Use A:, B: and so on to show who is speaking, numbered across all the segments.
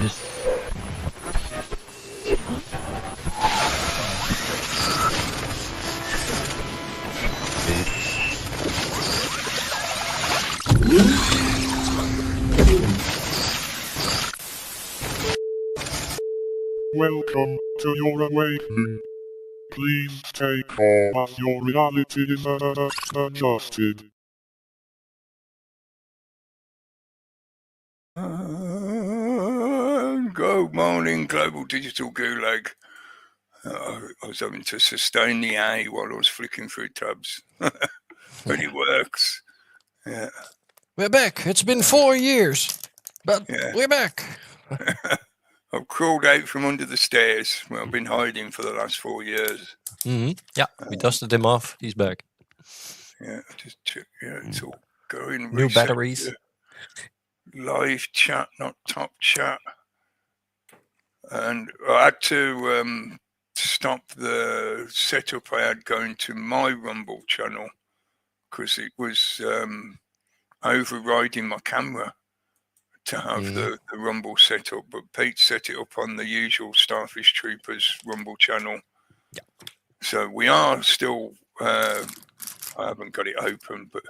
A: Welcome to your awakening. Please take care as your reality is adjusted.
B: Good morning, Global Digital Gulag. I was having to sustain the A while I was flicking through tabs. But it works. Yeah.
C: We're back. It's been 4 years. But we're back.
B: I've crawled out from under the stairs. Well, I've been hiding for the last 4 years.
C: Mm-hmm. Yeah, we dusted him off. He's back.
B: Yeah, just check. Yeah, it's all going.
C: New batteries.
B: Live chat, not top chat. And I had to stop the setup I had going to my Rumble channel because it was overriding my camera to have the Rumble set up. But Pete set it up on the usual Starfish Troopers Rumble channel.
C: Yeah.
B: So we are still, I haven't got it open, but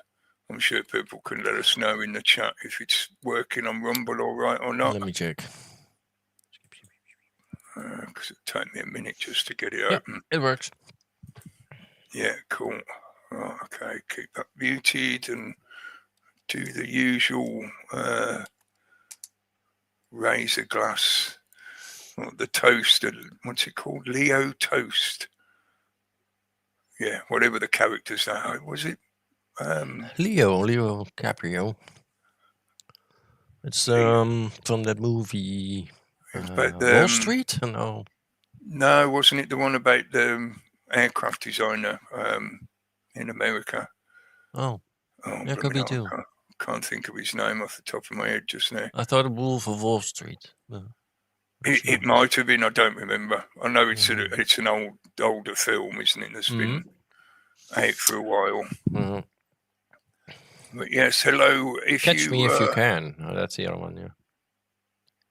B: I'm sure people can let us know in the chat if it's working on Rumble all right or not.
C: Let me check.
B: Because it'll take me a minute just to get it open.
C: It works.
B: Yeah, cool. Right, okay, keep that muted and do the usual razor glass. Well, the toast, what's it called? Leo Toast. Yeah, whatever the characters are. Was it?
C: Leo Caprio. It's from that movie Wall Street? No,
B: wasn't it the one about the aircraft designer in America?
C: Oh, that could be too.
B: Can't think of his name off the top of my head just now.
C: I thought Wolf of Wall Street.
B: It might have been. I don't remember. I know it's an older film, isn't it? That's been out for a while. But yes, hello.
C: Catch Me If You Can. Oh, that's the other one. Yeah,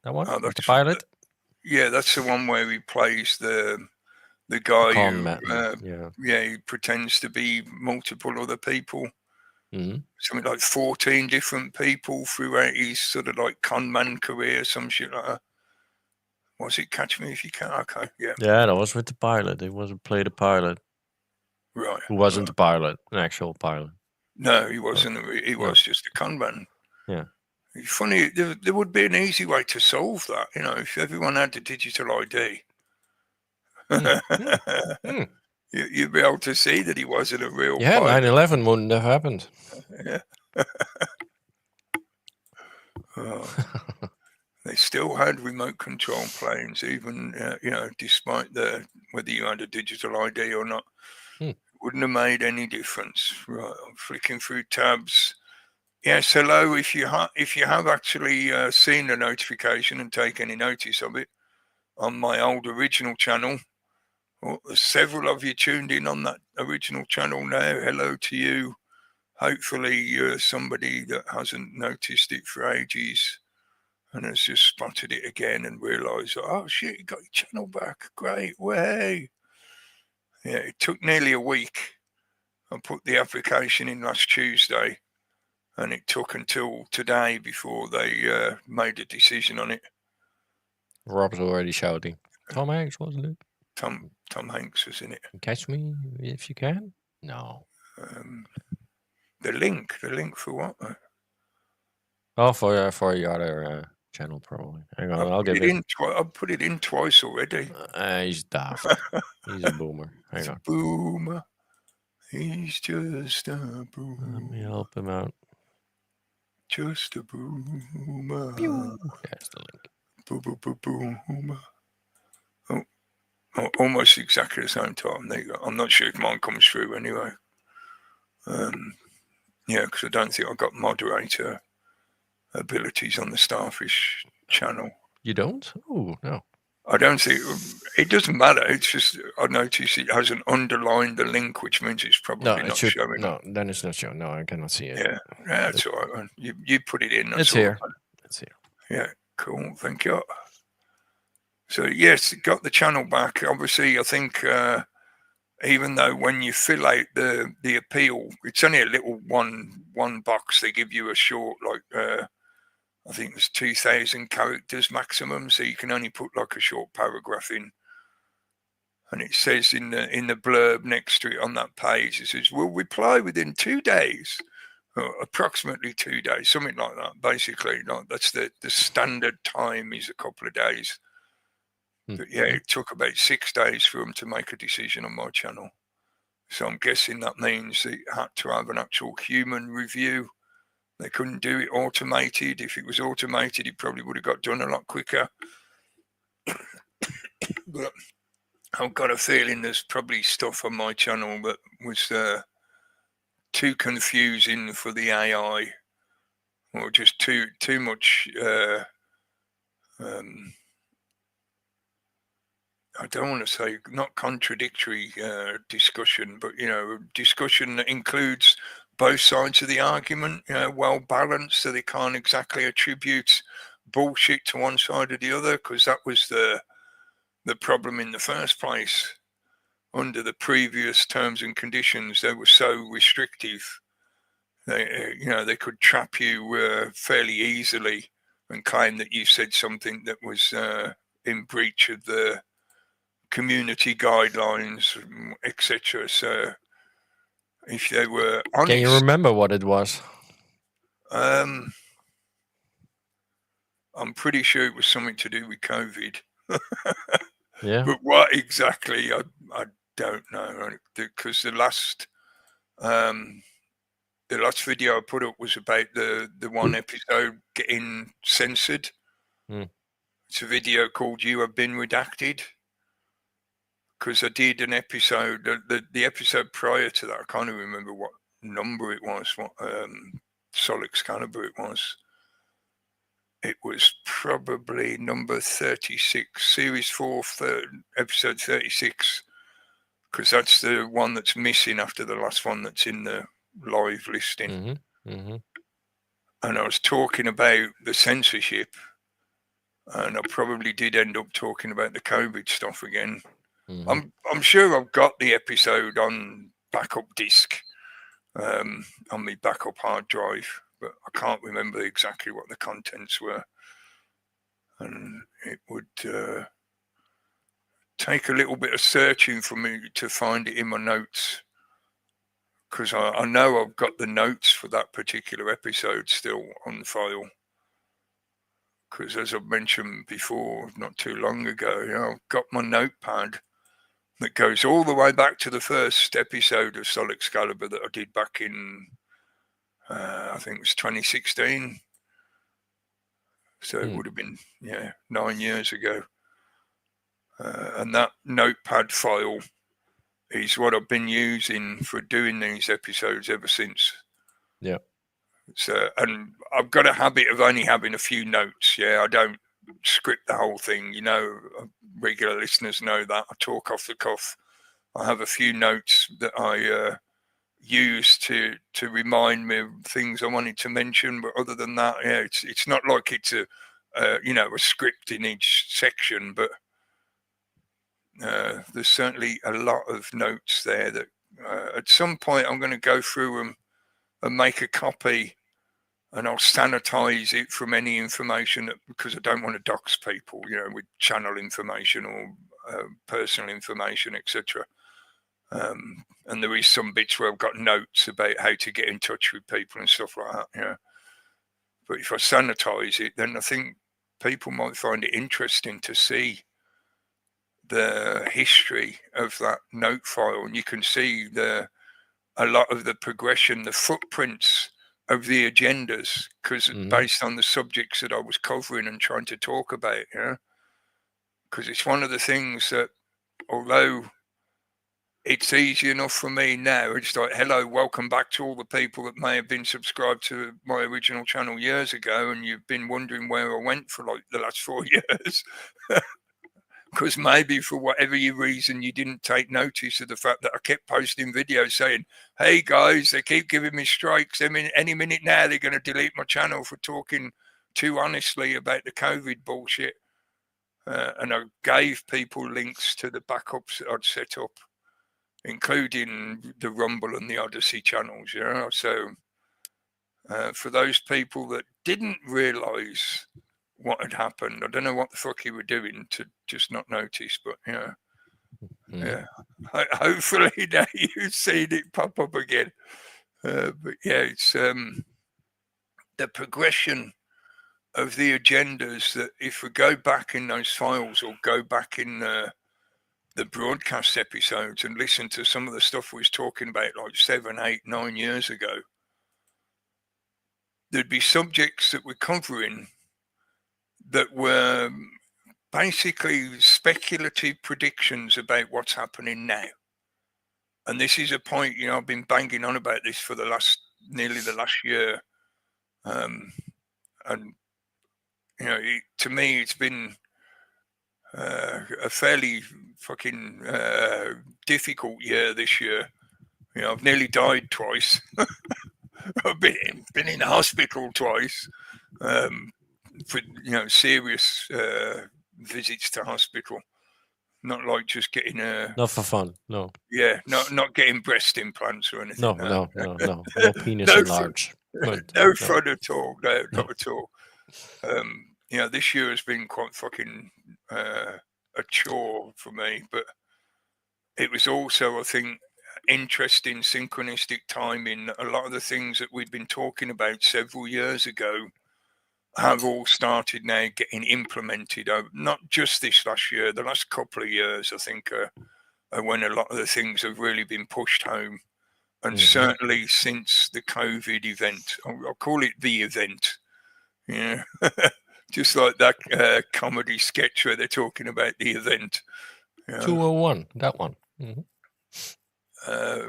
C: that one. That's the pilot.
B: Yeah, that's the one where he plays the guy he pretends to be multiple other people. Something like 14 different people throughout his sort of like con man career, some shit like that. Was it Catch Me If You Can? Okay, yeah.
C: Yeah, that was with the pilot. It wasn't play the pilot.
B: Right.
C: Who wasn't the pilot, an actual pilot.
B: No, he wasn't. He was just a con man.
C: Yeah.
B: It's funny, there would be an easy way to solve that, you know, if everyone had the digital ID. You'd be able to see that he wasn't a real pilot.
C: 9/11 wouldn't have happened.
B: Yeah. They still had remote control planes, even, despite whether you had a digital ID or not. Wouldn't have made any difference. Right, I'm flicking through tabs. Yes, hello. If you have actually seen the notification and take any notice of it on my old original channel, there's several of you tuned in on that original channel now. Hello to you. Hopefully you're somebody that hasn't noticed it for ages and has just spotted it again and realised, oh shit, you got your channel back. Great way. Yeah, it took nearly a week. I put the application in last Tuesday. And it took until today before they made a decision on it.
C: Rob's already shouting. Tom Hanks, wasn't it?
B: Tom Hanks was in it.
C: Catch Me If You Can? No.
B: The link for what?
C: Oh, for your other channel, probably. Hang on, I'll get it.
B: I put it in twice already.
C: He's daft. He's a boomer. Hang on.
B: Boomer. He's just a boomer.
C: Let me help him out.
B: Just a boomer.
C: There's the link.
B: Boomer. Oh, almost exactly the same time. There you go. I'm not sure if mine comes through anyway. Because I don't think I've got moderator abilities on the Starfish channel.
C: You don't? Oh, no.
B: I don't think it doesn't matter. It's just I notice it hasn't underlined the link, which means it's probably not showing.
C: No, then it's not showing. No, I cannot see it.
B: Yeah, that's all right, man. You put it in.
C: It's here. It's here.
B: Yeah, cool. Thank you. So yes, got the channel back. Obviously, I think even though when you fill out the appeal, it's only a little one box. They give you a short, like I think there's 2,000 characters maximum, so you can only put like a short paragraph in. And it says in the blurb next to it on that page, it says, "We'll reply within 2 days." Approximately 2 days, something like that. Basically, like that's the standard time is a couple of days. But yeah, it took about 6 days for them to make a decision on my channel. So I'm guessing that means it had to have an actual human review. They couldn't do it automated. If it was automated, it probably would have got done a lot quicker. But I've got a feeling there's probably stuff on my channel that was too confusing for the AI, or just too much. I don't want to say not contradictory discussion, but discussion that includes both sides of the argument, well balanced, so they can't exactly attribute bullshit to one side or the other, because that was the problem in the first place. Under the previous terms and conditions, they were so restrictive. They could trap you fairly easily and claim that you said something that was in breach of the community guidelines, etc. So if they were honest,
C: can you remember what it was?
B: I'm pretty sure it was something to do with COVID.
C: Yeah.
B: But what exactly, I don't know, because the last video I put up was about the one episode getting censored. It's a video called "You Have Been Redacted." Because I did an episode, the episode prior to that, I can't even remember what number it was, what Sol Excalibre it was. It was probably number 36, series 4, episode 36, because that's the one that's missing after the last one that's in the live listing. And I was talking about the censorship, and I probably did end up talking about the COVID stuff again. I'm sure I've got the episode on backup disc, on my backup hard drive, but I can't remember exactly what the contents were. And it would take a little bit of searching for me to find it in my notes, because I know I've got the notes for that particular episode still on file. Because as I've mentioned before, not too long ago, I've got my notepad that goes all the way back to the first episode of Sol Excalibre that I did back in, I think it was 2016. So it would have been, 9 years ago. And that notepad file is what I've been using for doing these episodes ever since.
C: Yeah.
B: So, and I've got a habit of only having a few notes. I don't script the whole thing. Regular listeners know that. I talk off the cuff. I have a few notes that I use to remind me of things I wanted to mention. But other than that, it's not like it's a script in each section. But there's certainly a lot of notes there that at some point I'm going to go through them and make a copy, and I'll sanitize it from any information because I don't want to dox people, with channel information or personal information, etc. And there is some bits where I've got notes about how to get in touch with people and stuff like that. But if I sanitize it, then I think people might find it interesting to see the history of that note file, and you can see a lot of the progression, the footprints of the agendas, because based on the subjects that I was covering and trying to talk about, because it's one of the things that, although it's easy enough for me now, it's like, hello, welcome back to all the people that may have been subscribed to my original channel years ago, and you've been wondering where I went for like the last 4 years. Because maybe for whatever reason you didn't take notice of the fact that I kept posting videos saying, hey guys, they keep giving me strikes. I mean, any minute now they're going to delete my channel for talking too honestly about the COVID bullshit. and I gave people links to the backups I'd set up, including the Rumble and the Odyssey channels. So for those people that didn't realise what had happened, I don't know what the fuck you were doing to just not notice, but yeah, hopefully now you've seen it pop up again. But yeah, it's the progression of the agendas that if we go back in those files or go back in the broadcast episodes and listen to some of the stuff we was talking about like 7, 8, 9 years ago, there'd be subjects that we're covering that were basically speculative predictions about what's happening now. And this is a point, I've been banging on about this for nearly the last year. And, to me, it's been a fairly fucking difficult year this year. I've nearly died twice. I've been in the hospital twice for serious visits to hospital. Not like just getting
C: not for fun, no.
B: Yeah, not getting breast implants or anything.
C: No penis enlarged.
B: No fun at all. No, not at all. This year has been quite fucking a chore for me, but it was also, I think, interesting synchronistic timing. A lot of the things that we'd been talking about several years ago have all started now getting implemented. Not just this last year, the last couple of years, I think, when a lot of the things have really been pushed home. And certainly since the COVID event, I'll call it the event, just like that comedy sketch where they're talking about the event.
C: 201, that one.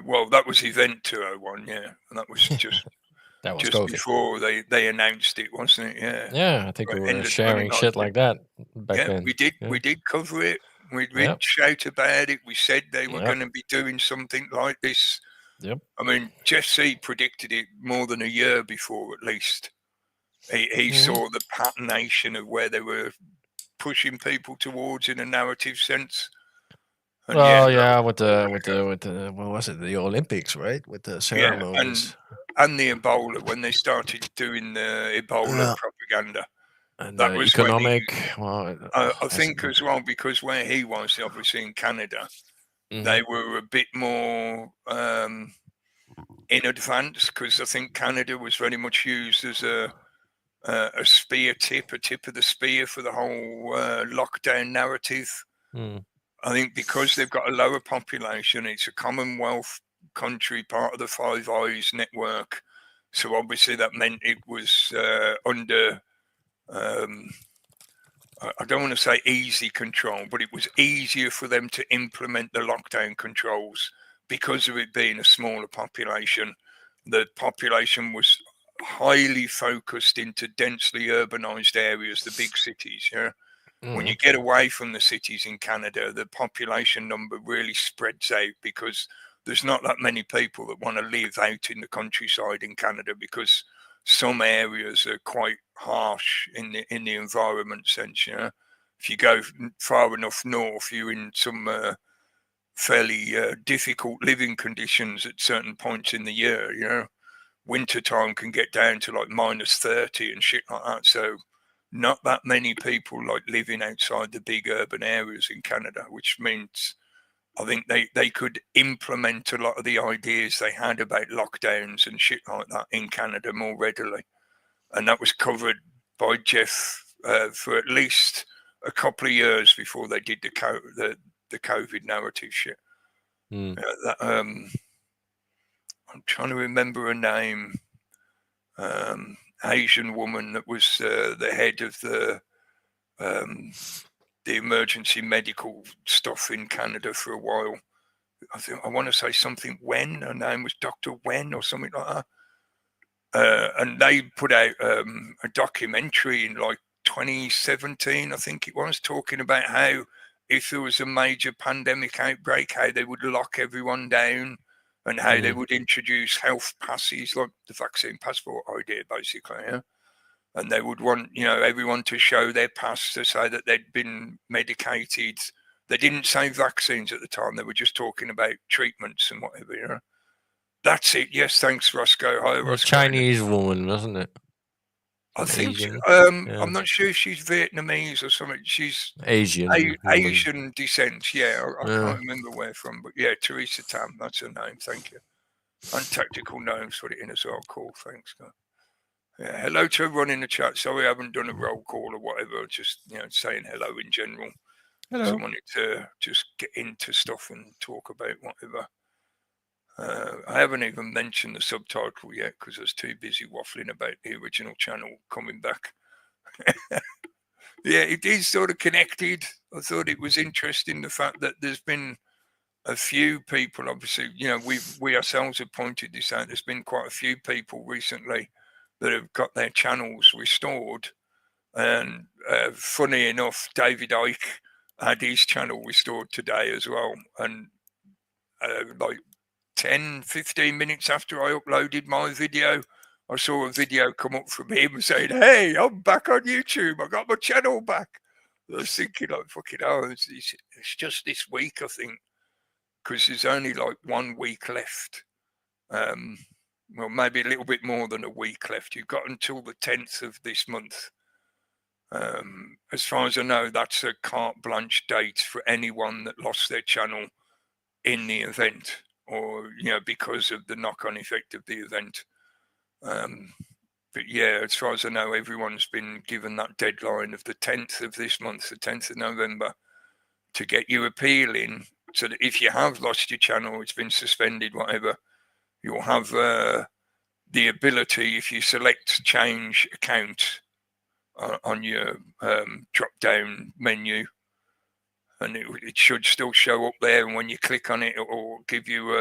B: Well, that was Event 201, yeah. And that was just
C: that was
B: just
C: COVID.
B: before they announced it, wasn't it? Yeah.
C: Yeah, I think we were sharing shit like that back then.
B: We did.
C: Yeah.
B: We did cover it. We did shout about it. We said they were going to be doing something like this.
C: Yep.
B: I mean, Jeff C predicted it more than a year before, at least. He saw the patternation of where they were pushing people towards in a narrative sense. And
C: with the what was it? The Olympics, right? With the ceremonies.
B: And the Ebola, when they started doing the Ebola propaganda.
C: And
B: that was
C: economic.
B: I think as well, because where he was, obviously in Canada, they were a bit more in advance, because I think Canada was very much used as a tip of the spear for the whole lockdown narrative. I think because they've got a lower population, it's a Commonwealth country, part of the Five Eyes network. So obviously that meant it was under, I don't want to say easy control, but it was easier for them to implement the lockdown controls because of it being a smaller population. The population was highly focused into densely urbanized areas, the big cities. When you get away from the cities in Canada, the population number really spreads out, because there's not that many people that want to live out in the countryside in Canada, because some areas are quite harsh in the environment sense. If you go far enough north, you're in some fairly difficult living conditions at certain points in the year. Wintertime can get down to like -30 and shit like that. So not that many people like living outside the big urban areas in Canada, which means I think they could implement a lot of the ideas they had about lockdowns and shit like that in Canada more readily. And that was covered by Jeff for at least a couple of years before they did the COVID narrative shit. I'm trying to remember her name. Asian woman that was the head of the emergency medical stuff in Canada for a while. I want to say something Wen. Her name was Dr. Wen or something like that. And they put out a documentary in like 2017, I think it was, talking about how if there was a major pandemic outbreak, how they would lock everyone down and how they would introduce health passes, like the vaccine passport idea, basically. and they would want, you know, everyone to show their pass to say that they'd been medicated. They didn't say vaccines at the time. They were just talking about treatments and whatever, you know. That's it. Yes, thanks, Roscoe. Hi,
C: A
B: Roscoe.
C: Chinese woman, wasn't it?
B: I think
C: Asian.
B: I'm not sure if she's Vietnamese or something. She's
C: Asian.
B: Asian descent. Yeah, I
C: Yeah.
B: can't remember where from, but yeah, Teresa Tam. That's her name. Thank you. And Tactical Gnomes put it in as well. Cool. Thanks, guys. Yeah, hello to everyone in the chat. Sorry I haven't done a roll call or whatever. Just, you know, saying hello in general.
C: Hello.
B: So I wanted to just get into stuff and talk about whatever. I haven't even mentioned the subtitle yet because I was too busy waffling about the original channel coming back. Yeah, it is sort of connected. I thought it was interesting the fact that there's been a few people, obviously, you know, we ourselves have pointed this out. There's been quite a few people recently that have got their channels restored. And funny enough, David Icke had his channel restored today as well. And like 10, 15 minutes after I uploaded my video, I saw a video come up from him saying, "Hey, I'm back on YouTube. I got my channel back." I was thinking, like, fucking hell, it's just this week, I think, because there's only like 1 week left. Well, maybe a little bit more than a week left. You've got until the 10th of this month. As far as I know, that's a carte blanche date for anyone that lost their channel in the event, or, you know, because of the knock-on effect of the event. But yeah, as far as I know, everyone's been given that deadline of the 10th of this month, the 10th of November, to get your appeal in, so that if you have lost your channel, it's been suspended, whatever, you'll have the ability, if you select change account on your drop-down menu, and it should still show up there, and when you click on it, it will give you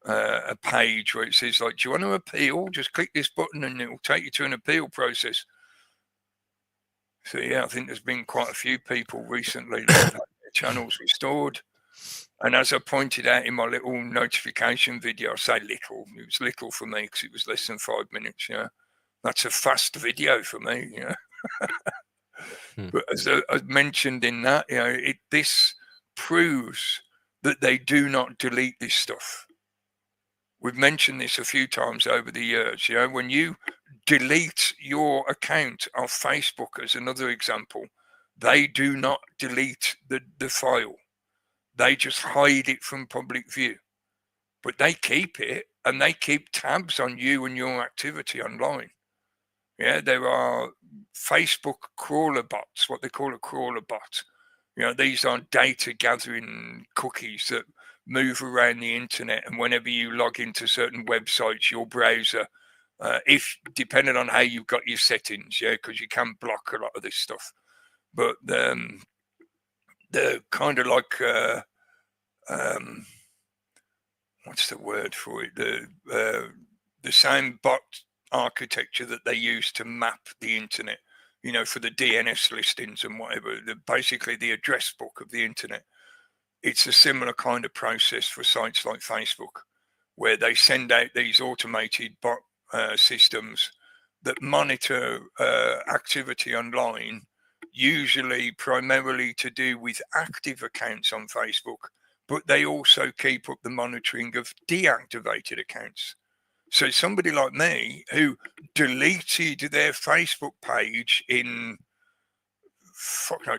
B: a page where it says, like, do you want to appeal? Just click this button and it will take you to an appeal process. So yeah, I think there's been quite a few people recently that have had their channels restored. And as I pointed out in my little notification video, I say little, it was little for me because it was less than 5 minutes. Yeah, that's a fast video for me. Yeah. But as I mentioned in that, you know, this proves that they do not delete this stuff. We've mentioned this a few times over the years. You know, when you delete your account of Facebook, as another example, they do not delete the file. They just hide it from public view. But they keep it, and they keep tabs on you and your activity online. Yeah, there are Facebook crawler bots, what they call a crawler bot. You know, these are data gathering cookies that move around the internet, and whenever you log into certain websites, your browser, if depending on how you've got your settings, yeah, because you can block a lot of this stuff, but they're kind of like what's the word for it? The same bot architecture that they use to map the internet, you know, for the DNS listings and whatever, basically the address book of the internet. It's a similar kind of process for sites like Facebook, where they send out these automated bot systems that monitor activity online, usually primarily to do with active accounts on Facebook, but they also keep up the monitoring of deactivated accounts. So somebody like me who deleted their Facebook page in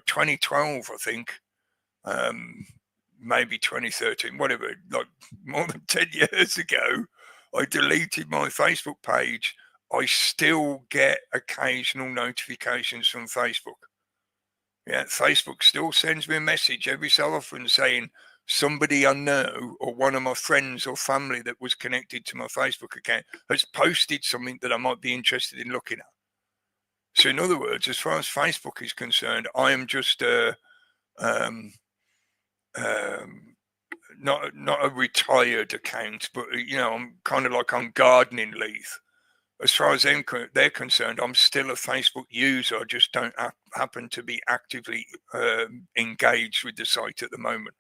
B: 2012, I think, maybe 2013, whatever, like more than 10 years ago, I deleted my Facebook page. I still get occasional notifications from Facebook. Yeah, Facebook still sends me a message every so often saying somebody I know, or one of my friends or family that was connected to my Facebook account, has posted something that I might be interested in looking at. So in other words, as far as Facebook is concerned, I am just not a retired account, but, you know, I'm kind of like on gardening leave. As far as they're concerned, I'm still a Facebook user. I just don't happen to be actively engaged with the site at the moment.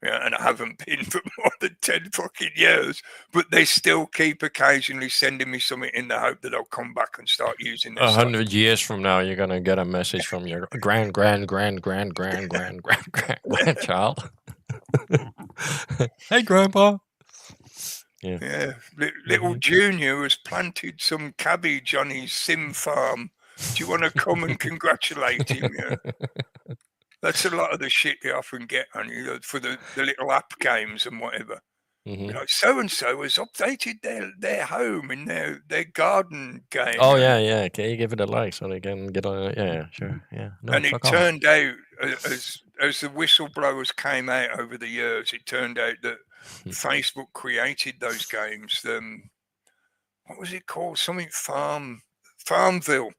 B: Yeah, and I haven't been for more than 10 fucking years, but they still keep occasionally sending me something in the hope that I'll come back and start using this.
C: 100 years from now, you're gonna get a message from your grandchild. Hey, Grandpa.
B: Yeah. Little Junior has planted some cabbage on his sim farm. Do you want to come and congratulate him? Yeah. That's a lot of the shit they often get on you for the little app games and whatever. Like so and so has updated their home in their garden game.
C: Oh yeah. Can you give it a like so they can get on it? Yeah, sure. Yeah. No,
B: and it turned out as the whistleblowers came out over the years, it turned out that Facebook created those games. What was it called? Something Farmville.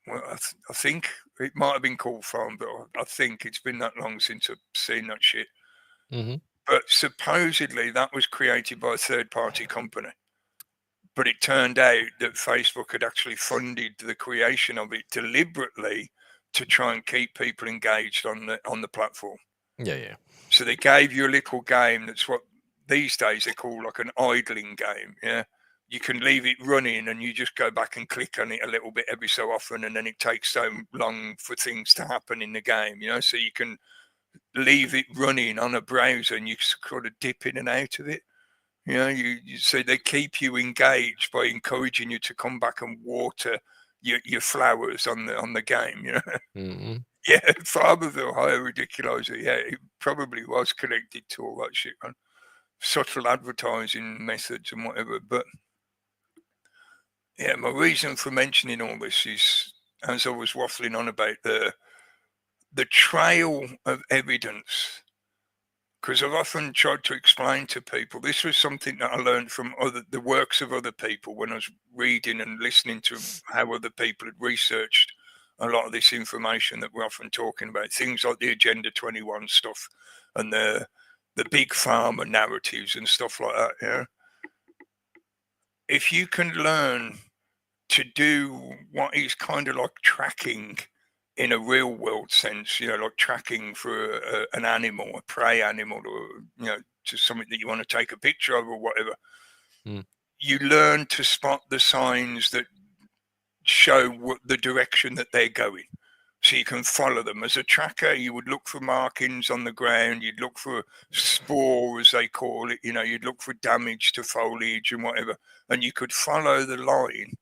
B: Well, I think it might have been called Farmville. I think it's been that long since I've seen that shit. But supposedly that was created by a third-party company. But it turned out that Facebook had actually funded the creation of it deliberately to try and keep people engaged on the platform.
C: Yeah.
B: So they gave you a little game that's what these days they call like an idling game. Yeah. You can leave it running and you just go back and click on it a little bit every so often, and then it takes so long for things to happen in the game, so you can leave it running on a browser and you sort of dip in and out of it. So they keep you engaged by encouraging you to come back and water your flowers on the game. Yeah, Farmerville, how ridiculous. Yeah, it probably was connected to all that shit, man. Subtle advertising methods and whatever. But yeah, my reason for mentioning all this is, as I was waffling on about the trail of evidence, because I've often tried to explain to people, this was something that I learned from the works of other people when I was reading and listening to how other people had researched a lot of this information that we're often talking about, things like the Agenda 21 stuff and the big pharma narratives and stuff like that. Yeah. If you can learn to do what is kind of like tracking in a real world sense, like tracking for an animal, a prey animal, or, to something that you want to take a picture of or whatever, you learn to spot the signs that show the direction that they're going. So you can follow them. As a tracker, you would look for markings on the ground. You'd look for spore, as they call it. You'd look for damage to foliage and whatever. And you could follow the line.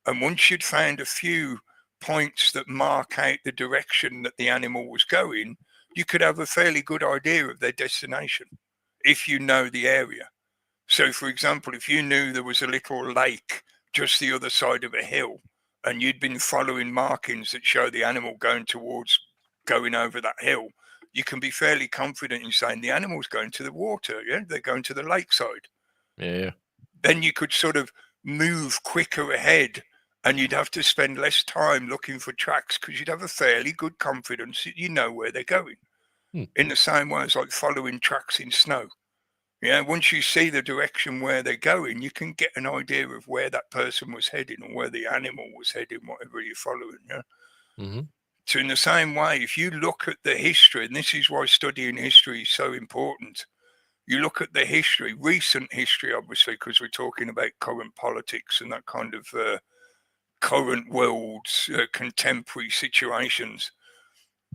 B: And once you'd found a few points that mark out the direction that the animal was going, you could have a fairly good idea of their destination if you know the area. So, for example, if you knew there was a little lake just the other side of a hill, and you'd been following markings that show the animal going over that hill, you can be fairly confident in saying the animal's going to the water. Yeah, they're going to the lakeside.
C: Yeah.
B: Then you could sort of move quicker ahead, and you'd have to spend less time looking for tracks because you'd have a fairly good confidence that you know where they're going. In the same way as like following tracks in snow. Yeah, once you see the direction where they're going, you can get an idea of where that person was heading or where the animal was heading, whatever you're following. Yeah. So in the same way, if you look at the history, and this is why studying history is so important, you look at the history, recent history, obviously, because we're talking about current politics and that kind of current world's contemporary situations.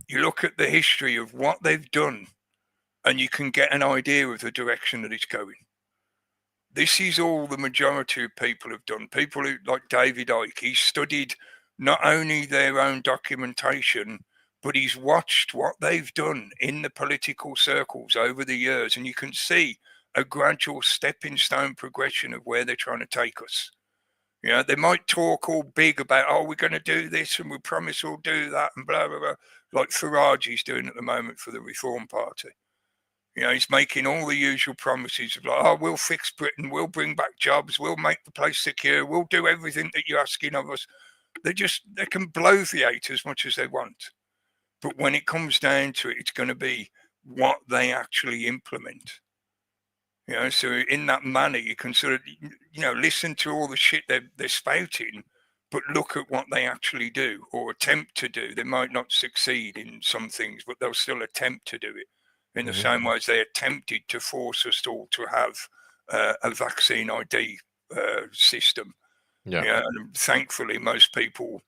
B: You look at the history of what they've done, and you can get an idea of the direction that it's going. This is all the majority of people have done. People like David Icke, he studied not only their own documentation, but he's watched what they've done in the political circles over the years. And you can see a gradual stepping stone progression of where they're trying to take us. They might talk all big about, we're going to do this and we promise we'll do that and blah, blah, blah, like Farage's doing at the moment for the Reform Party. He's making all the usual promises of like, we'll fix Britain, we'll bring back jobs, we'll make the place secure, we'll do everything that you're asking of us. They can bloviate as much as they want. But when it comes down to it, it's going to be what they actually implement. So in that manner, you can sort of, listen to all the shit they're spouting, but look at what they actually do or attempt to do. They might not succeed in some things, but they'll still attempt to do it. in the same way as they attempted to force us all to have a vaccine ID system.
C: Yeah.
B: And thankfully, most people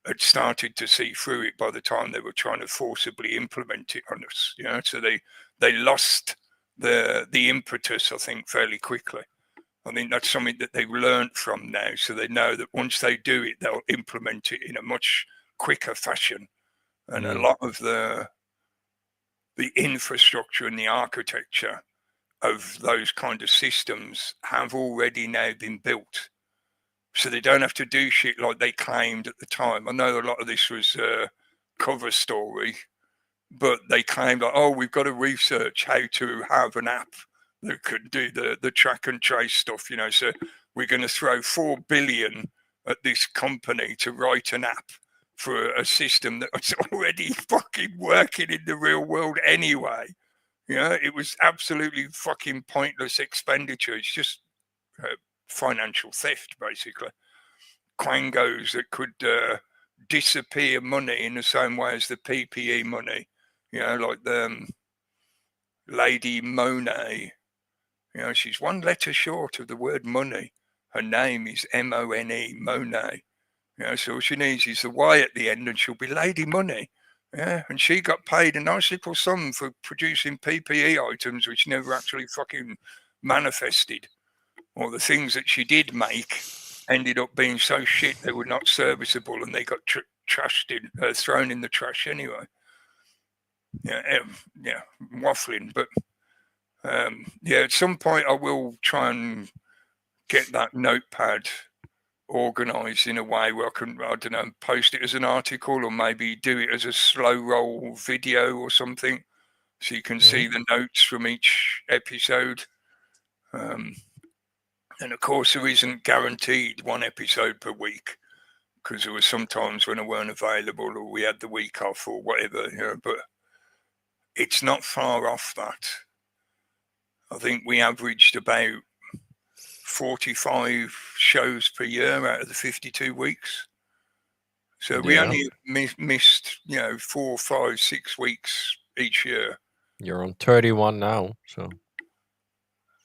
B: had started to see through it by the time they were trying to forcibly implement it on us. So they lost the impetus, I think, fairly quickly. I think that's something that they've learned from now. So they know that once they do it, they'll implement it in a much quicker fashion. And a lot of the infrastructure and the architecture of those kind of systems have already now been built. So they don't have to do shit like they claimed at the time. I know a lot of this was a cover story, but they claimed like, oh, we've got to research how to have an app that could do the track and trace stuff, so we're going to throw 4 billion at this company to write an app for a system that was already fucking working in the real world anyway. It was absolutely fucking pointless expenditure. It's just financial theft, basically. Quangos that could disappear money in the same way as the PPE money, like the Lady Monet. She's one letter short of the word money. Her name is Mone, Monet. So all she needs is the Y at the end and she'll be Lady Money. And she got paid a nice little sum for producing PPE items which never actually fucking manifested. Or the things that she did make ended up being so shit they were not serviceable and they got thrown in the trash anyway. Waffling. But at some point I will try and get that notepad organised in a way where I can, I don't know, post it as an article or maybe do it as a slow roll video or something so you can see the notes from each episode. And of course, there isn't guaranteed one episode per week because there were some times when I weren't available or we had the week off or whatever, but it's not far off that. I think we averaged about 45 shows per year out of the 52 weeks. So we only missed, 4, 5, 6 weeks each year.
C: You're on 31 now, so.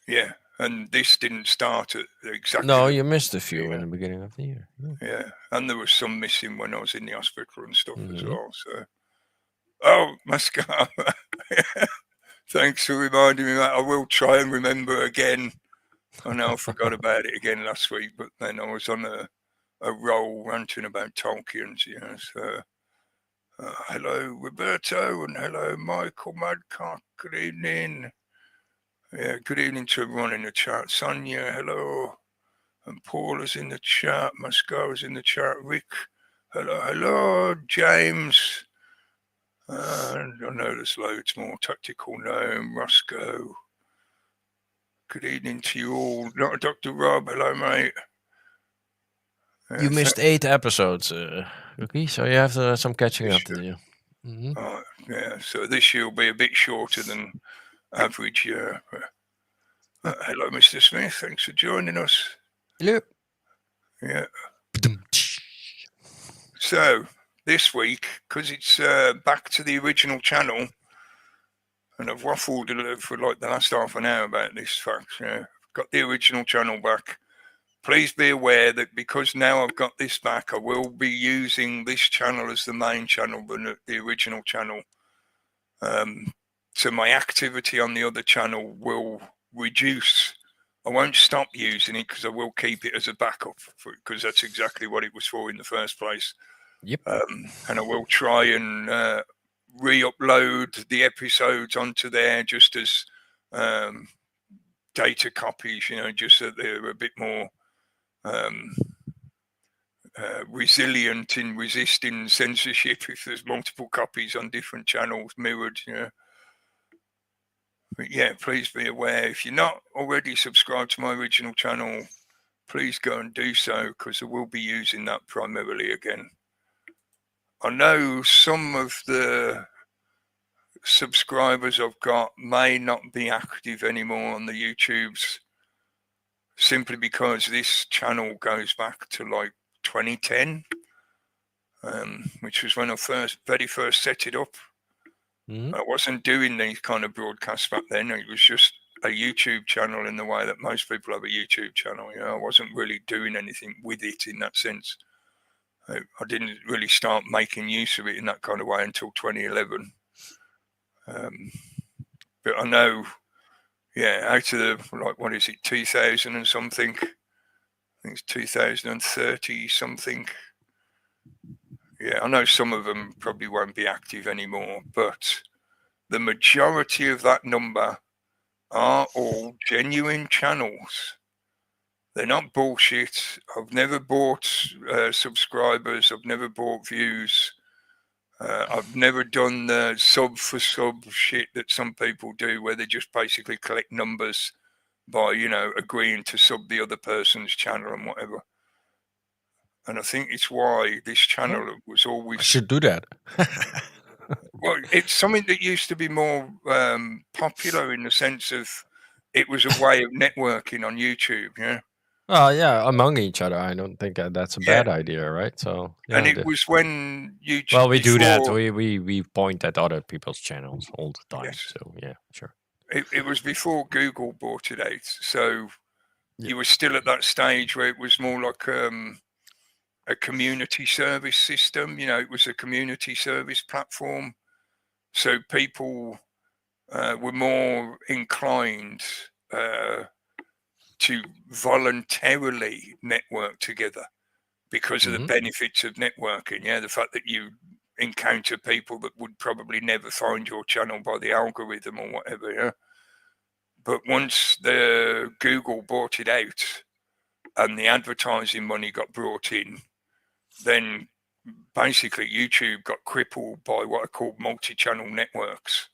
B: Yeah, and this didn't start at exactly.
C: No, you missed a few in the beginning of the year.
B: Yeah, and there was some missing when I was in the hospital and stuff as well. So, oh, Mascara, thanks for reminding me that. I will try and remember again. I know I forgot about it again last week, but then I was on a roll ranting about Tolkien. So, hello, Roberto, and hello, Michael Madcock. Good evening. Yeah, good evening to everyone in the chat. Sonia, hello. And Paul is in the chat. Mascara's in the chat. Rick, hello. James. And I know there's loads more. Tactical Gnome, Roscoe. Good evening to you all. Dr. Rob, hello, mate.
C: You missed 8 episodes, Rookie, so you have some catching up to do.
B: Yeah, so this year will be a bit shorter than average year. Hello, Mr. Smith. Thanks for joining us.
C: Hello.
B: Yeah. So this week, because it's back to the original channel, and I've waffled for like the last half an hour about this fact. Got the original channel back. Please be aware that because now I've got this back, I will be using this channel as the main channel, but the original channel. So my activity on the other channel will reduce. I won't stop using it because I will keep it as a backup because that's exactly what it was for in the first place.
C: Yep.
B: And I will try and re-upload the episodes onto there just as data copies, just so they're a bit more resilient in resisting censorship if there's multiple copies on different channels mirrored. But yeah, please be aware, if you're not already subscribed to my original channel, please go and do so because I will be using that primarily again. I know some of the subscribers I've got may not be active anymore on the YouTubes simply because this channel goes back to like 2010, which was when I very first set it up. I wasn't doing these kind of broadcasts back then. It was just a YouTube channel in the way that most people have a YouTube channel. I wasn't really doing anything with it in that sense. I didn't really start making use of it in that kind of way until 2011. But I know, out of the, 2000 and something, I think it's 2030 something. Yeah, I know some of them probably won't be active anymore, but the majority of that number are all genuine channels. They're not bullshit. I've never bought subscribers. I've never bought views. I've never done the sub for sub shit that some people do, where they just basically collect numbers by, agreeing to sub the other person's channel and whatever. And I think it's why this channel was always...
C: I should do that.
B: Well, it's something that used to be more popular in the sense of it was a way of networking on YouTube,
C: Yeah, among each other. I don't think that's a bad idea, right? So,
B: and it was when YouTube...
C: Well, we do that. We point at other people's channels all the time.
B: Yes.
C: So, yeah, sure.
B: It was before Google bought it out. So you were still at that stage where it was more like a community service system. It was a community service platform. So people were more inclined to voluntarily network together because of the benefits of networking. The fact that you encounter people that would probably never find your channel by the algorithm or whatever. But once the Google bought it out and the advertising money got brought in, then basically YouTube got crippled by what are called multi-channel networks.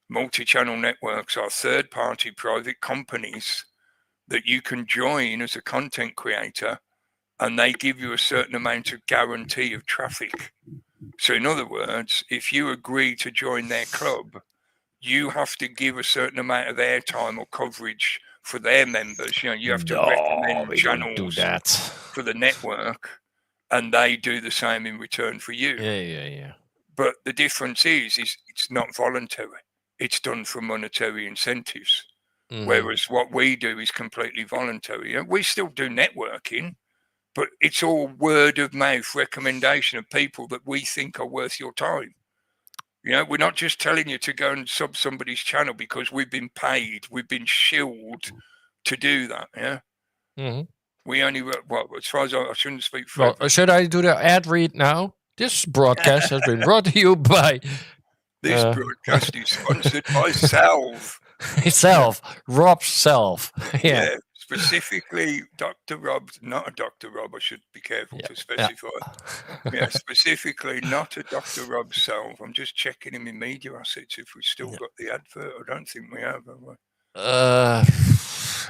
B: Multi-channel networks are third-party private companies that you can join as a content creator, and they give you a certain amount of guarantee of traffic. So in other words, if you agree to join their club, you have to give a certain amount of airtime or coverage for their members. You have to recommend channels for the network, and they do the same in return for you.
C: Yeah.
B: But the difference is it's not voluntary. It's done for monetary incentives. Whereas what we do is completely voluntary. We still do networking, but it's all word of mouth recommendation of people that we think are worth your time. We're not just telling you to go and sub somebody's channel because we've been paid, we've been shilled to do that. We only, as far as I shouldn't speak for...
C: Well, should I do the ad read now? This broadcast has been brought to you by...
B: This broadcast is sponsored by Salve.
C: Rob's Salve.
B: Yeah, specifically Dr. Rob, not a Dr. Rob, I should be careful to specify. Specifically not a Dr. Rob Salve. I'm just checking in my media assets if we've still got the advert. I don't think we have we?
C: I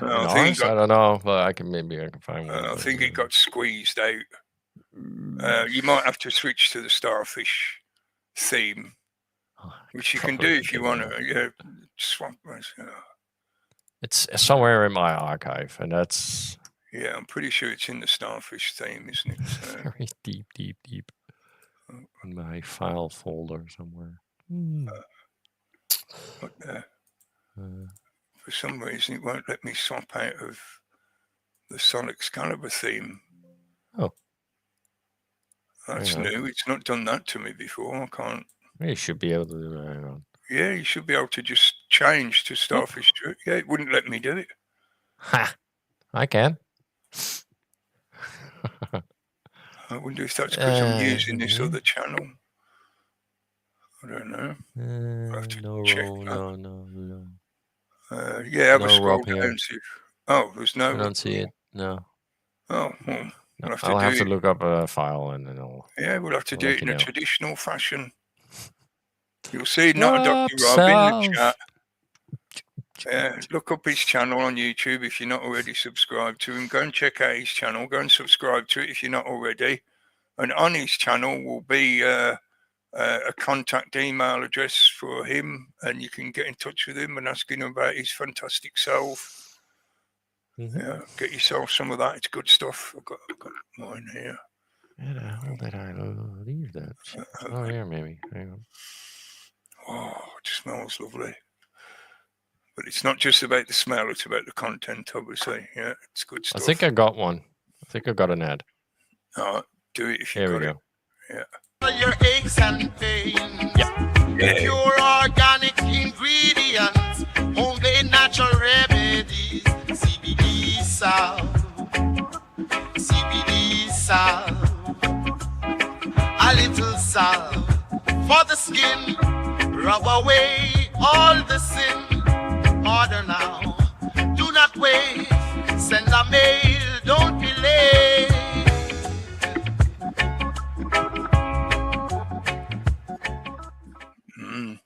C: don't know, but I can find one.
B: I think it got squeezed out. You might have to switch to the Starfish theme, which you can do if you want to. Swap.
C: It's somewhere in my archive, and that's...
B: Yeah, I'm pretty sure it's in the Starfish theme, isn't it?
C: Very deep in my file folder somewhere.
B: For some reason, it won't let me swap out of the Excalibre theme.
C: Oh.
B: That's new. It's not done that to me before. I can't...
C: You should be able to do that. Hang on.
B: Yeah, you should be able to just change to Starfish. Yeah, it wouldn't let me do it.
C: Ha! I can.
B: I wonder if that's because I'm using this other channel. I don't know. I'll have to check that.
C: No.
B: Yeah, have a scroll down. There's no...
C: I don't see it. No.
B: Oh, well,
C: I'll have to look up a file and then I'll...
B: Yeah, we'll have to do it in a traditional fashion. You'll see not a Dr. Rob in the chat. Look up his channel on YouTube if you're not already subscribed to him. Go and check out his channel. Go and subscribe to it if you're not already. And on his channel will be a contact email address for him, and you can get in touch with him and ask him about his fantastic self. Yeah, get yourself some of that. It's good stuff. I've got mine here.
C: Where the hell did I leave that? Oh, here maybe. Hang on.
B: Oh, it smells lovely. But it's not just about the smell, it's about the content, obviously. Yeah, it's good stuff.
C: I think I got one. I think I got an ad.
B: All right, do it if you
C: Here
B: got
C: we
B: it.
C: go.
B: Yeah.
D: Your aches and pains.
B: Yeah.
D: Pure organic ingredients, homemade natural remedies. CBD salve, CBD salve, a little salve for the skin. Rub away all the sin. Order now, do not wait. Send a mail, don't be late.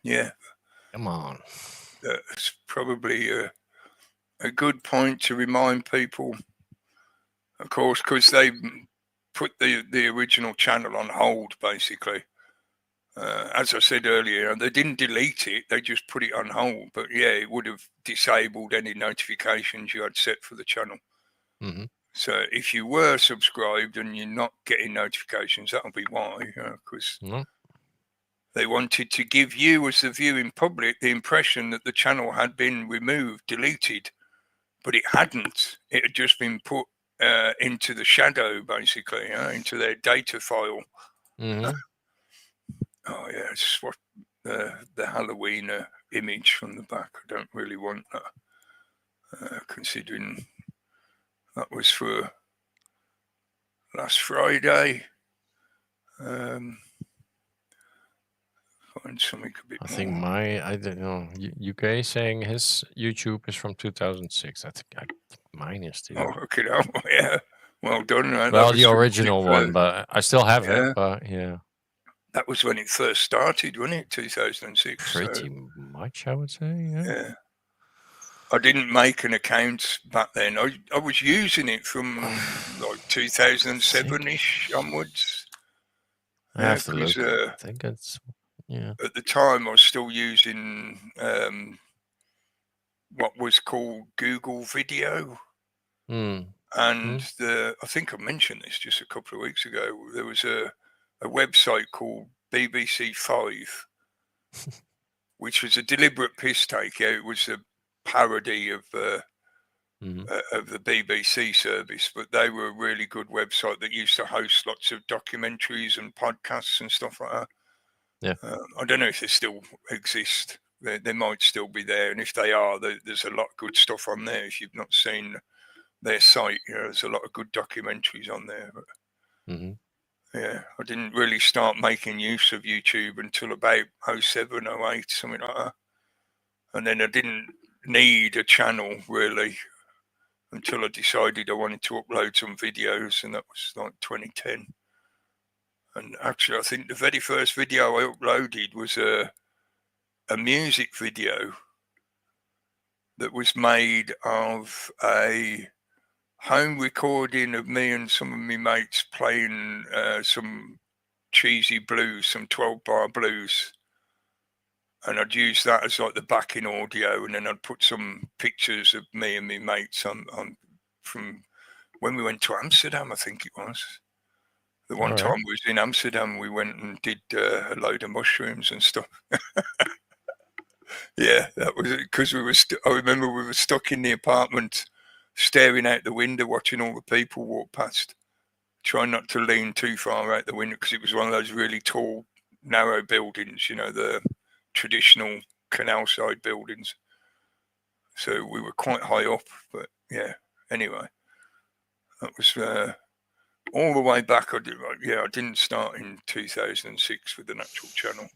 B: Yeah.
C: Come on.
B: That's probably a good point to remind people, of course, because they put the original channel on hold, basically. As I said earlier, they didn't delete it, they just put it on hold. But yeah, it would have disabled any notifications you had set for the channel.
C: Mm-hmm.
B: So if you were subscribed and you're not getting notifications, that'll be why, because they wanted to give you, as the viewing public, the impression that the channel had been removed, deleted, but it hadn't. It had just been put into the shadow, basically, into their data file.
C: Mm-hmm.
B: Oh yeah, it's what the Halloween image from the back. I don't really want that, considering that was for last Friday. Find something a bit
C: I
B: more.
C: think I don't know. UK saying his YouTube is from 2006. I think mine is too.
B: Oh, look it up. Yeah, well done. Right?
C: Well, the original one, but I still have it. But yeah,
B: that was when it first started, wasn't it? 2006.
C: Pretty much, I would say. Yeah.
B: I didn't make an account back then. I was using it from like 2007-ish onwards.
C: I have to look. I think it's
B: At the time, I was still using what was called Google Video. And I think I mentioned this just a couple of weeks ago. There was a website called BBC 5, which was a deliberate piss take. It was a parody of the BBC service, but they were a really good website that used to host lots of documentaries and podcasts and stuff like that.
C: Yeah.
B: I don't know if they still exist. They might still be there, and if they are, there's a lot of good stuff on there. If you've not seen their site, there's a lot of good documentaries on there. But yeah, I didn't really start making use of YouTube until about 07, 08, something like that. And then I didn't need a channel really until I decided I wanted to upload some videos, and that was like 2010. And actually, I think the very first video I uploaded was a music video that was made of a home recording of me and some of my mates playing some cheesy blues, some 12-bar blues. And I'd use that as like the backing audio, and then I'd put some pictures of me and my mates on from when we went to Amsterdam, I think it was. The one time we was in Amsterdam, we went and did a load of mushrooms and stuff. Yeah, that was it, because we were. I remember we were stuck in the apartment, staring out the window, watching all the people walk past, trying not to lean too far out the window because it was one of those really tall, narrow buildings. The traditional canal side buildings. So we were quite high up, but yeah. Anyway, that was all the way back. I didn't start in 2006 with an actual channel.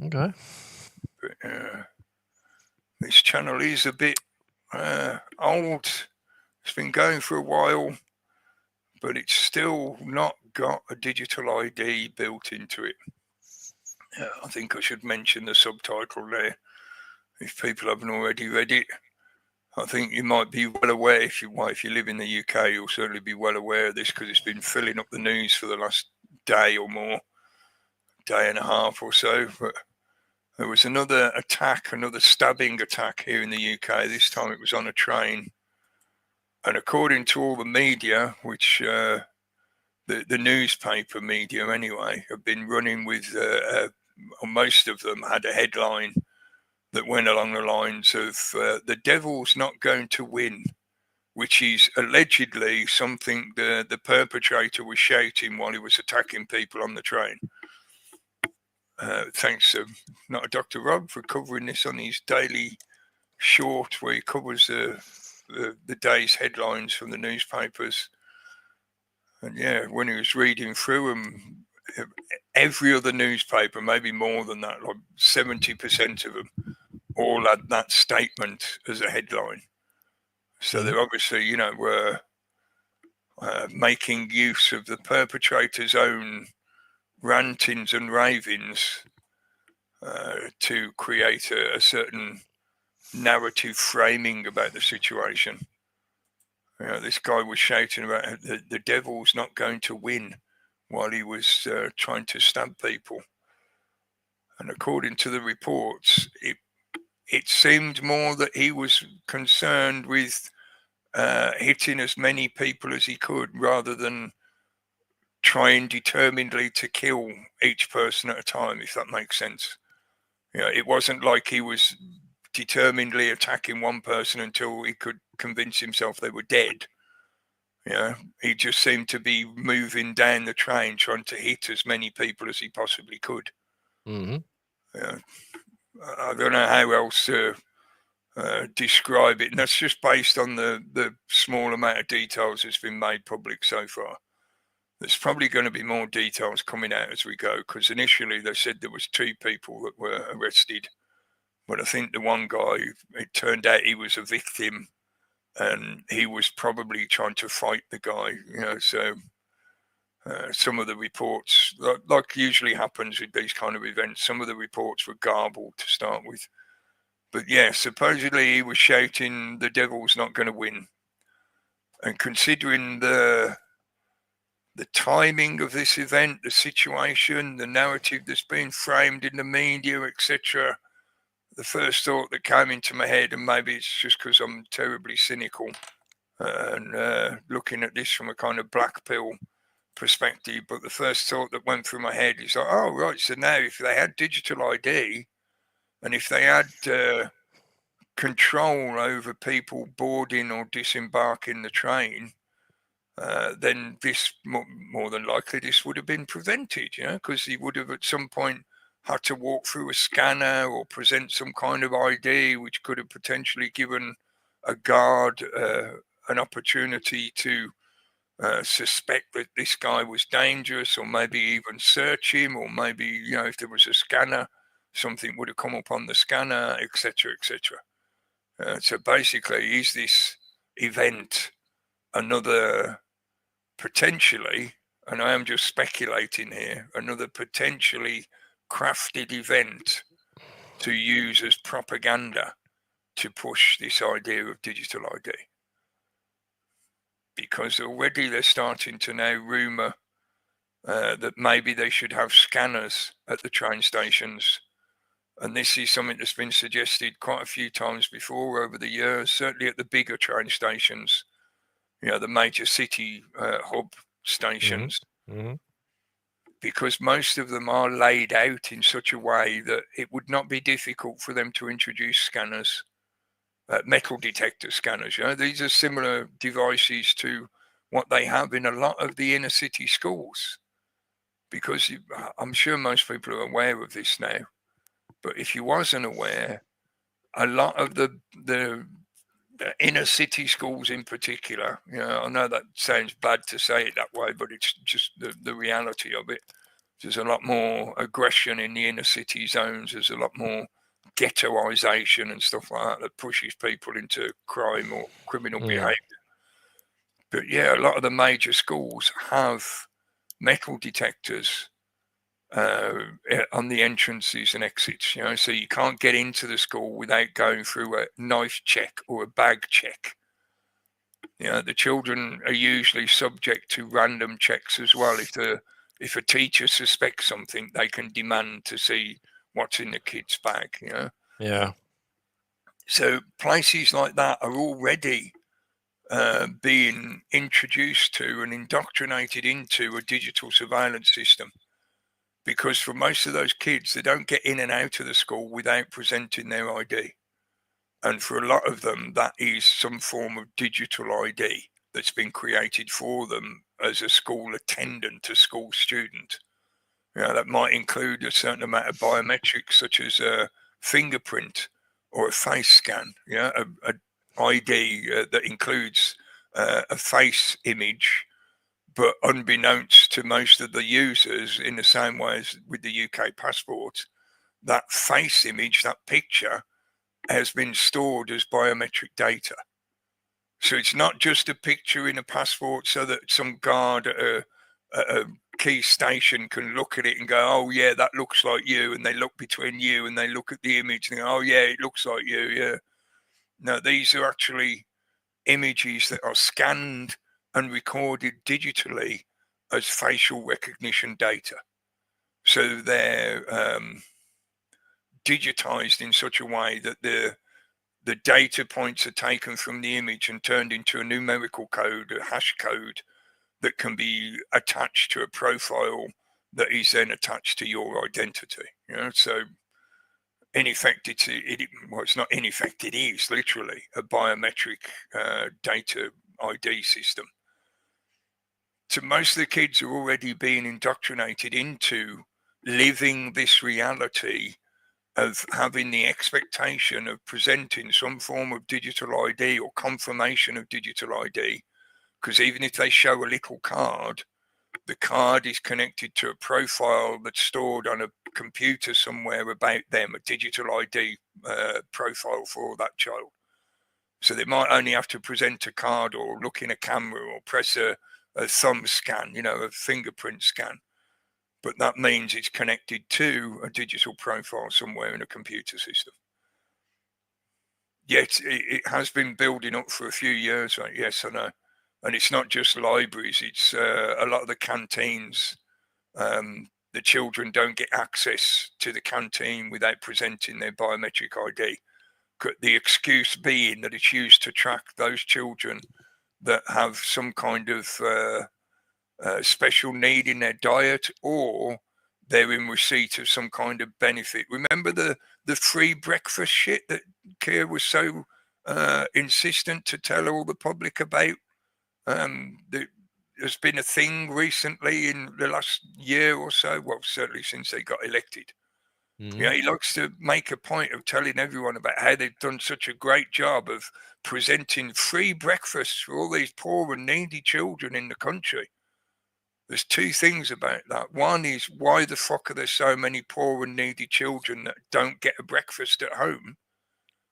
C: Okay.
B: But this channel is a bit old. It's been going for a while, but it's still not got a digital ID built into it. I think I should mention the subtitle there. If people haven't already read it, I think you might be well aware, if you live in the UK, you'll certainly be well aware of this because it's been filling up the news for the last day or more, day and a half or so. But there was another stabbing attack here in the UK. This time it was on a train. And according to all the media, which the newspaper media anyway, have been running with or most of them had a headline that went along the lines of "The devil's not going to win," which is allegedly something the perpetrator was shouting while he was attacking people on the train. Thanks to not Dr. Rob for covering this on his daily short, where he covers the day's headlines from the newspapers. And yeah, when he was reading through them, every other newspaper, maybe more than that, like 70% of them, all had that statement as a headline. So they're obviously, you know, were making use of the perpetrator's own rantings and ravings to create a certain narrative framing about the situation. You know, this guy was shouting about the devil's not going to win while he was trying to stab people. And according to the reports, it seemed more that he was concerned with hitting as many people as he could, rather than trying determinedly to kill each person at a time, if that makes sense. You know, it wasn't like he was determinedly attacking one person until he could convince himself they were dead. Yeah, he just seemed to be moving down the train, trying to hit as many people as he possibly could.
C: Mm-hmm.
B: Yeah, I don't know how else to describe it, and that's just based on the small amount of details that's been made public so far. There's probably going to be more details coming out as we go, because initially they said there was 2 people that were arrested, but I think the one guy, it turned out he was a victim, and he was probably trying to fight the guy, you know. So some of the reports, like usually happens with these kind of events, some of the reports were garbled to start with. But yeah, supposedly he was shouting, "The devil's not going to win." And considering the timing of this event, the situation, the narrative that's been framed in the media, etc., the first thought that came into my head, and maybe it's just because I'm terribly cynical and looking at this from a kind of black pill perspective, but the first thought that went through my head is like, oh, right, so now if they had digital ID and if they had control over people boarding or disembarking the train, then this, more than likely, this would have been prevented, you know, because he would have at some point had to walk through a scanner or present some kind of ID, which could have potentially given a guard an opportunity to suspect that this guy was dangerous, or maybe even search him, or maybe, you know, if there was a scanner, something would have come up on the scanner, etc., etc. So basically, is this event another potentially, and I am just speculating here, another potentially crafted event to use as propaganda to push this idea of digital ID? Because already they're starting to now rumour that maybe they should have scanners at the train stations. And this is something that's been suggested quite a few times before over the years, certainly at the bigger train stations, you know, the major city hub stations.
C: Mm-hmm.
B: Because most of them are laid out in such a way that it would not be difficult for them to introduce scanners, metal detector scanners. You know, these are similar devices to what they have in a lot of the inner city schools, because I'm sure most people are aware of this now. But if you wasn't aware, a lot of the inner city schools in particular, you know, I know that sounds bad to say it that way, but it's just the reality of it. There's a lot more aggression in the inner city zones. There's a lot more ghettoization and stuff like that pushes people into crime or criminal behavior. But yeah, a lot of the major schools have metal detectors on the entrances and exits, you know, so you can't get into the school without going through a knife check or a bag check. You know, the children are usually subject to random checks as well. If a teacher suspects something, they can demand to see what's in the kid's bag, you know.
C: Yeah.
B: So places like that are already being introduced to and indoctrinated into a digital surveillance system. because for most of those kids, they don't get in and out of the school without presenting their ID. And for a lot of them, that is some form of digital ID that's been created for them as a school attendant, a school student. That might include a certain amount of biometrics, such as a fingerprint or a face scan, a ID that includes a face image, but unbeknownst to most of the users, in the same way as with the UK passport, that face image, that picture, has been stored as biometric data. So it's not just a picture in a passport so that some guard at a key station can look at it and go, oh yeah, that looks like you, and they look between you and they look at the image and go, oh yeah, it looks like you, yeah. No, these are actually images that are scanned and recorded digitally as facial recognition data. So they're digitized in such a way that the data points are taken from the image and turned into a numerical code, a hash code, that can be attached to a profile that is then attached to your identity. So in effect, it's not in effect, it is literally a biometric data ID system. So most of the kids are already being indoctrinated into living this reality of having the expectation of presenting some form of digital ID or confirmation of digital ID, because even if they show a little card, the card is connected to a profile that's stored on a computer somewhere about them, a digital ID profile for that child. So they might only have to present a card or look in a camera or press a thumb scan, a fingerprint scan. But that means it's connected to a digital profile somewhere in a computer system. Yet it has been building up for a few years, right? Yes, I know. And it's not just libraries, it's a lot of the canteens. The children don't get access to the canteen without presenting their biometric ID. The excuse being that it's used to track those children that have some kind of special need in their diet, or they're in receipt of some kind of benefit. Remember the free breakfast shit that Keir was so insistent to tell all the public about? There's been a thing recently in the last year or so, well, certainly since they got elected. He likes to make a point of telling everyone about how they've done such a great job of presenting free breakfasts for all these poor and needy children in the country. There's two things about that. One is, why the fuck are there so many poor and needy children that don't get a breakfast at home?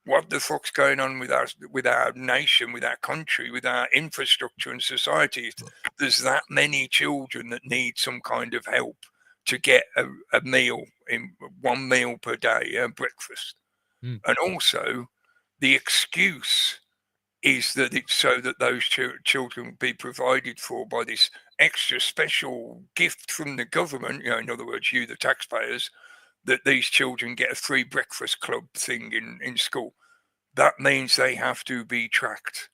B: What the fuck's going on with our nation, with our country, with our infrastructure and society? There's that many children that need some kind of help to get a meal, in 1 meal per day, breakfast. And also, the excuse is that it's so that those children will be provided for by this extra special gift from the government, in other words, you, the taxpayers, that these children get a free breakfast club thing in school. That means they have to be tracked.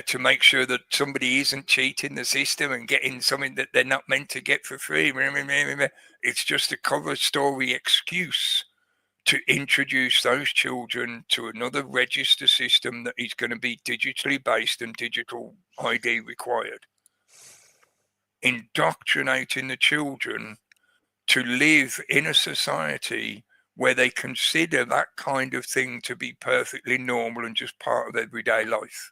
B: To make sure that somebody isn't cheating the system and getting something that they're not meant to get for free. It's just a cover story excuse to introduce those children to another register system that is going to be digitally based and digital ID required. Indoctrinating the children to live in a society where they consider that kind of thing to be perfectly normal and just part of everyday life.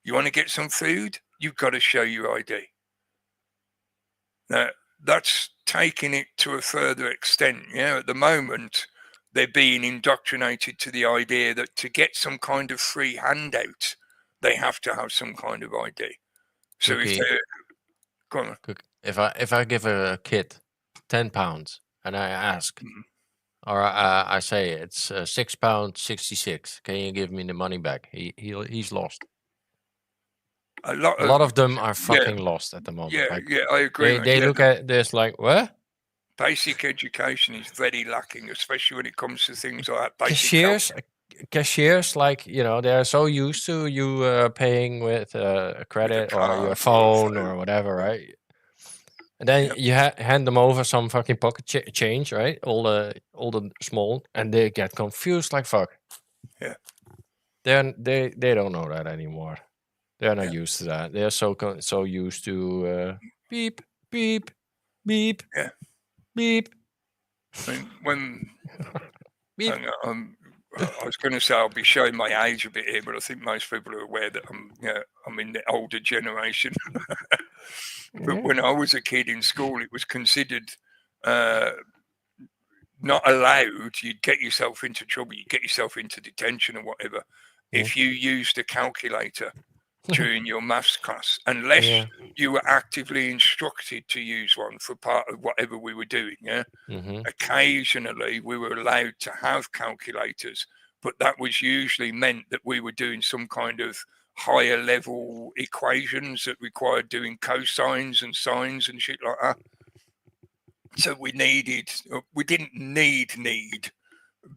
B: You want to get some food? You've got to show your ID. Now, that's taking it to a further extent. At the moment, they're being indoctrinated to the idea that to get some kind of free handout, they have to have some kind of ID. So
C: Okay.
B: if they're... Go on.
C: If I give a kid £10 and I ask, or I say it's £6.66, can you give me the money back? He's lost.
B: A lot
C: of them are fucking lost at the moment.
B: I agree.
C: They look at this like, what?
B: Basic education is very lacking, especially when it comes to things like basic
C: cashiers, like, they're so used to you paying with a credit or your phone or whatever, right? And then you hand them over some fucking pocket change, right? All the small, and they get confused like fuck.
B: Yeah.
C: They don't know that anymore. They're not used to that. They're so used to beep beep beep beep.
B: I mean, when
C: beep.
B: I was going to say I'll be showing my age a bit here, but I think most people are aware that I'm in the older generation. But when I was a kid in school, it was considered not allowed. You'd get yourself into trouble. You'd get yourself into detention or whatever if you used a calculator during your maths class, unless you were actively instructed to use one for part of whatever we were doing. Occasionally we were allowed to have calculators, but that was usually meant that we were doing some kind of higher level equations that required doing cosines and sines and shit like that. So we didn't need,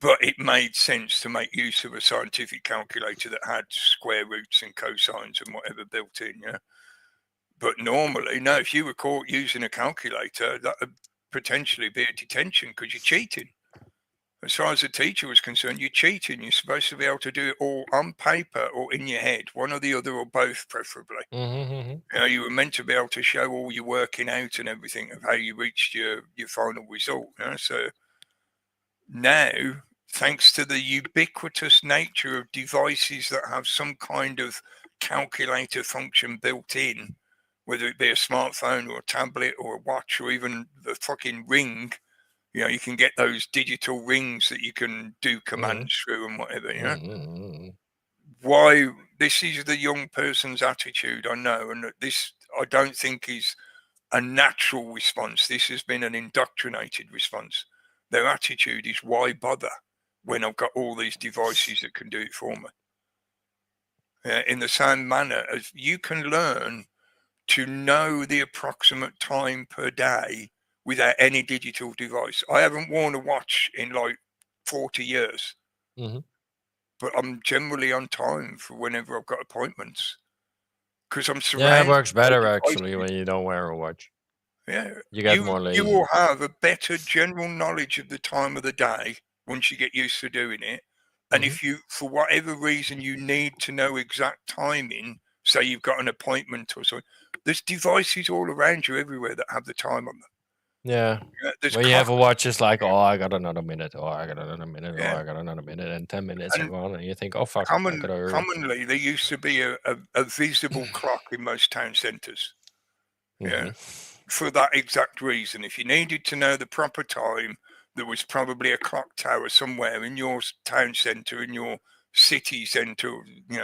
B: but it made sense to make use of a scientific calculator that had square roots and cosines and whatever built in. But normally, no, if you were caught using a calculator, that would potentially be a detention because you're cheating. As far as the teacher was concerned, you're cheating. You're supposed to be able to do it all on paper or in your head, one or the other, or both, preferably. You were meant to be able to show all your working out and everything of how you reached your final result. So now, thanks to the ubiquitous nature of devices that have some kind of calculator function built in, whether it be a smartphone or a tablet or a watch or even the fucking ring, you can get those digital rings that you can do commands through and whatever. Why this is the young person's attitude, I know, and this I don't think is a natural response. This has been an indoctrinated response. Their attitude is, why bother when I've got all these devices that can do it for me? In the same manner as you can learn to know the approximate time per day without any digital device. I haven't worn a watch in like 40 years, but I'm generally on time for whenever I've got appointments because I'm surrounded.
C: Yeah, it works better actually when you don't wear a watch.
B: Yeah,
C: you get more lazy.
B: You will have a better general knowledge of the time of the day once you get used to doing it. And if you, for whatever reason, you need to know exact timing, say you've got an appointment or something, there's devices all around you everywhere that have the time on them.
C: Yeah. When you have a watch, it's like, oh, I got another minute, or I got another minute, or I got another minute, and 10 minutes are gone, and you think, oh, fuck, I gotta hurry.
B: Commonly, there used to be a visible clock in most town centres. For that exact reason. If you needed to know the proper time, there was probably a clock tower somewhere in your town centre, in your city centre,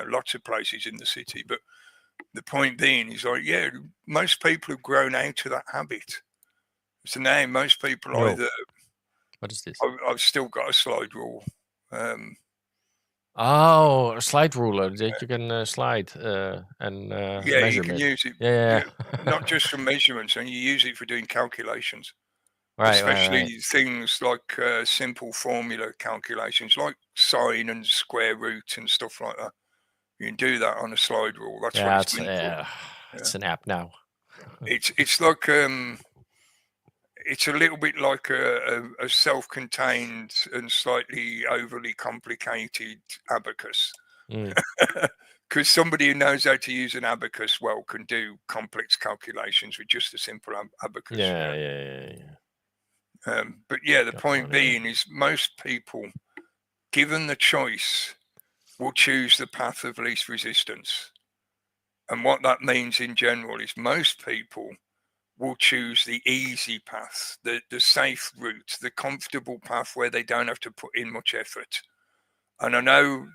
B: lots of places in the city. But the point being is like, most people have grown out of that habit. So now most people either...
C: What is this?
B: I've still got a slide rule.
C: A slide ruler that you can slide and measure.
B: You can use it.
C: Yeah.
B: Not just for measurements, and you use it for doing calculations.
C: Right,
B: especially things like simple formula calculations, like sine and square root and stuff like that. You can do that on a slide rule. That's what it's meant for.
C: It's an app now.
B: It's like it's a little bit like a self-contained and slightly overly complicated abacus. Because somebody who knows how to use an abacus well can do complex calculations with just a simple abacus. But the point being is most people, given the choice, will choose the path of least resistance. And what that means in general is most people will choose the easy path, the safe route, the comfortable path where they don't have to put in much effort. And I know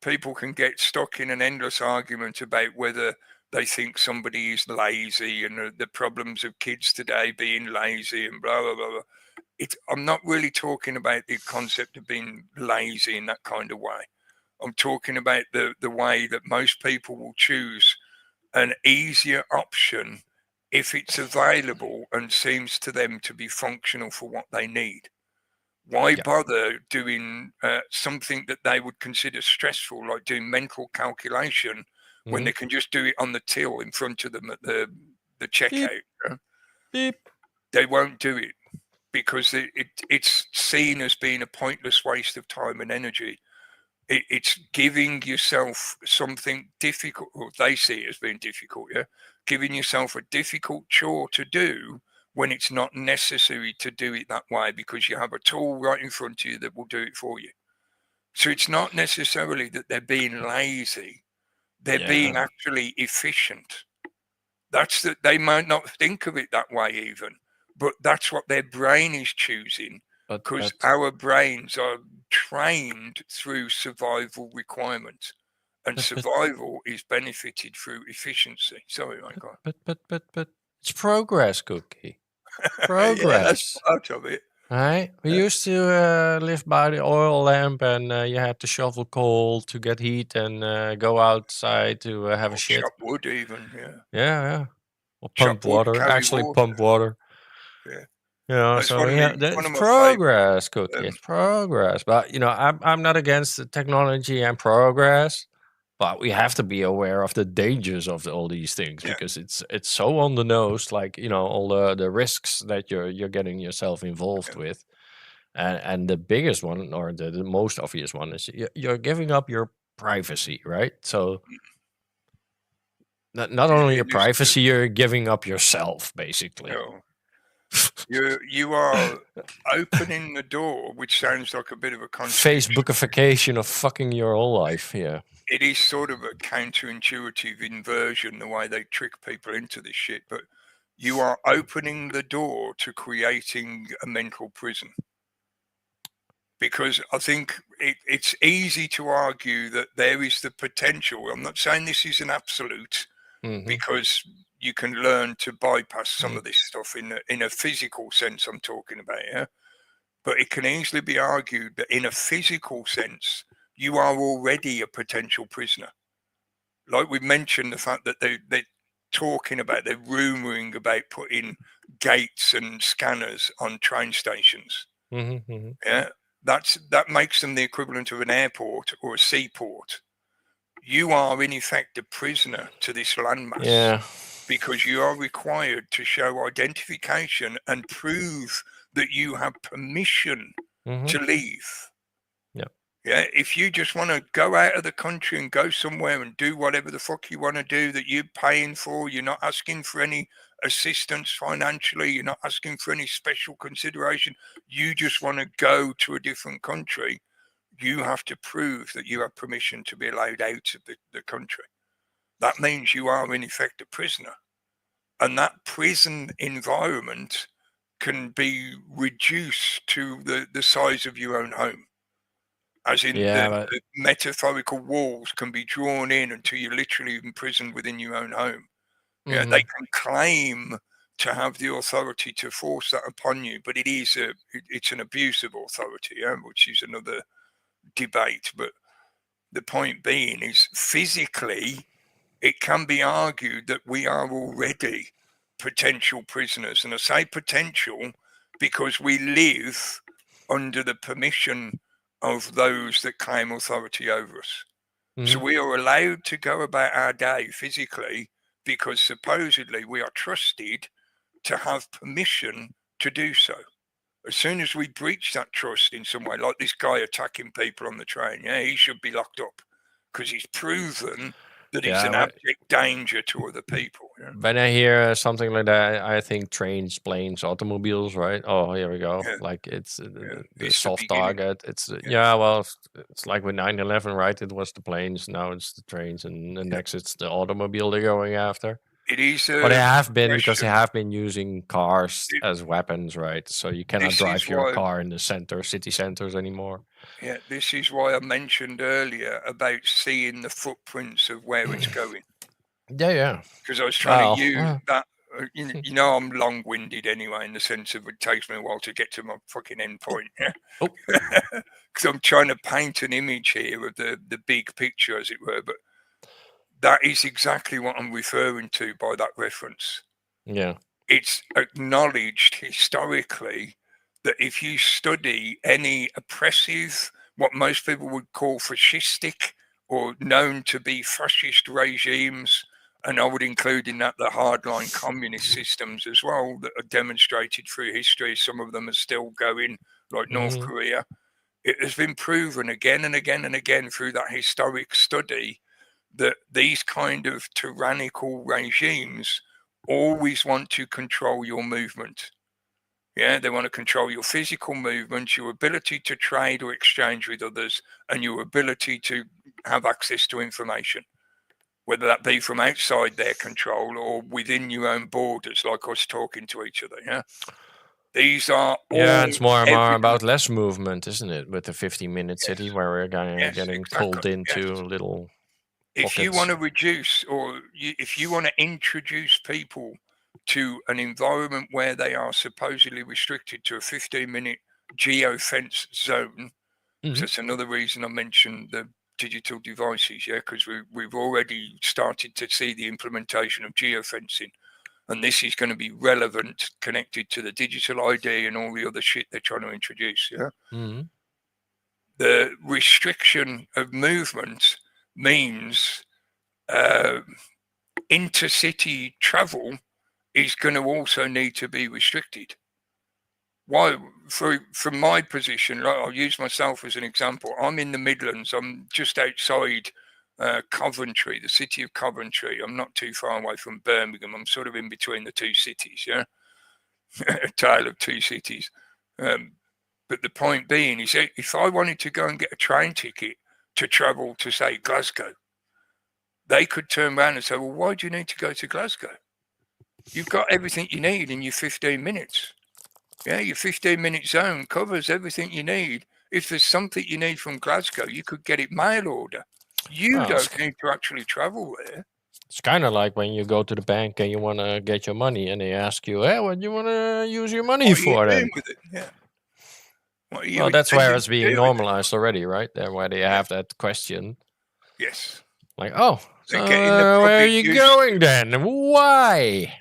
B: people can get stuck in an endless argument about whether they think somebody is lazy and the problems of kids today being lazy and blah, blah, blah, blah. I'm not really talking about the concept of being lazy in that kind of way. I'm talking about the way that most people will choose an easier option if it's available and seems to them to be functional for what they need. Why bother doing something that they would consider stressful, like doing mental calculation, when they can just do it on the till in front of them at the checkout?
C: Beep.
B: They won't do it because it's seen as being a pointless waste of time and energy. It's giving yourself something difficult, or they see it as being difficult, yeah? Giving yourself a difficult chore to do when it's not necessary to do it that way because you have a tool right in front of you that will do it for you. So it's not necessarily that they're being lazy. They're being actually efficient. That's that they might not think of it that way even, but that's what their brain is choosing because our brains are trained through survival requirements, and survival is benefited through efficiency. Sorry, my God.
C: But it's progress, Cookie.
B: Yeah, that's
C: Progress.
B: part of it.
C: Right? We used to live by the oil lamp, and you had to shovel coal to get heat and go outside to have a shit.
B: Chop wood, even, yeah.
C: Yeah. Or
B: Chop
C: pump
B: wood,
C: water.
B: carry
C: Actually,
B: water.
C: pump water.
B: Yeah.
C: You know,
B: That's
C: so
B: one of
C: yeah,
B: my
C: that's
B: favourite.
C: progress, Cookie. It's progress. But you know, I'm not against the technology and progress, but we have to be aware of the dangers of all these things because it's so on the nose. Like, you know, all the risks that you're getting yourself involved with, and the biggest one, or the most obvious one, is you're giving up your privacy, right? So not only your privacy, you're giving up yourself, basically.
B: No. You are opening the door, which sounds like a bit of a contradiction.
C: Facebookification of fucking your whole life, yeah.
B: It is sort of a counterintuitive inversion, the way they trick people into this shit, but you are opening the door to creating a mental prison. Because I think it's easy to argue that there is the potential. I'm not saying this is an absolute, because you can learn to bypass some of this stuff in a physical sense. I'm talking about, yeah. But it can easily be argued that in a physical sense, you are already a potential prisoner. Like we mentioned, the fact that they're talking about, they're rumoring about putting gates and scanners on train stations. Yeah, that makes them the equivalent of an airport or a seaport. You are in effect a prisoner to this landmass, because you are required to show identification and prove that you have permission to leave. Yeah, if you just want to go out of the country and go somewhere and do whatever the fuck you want to do that you're paying for, you're not asking for any assistance financially, you're not asking for any special consideration, you just want to go to a different country, you have to prove that you have permission to be allowed out of the country. That means you are in effect a prisoner. And that prison environment can be reduced to the size of your own home. As in the metaphorical walls can be drawn in until you're literally imprisoned within your own home. Yeah, they can claim to have the authority to force that upon you, but it's an abuse of authority, which is another debate. But the point being is, physically, it can be argued that we are already potential prisoners. And I say potential because we live under the permission of those that claim authority over us. So we are allowed to go about our day physically because supposedly we are trusted to have permission to do so. As soon as we breach that trust in some way, like this guy attacking people on the train, he should be locked up because he's proven that he's an abject danger to other people. Yeah?
C: When I hear something like that, I think trains, planes, automobiles, right? Oh, here we go. Like it's the soft target. It's well, it's like with 9/11, right? It was the planes, now it's the trains, and next it's the automobile they're going after.
B: It is,
C: but they have been because they have been using cars as weapons, right? So you cannot drive your car in the city centers anymore.
B: Yeah, this is why I mentioned earlier about seeing the footprints of where it's going.
C: Yeah.
B: Because I was trying to use that. You know, I'm long-winded anyway, in the sense of it takes me a while to get to my fucking end point. Yeah. Because I'm trying to paint an image here of the big picture, as it were. But that is exactly what I'm referring to by that reference.
C: Yeah.
B: It's acknowledged historically that if you study any oppressive, what most people would call fascistic or known to be fascist regimes, And I would include in that the hardline communist systems as well that are demonstrated through history. Some of them are still going, like North Korea. It has been proven again and again and again through that historic study that these kind of tyrannical regimes always want to control your movement. Yeah, they want to control your physical movement, your ability to trade or exchange with others, and your ability to have access to information, whether that be from outside their control or within your own borders, like us talking to each other. Yeah, these are
C: it's more and more about less movement, isn't it? With the 15-minute city where we're getting pulled into little
B: If
C: pockets.
B: you want to reduce, or if you want to introduce people to an environment where they are supposedly restricted to a 15-minute geofence zone, so that's another reason I mentioned the digital devices, because we've already started to see the implementation of geofencing, and this is going to be relevant, connected to the digital ID and all the other shit they're trying to introduce. The restriction of movement means intercity travel is going to also need to be restricted. Why? From my position, I'll use myself as an example. I'm in the Midlands. I'm just outside Coventry, the city of Coventry. I'm not too far away from Birmingham. I'm sort of in between the two cities, a tale of two cities. But the point being is, if I wanted to go and get a train ticket to travel to, say, Glasgow, they could turn around and say, well, why do you need to go to Glasgow? You've got everything you need in your 15 minutes. Yeah, your 15-minute zone covers everything you need. If there's something you need from Glasgow, you could get it mail order. You don't need to actually travel there.
C: It's kind of like when you go to the bank and you want to get your money and they ask you, hey, what do you want to use your money for then?
B: With it? Yeah.
C: Well, that's where it's being normalized already, right? There, where they have that question.
B: Yes.
C: Like, oh, so where are you going then? Why?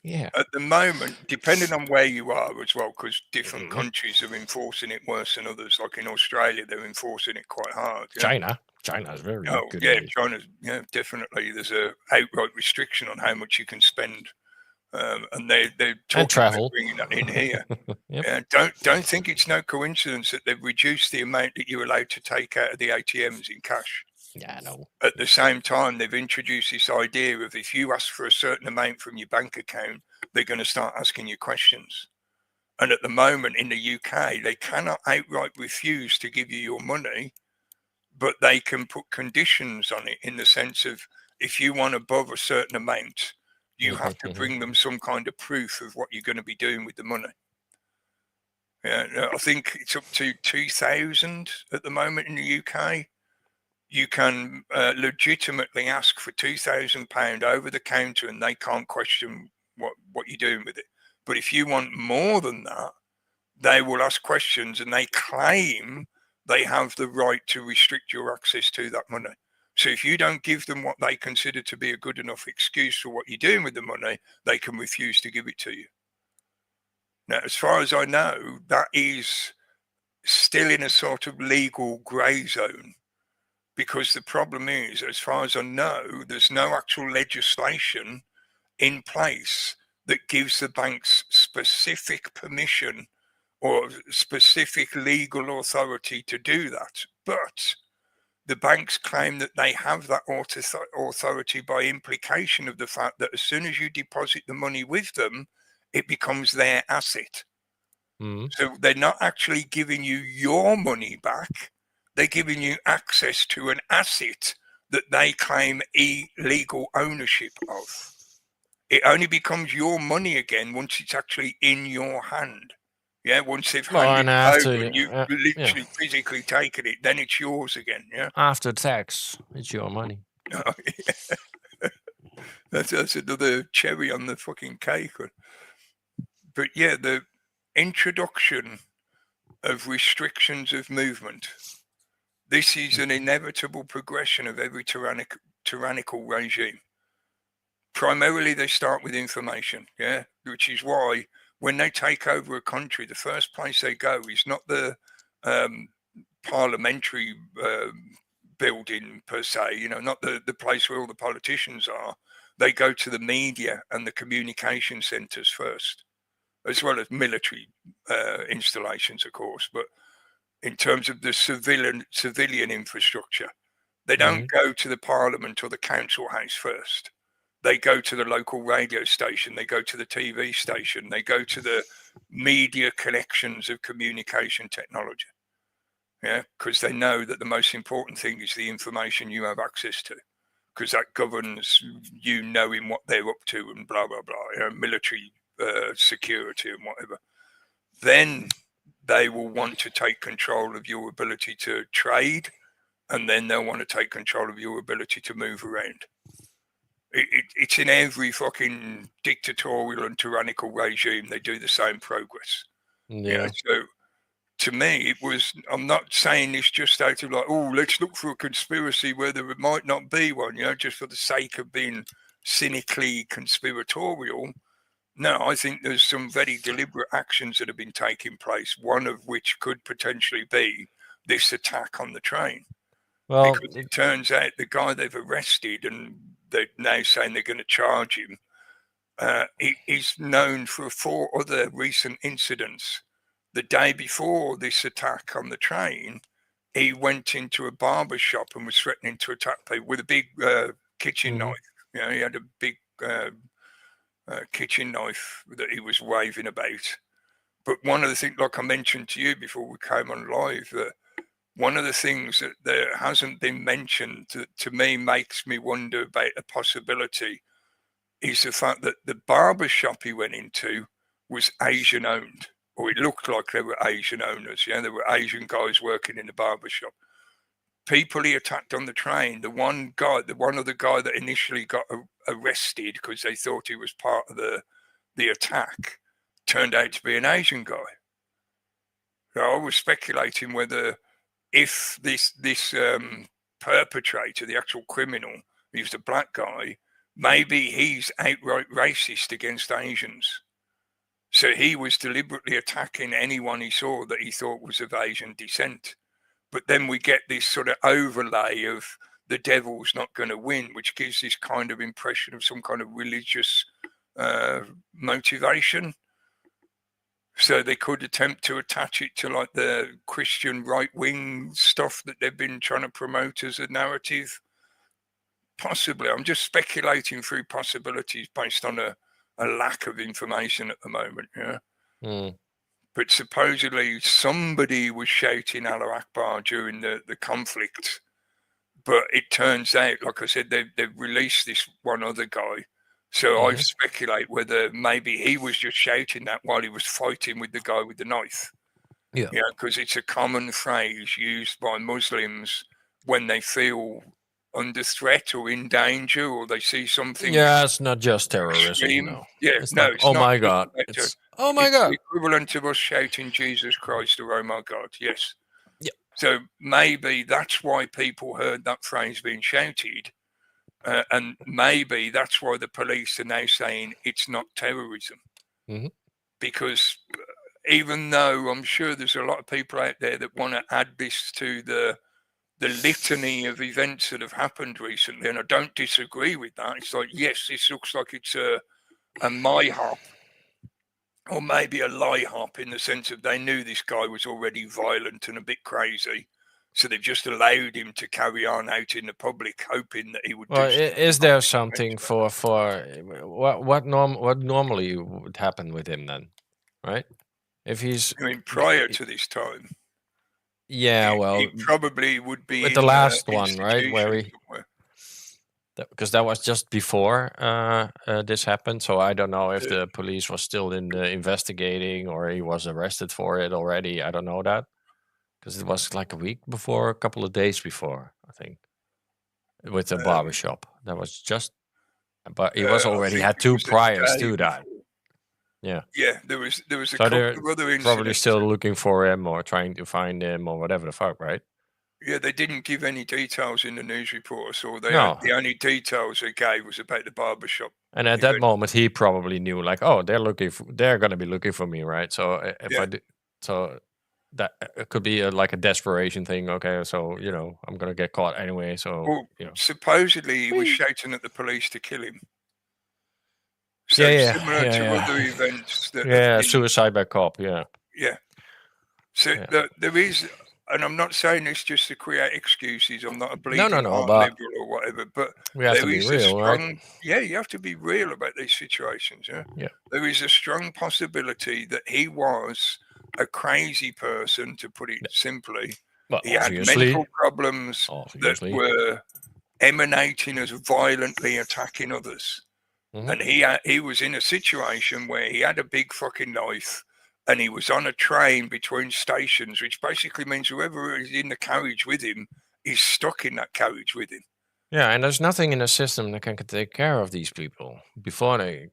C: Yeah.
B: At the moment, depending on where you are as well, because different countries are enforcing it worse than others. Like in Australia, they're enforcing it quite hard. Yeah?
C: China's very good.
B: Yeah, China's definitely. There's a outright restriction on how much you can spend, and they're talking about bringing that in here. Don't think it's no coincidence that they've reduced the amount that you're allowed to take out of the ATMs in cash.
C: Yeah, I know.
B: At the same time, they've introduced this idea of if you ask for a certain amount from your bank account, they're going to start asking you questions. And at the moment in the UK, they cannot outright refuse to give you your money, but they can put conditions on it in the sense of if you want above a certain amount, you have to bring them some kind of proof of what you're going to be doing with the money. Yeah, I think it's up to 2,000 at the moment in the UK. You can legitimately ask for £2,000 over the counter and they can't question what you're doing with it. But if you want more than that, they will ask questions and they claim they have the right to restrict your access to that money. So if you don't give them what they consider to be a good enough excuse for what you're doing with the money, they can refuse to give it to you. Now, as far as I know, that is still in a sort of legal grey zone. Because the problem is, as far as I know, there's no actual legislation in place that gives the banks specific permission or specific legal authority to do that. But the banks claim that they have that authority by implication of the fact that as soon as you deposit the money with them, it becomes their asset. So they're not actually giving you your money back. They're giving you access to an asset that they claim illegal ownership of. It only becomes your money again once it's actually in your hand. Yeah, once they've handed it over and you've literally physically taken it, then it's yours again. Yeah.
C: After tax, it's your money.
B: Oh, yeah. That's another cherry on the fucking cake. But yeah, the introduction of restrictions of movement. This is an inevitable progression of every tyrannical regime. Primarily, they start with information, which is why when they take over a country, the first place they go is not the parliamentary building per se, not the place where all the politicians are. they go to the media and the communication centres first, as well as military installations, of course. But in terms of the civilian infrastructure, they don't go to the Parliament or the Council House first. They go to the local radio station, they go to the TV station, they go to the media connections of communication technology. Yeah, because they know that the most important thing is the information you have access to, because that governs you knowing what they're up to and blah, blah, blah, military security and whatever. Then they will want to take control of your ability to trade, and then they'll want to take control of your ability to move around. It's in every fucking dictatorial and tyrannical regime. They do the same progress.
C: Yeah.
B: So to me, it was, I'm not saying this just out of like, oh, let's look for a conspiracy where there might not be one, just for the sake of being cynically conspiratorial. No, I think there's some very deliberate actions that have been taking place, one of which could potentially be this attack on the train.
C: Well,
B: because it turns out the guy they've arrested, and they're now saying they're going to charge him, he's known for 4 other recent incidents. The day before this attack on the train, he went into a barber shop and was threatening to attack people with a big kitchen knife. He had a big kitchen knife that he was waving about. But one of the things, like I mentioned to you before we came on live, that one of the things that there hasn't been mentioned that to me makes me wonder about a possibility is the fact that the barber shop he went into was Asian owned, or it looked like there were Asian owners. There were Asian guys working in the barber shop. People he attacked on the train, the one other guy that initially got arrested because they thought he was part of the attack, turned out to be an Asian guy. So I was speculating whether, if this perpetrator, the actual criminal, he was a black guy, maybe he's outright racist against Asians. So he was deliberately attacking anyone he saw that he thought was of Asian descent. But then we get this sort of overlay of the devil's not going to win, which gives this kind of impression of some kind of religious motivation. So they could attempt to attach it to like the Christian right-wing stuff that they've been trying to promote as a narrative. Possibly. I'm just speculating through possibilities based on a lack of information at the moment. But supposedly somebody was shouting Allah Akbar during the conflict. But it turns out, like I said, they've released this one other guy. So I speculate whether maybe he was just shouting that while he was fighting with the guy with the knife. Yeah, because it's a common phrase used by Muslims when they feel under threat or in danger, or they see something.
C: Yeah, it's not just terrorism. No.
B: Yeah,
C: it's
B: no.
C: Not, oh my God! Oh my God!
B: The equivalent of us shouting Jesus Christ or oh my God. Yes.
C: Yeah.
B: So maybe that's why people heard that phrase being shouted. And maybe that's why the police are now saying it's not terrorism. Because even though I'm sure there's a lot of people out there that want to add this to the litany of events that have happened recently, and I don't disagree with that. It's like, yes, this looks like it's a MIHOP, or maybe a LIHOP, in the sense of they knew this guy was already violent and a bit crazy. So they've just allowed him to carry on out in the public, hoping that he would.
C: Well, is there something for what normally would happen with him then, right? If he's,
B: I mean, prior to this time.
C: Yeah, well,
B: he probably would be
C: with the last one, right? Where because that was just before this happened. So I don't know if the police was still investigating or he was arrested for it already. I don't know that. Because it was like a week before, a couple of days before, I think, with the barbershop. That was just, but he was already had 2 priors to that. Yeah.
B: Yeah, there was a couple of other incidents.
C: Probably still looking for him or trying to find him or whatever the fuck, right?
B: Yeah, they didn't give any details in the news report, so the only details they gave was about the barbershop.
C: And at that moment, he probably knew, like, oh, they're going to be looking for me, right? So if I do, so. That it could be like a desperation thing. Okay, so I'm gonna get caught anyway. So
B: supposedly he was shouting at the police to kill him. So
C: Yeah,
B: similar
C: yeah,
B: to
C: yeah.
B: other events that have
C: Yeah,
B: been,
C: suicide by cop. Yeah.
B: yeah. So
C: Yeah.
B: there is, and I'm not saying this just to create excuses. I'm not a
C: No,
B: bleeding heart
C: but
B: liberal or whatever, but
C: we have to
B: there
C: be
B: is a
C: real, right?
B: strong, yeah, you have to be real about these situations. Yeah.
C: Yeah.
B: There is a strong possibility that he was a crazy person, to put it simply.
C: Well,
B: He had
C: obviously.
B: mental problems that
C: Obviously.
B: were emanating as violently attacking others.
C: Mhm.
B: And he was in a situation where he had a big fucking knife, and he was on a train between stations, which basically means whoever is in the carriage with him is stuck in that carriage with him.
C: Yeah, and there's nothing in the system that can take care of these people before they,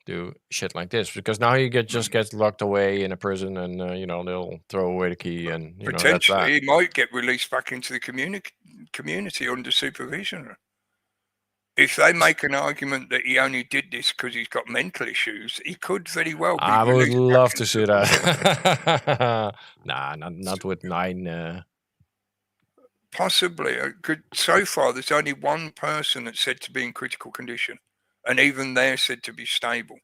C: do shit like this. Because now you just get locked away in a prison, and they'll throw away the key, and that's that.
B: Potentially, he might get released back into the community under supervision. If they make an argument that he only did this because he's got mental issues, he could very well be
C: I would
B: released
C: love
B: back
C: to
B: into
C: see
B: the world.
C: that. Nah, not with 9.
B: Possibly. So far, there's only one person that's said to be in critical condition, and even they're said to be stable.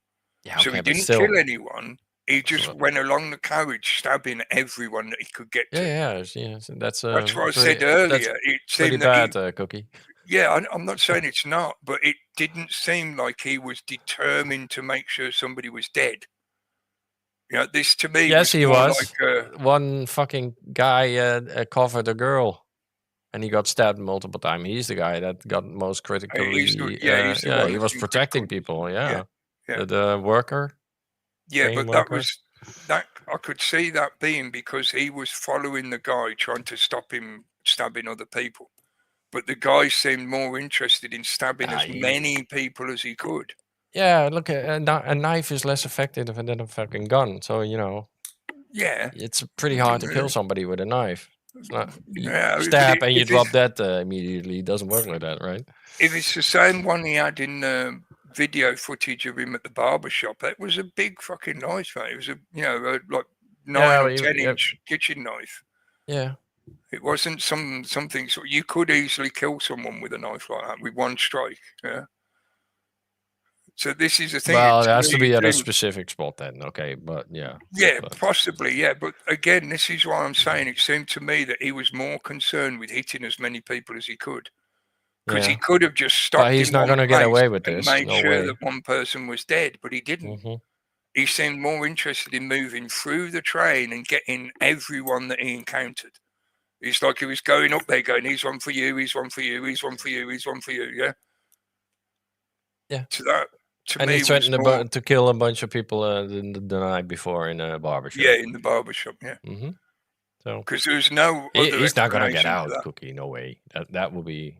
C: Yeah,
B: So
C: okay,
B: he
C: but
B: didn't
C: still.
B: kill anyone. He just went along the carriage, stabbing everyone that he could get to.
C: Yeah, so that's
B: what I said earlier. It
C: pretty
B: seemed that
C: bad, Cookie.
B: Yeah, I'm not saying it's not, but it didn't seem like he was determined to make sure somebody was dead. This to me
C: Yes, he
B: more
C: was.
B: like
C: One fucking guy covered a girl, and he got stabbed multiple times. He's the guy that got most critically.
B: he's the one
C: he
B: that's
C: was
B: been
C: protecting
B: critical.
C: people. Yeah.
B: Yeah.
C: The worker.
B: Yeah, but
C: worker.
B: that I could see that being because he was following the guy, trying to stop him stabbing other people. But the guy seemed more interested in stabbing as many people as he could.
C: Yeah, look, a knife is less effective than a fucking gun. So
B: Yeah,
C: it's pretty hard to kill somebody with a knife. It's not
B: stab
C: and you drop dead immediately. It doesn't work like that, right?
B: If it's the same one he had in the video footage of him at the barber shop, that was a big fucking knife, mate. It was a like 9 or 10 inch kitchen knife.
C: Yeah.
B: It wasn't something so you could easily kill someone with a knife like that with one strike. Yeah. So this is the thing.
C: Well, it has to be at a specific spot then. Okay, but yeah.
B: Yeah, possibly, yeah. But again, this is why I'm saying it seemed to me that he was more concerned with hitting as many people as he could. Because he could have just stopped.
C: But he's not going to get away with this.
B: Made sure that one person was dead, but he didn't.
C: Mm-hmm.
B: He seemed more interested in moving through the train and getting everyone that he encountered. It's like he was going up there going, he's one for you, he's one for you, he's one for you, he's one for you, yeah?
C: Yeah.
B: So that, to
C: and
B: me,
C: he threatened to kill a bunch of people the night before in a barbershop.
B: Yeah, in the barbershop, yeah.
C: Mm-hmm. So
B: because there's no other
C: he's not going to get out, Cookie, no way. That will be,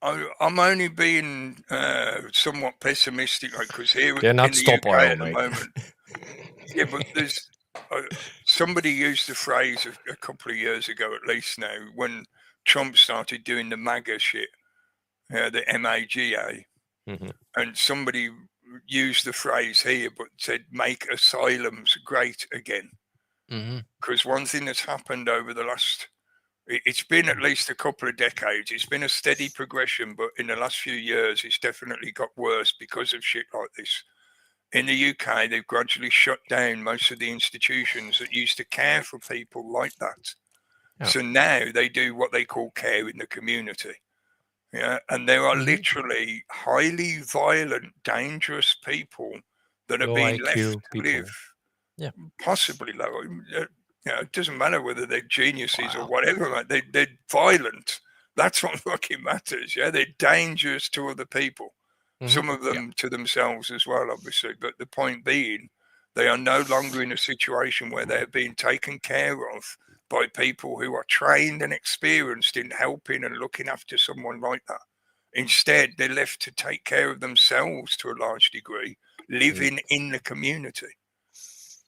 B: I'm only being somewhat pessimistic, because here
C: they're not
B: in the
C: stop
B: UK
C: oil,
B: at the moment. Yeah, but there's somebody used the phrase a couple of years ago, at least now, when Trump started doing the MAGA shit, the MAGA, and somebody used the phrase here, but said make asylums great again. Because one thing that's happened over the last, it's been at least a couple of decades, it's been a steady progression, but in the last few years, it's definitely got worse because of shit like this. In the UK, they've gradually shut down most of the institutions that used to care for people like that. Yeah. So now they do what they call care in the community. Yeah, and there are literally highly violent, dangerous people that are being left to live.
C: Yeah,
B: possibly low. It doesn't matter whether they're geniuses or whatever. Right? They're violent. That's what fucking matters. Yeah, they're dangerous to other people. Some of them to themselves as well, obviously. But the point being, they are no longer in a situation where they're being taken care of by people who are trained and experienced in helping and looking after someone like that. Instead, they're left to take care of themselves to a large degree, living in the community.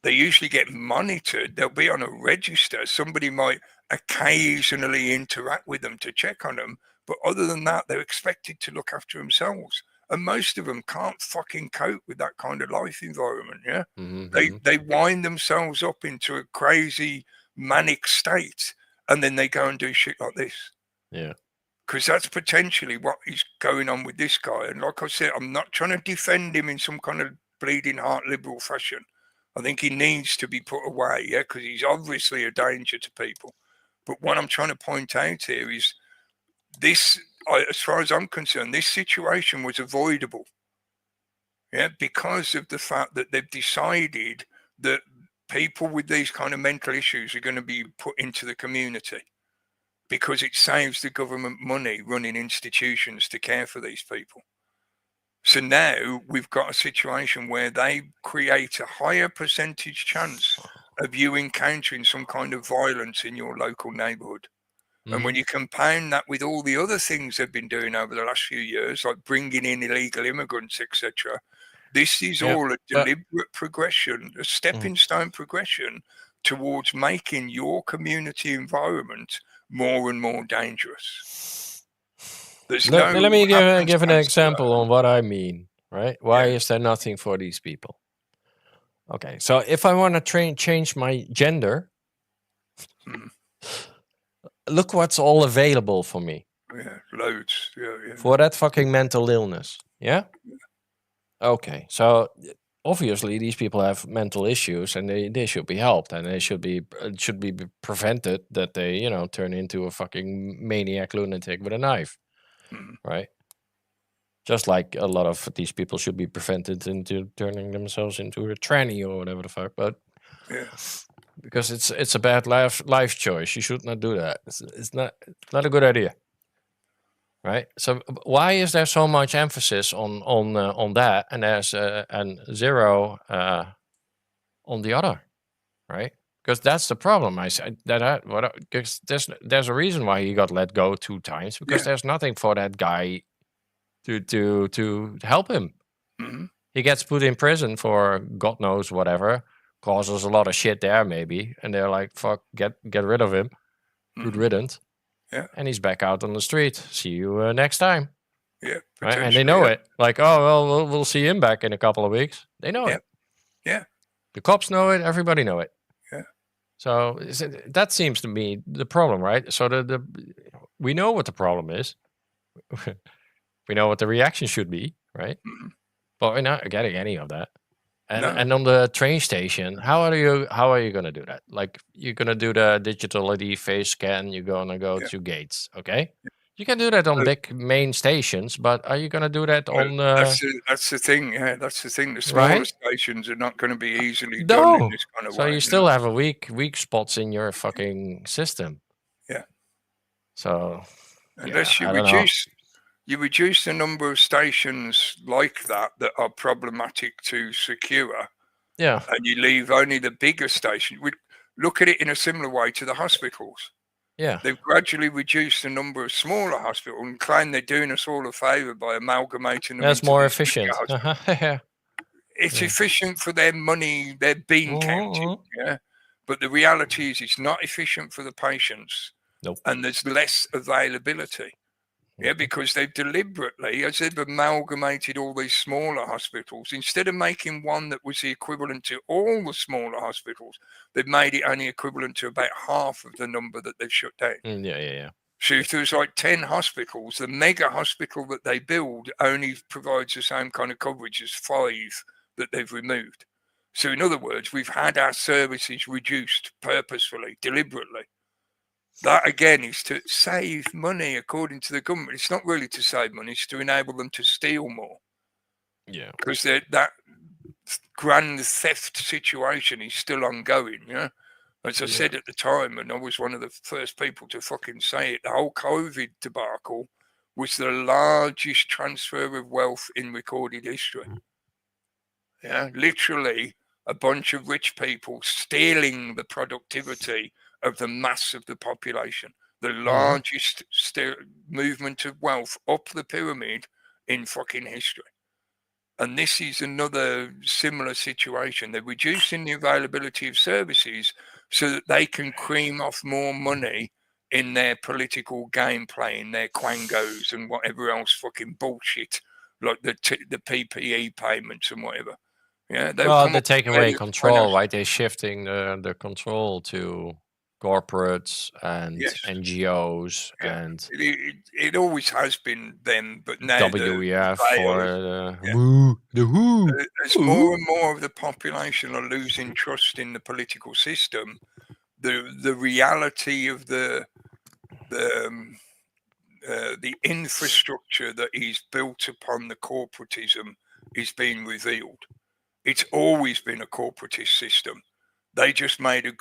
B: They usually get monitored. They'll be on a register. Somebody might occasionally interact with them to check on them. But other than that, they're expected to look after themselves. And most of them can't fucking cope with that kind of life environment, yeah? They wind themselves up into a crazy, manic state, and then they go and do shit like this.
C: Yeah.
B: because that's potentially what is going on with this guy. And like I said, I'm not trying to defend him in some kind of bleeding heart liberal fashion. I think he needs to be put away, because he's obviously a danger to people. But what I'm trying to point out here is this, as far as I'm concerned, this situation was avoidable. Because of the fact that they've decided that people with these kind of mental issues are going to be put into the community, because it saves the government money running institutions to care for these people. So now we've got a situation where they create a higher percentage chance of you encountering some kind of violence in your local neighborhood. And when you compound that with all the other things they've been doing over the last few years, like bringing in illegal immigrants, etc., this is all a deliberate progression, a stepping stone progression towards making your community environment more and more dangerous.
C: Let me give an example on what I mean, right? Why is there nothing for these people? Okay, so if I want to change my gender, look what's all available for me.
B: Yeah, loads. Yeah.
C: For that fucking mental illness, yeah? Okay, so obviously these people have mental issues and they should be helped, and it should be prevented that they, turn into a fucking maniac lunatic with a knife, right? Just like a lot of these people should be prevented into turning themselves into a tranny or whatever the fuck, but because it's a bad life choice. You should not do that. It's not a good idea. Right. So why is there so much emphasis on that, and there's and zero on the other, right? Because that's the problem. I said because there's a reason why he got let go 2 times, because there's nothing for that guy to help him. He gets put in prison for God knows whatever, causes a lot of shit there maybe, and they're like, fuck, get rid of him. Good riddance.
B: Yeah.
C: And he's back out on the street. See you next time.
B: Yeah.
C: Right? And they know it. Like, oh, well, we'll see him back in a couple of weeks. They know it.
B: Yeah.
C: The cops know it. Everybody know it.
B: Yeah.
C: So that seems to me the problem, right? So we know what the problem is. We know what the reaction should be, right? But we're not getting any of that. And on the train station, how are you going to do that? Like, you're going to do the digital ID face scan. You're going to go to gates, okay? You can do that on big main stations, but are you going to do that on?
B: That's the thing. Yeah, that's the thing. The smaller stations are not going to be easily done in this kind of way.
C: So you still have a weak spots in your fucking system.
B: Yeah.
C: So
B: unless you reduce the number of stations like that are problematic to secure.
C: Yeah.
B: And you leave only the bigger stations. We look at it in a similar way to the hospitals.
C: Yeah.
B: They've gradually reduced the number of smaller hospitals and claim they're doing us all a favour by amalgamating them.
C: That's more efficient.
B: It's efficient for their money, their bean counting. Yeah. But the reality is it's not efficient for the patients.
C: Nope.
B: And there's less availability. Yeah, because they've deliberately, as they've amalgamated all these smaller hospitals, instead of making one that was the equivalent to all the smaller hospitals, they've made it only equivalent to about half of the number that they've shut down.
C: Yeah.
B: So if there's like 10 hospitals, the mega hospital that they build only provides the same kind of coverage as 5 that they've removed. So in other words, we've had our services reduced purposefully, deliberately. That, again, is to save money, according to the government. It's not really to save money. It's to enable them to steal more.
C: Yeah.
B: Because that grand theft situation is still ongoing, As I said at the time, and I was one of the first people to fucking say it, the whole COVID debacle was the largest transfer of wealth in recorded history. Yeah, literally a bunch of rich people stealing the productivity of the mass of the population, the largest movement of wealth up the pyramid in fucking history. And this is another similar situation. They're reducing the availability of services so that they can cream off more money in their political game playing, their quangos and whatever else fucking bullshit, like the PPE payments and whatever. Yeah,
C: they take away control, right? They're shifting the control to corporates and
B: Yes.
C: NGOs
B: Yeah.
C: and
B: It always has been them, but now
C: WEF
B: veil is-
C: for
B: yeah.
C: the WHO.
B: as more and more of the population are losing trust in the political system, the reality of the infrastructure that is built upon the corporatism is being revealed. It's always been a corporatist system. They just made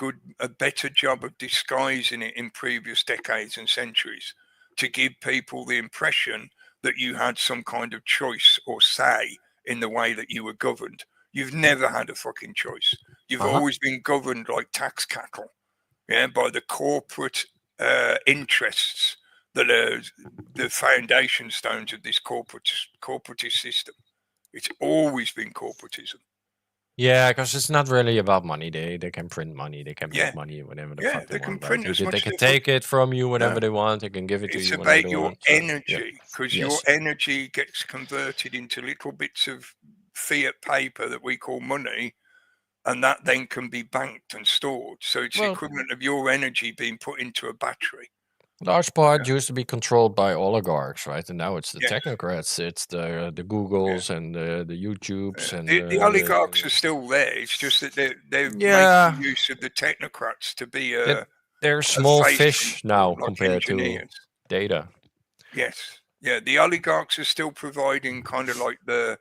B: a better job of disguising it in previous decades and centuries to give people the impression that you had some kind of choice or say in the way that you were governed. You've never had a fucking choice. You've always been governed like tax cattle, by the corporate interests that are the foundation stones of this corporatist system. It's always been corporatism.
C: Yeah, because it's not really about money. They can print money. They can make money whenever the fuck
B: they
C: they
B: can
C: want.
B: print
C: Right?
B: as much
C: They
B: as
C: can
B: they
C: take it from you whenever they want. They can give it to
B: It's
C: you whenever
B: about
C: they
B: your
C: want. So,
B: energy, because your energy gets converted into little bits of fiat paper that we call money, and that then can be banked and stored. So it's the equivalent of your energy being put into a battery.
C: Large part used to be controlled by oligarchs, right? And now it's the technocrats. It's the Googles and the YouTubes and
B: the oligarchs are still there. It's just that they're making use of the technocrats to be
C: they're small fish now
B: like
C: compared
B: engineers.
C: to data.
B: Yes, yeah. The oligarchs are still providing kind of like the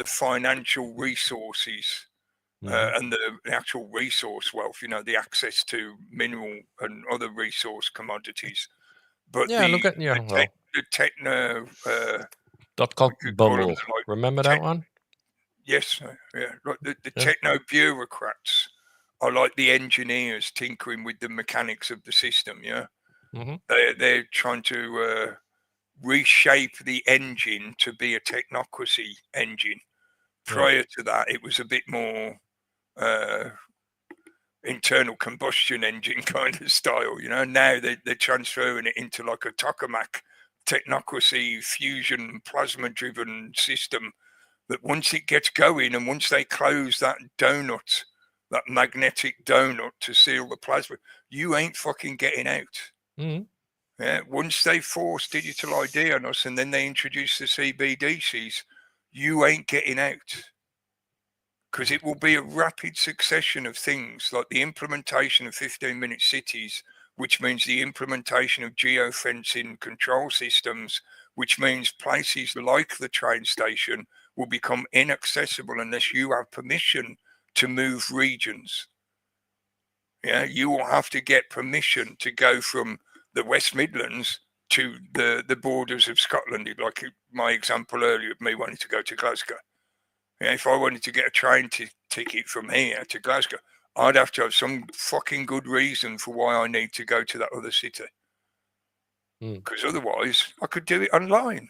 B: financial resources. And the actual resource wealth, the access to mineral and other resource commodities. But the techno
C: bubble. Remember that one?
B: Yes, like the techno bureaucrats are like the engineers tinkering with the mechanics of the system. Yeah, they're trying to reshape the engine to be a technocracy engine. Prior to that, it was a bit more internal combustion engine kind of style. Now they're transferring it into like a tokamak technocracy fusion plasma driven system that once it gets going and once they close that donut, that magnetic donut to seal the plasma, you ain't fucking getting out. Yeah, once they force digital ID on us and then they introduce the CBDCs, you ain't getting out. Because it will be a rapid succession of things like the implementation of 15-minute cities, which means the implementation of geofencing control systems, which means places like the train station will become inaccessible unless you have permission to move regions. Yeah, you will have to get permission to go from the West Midlands to the borders of Scotland, like my example earlier of me wanting to go to Glasgow. If I wanted to get a train ticket from here to Glasgow, I'd have to have some fucking good reason for why I need to go to that other city. Because otherwise, I could do it online.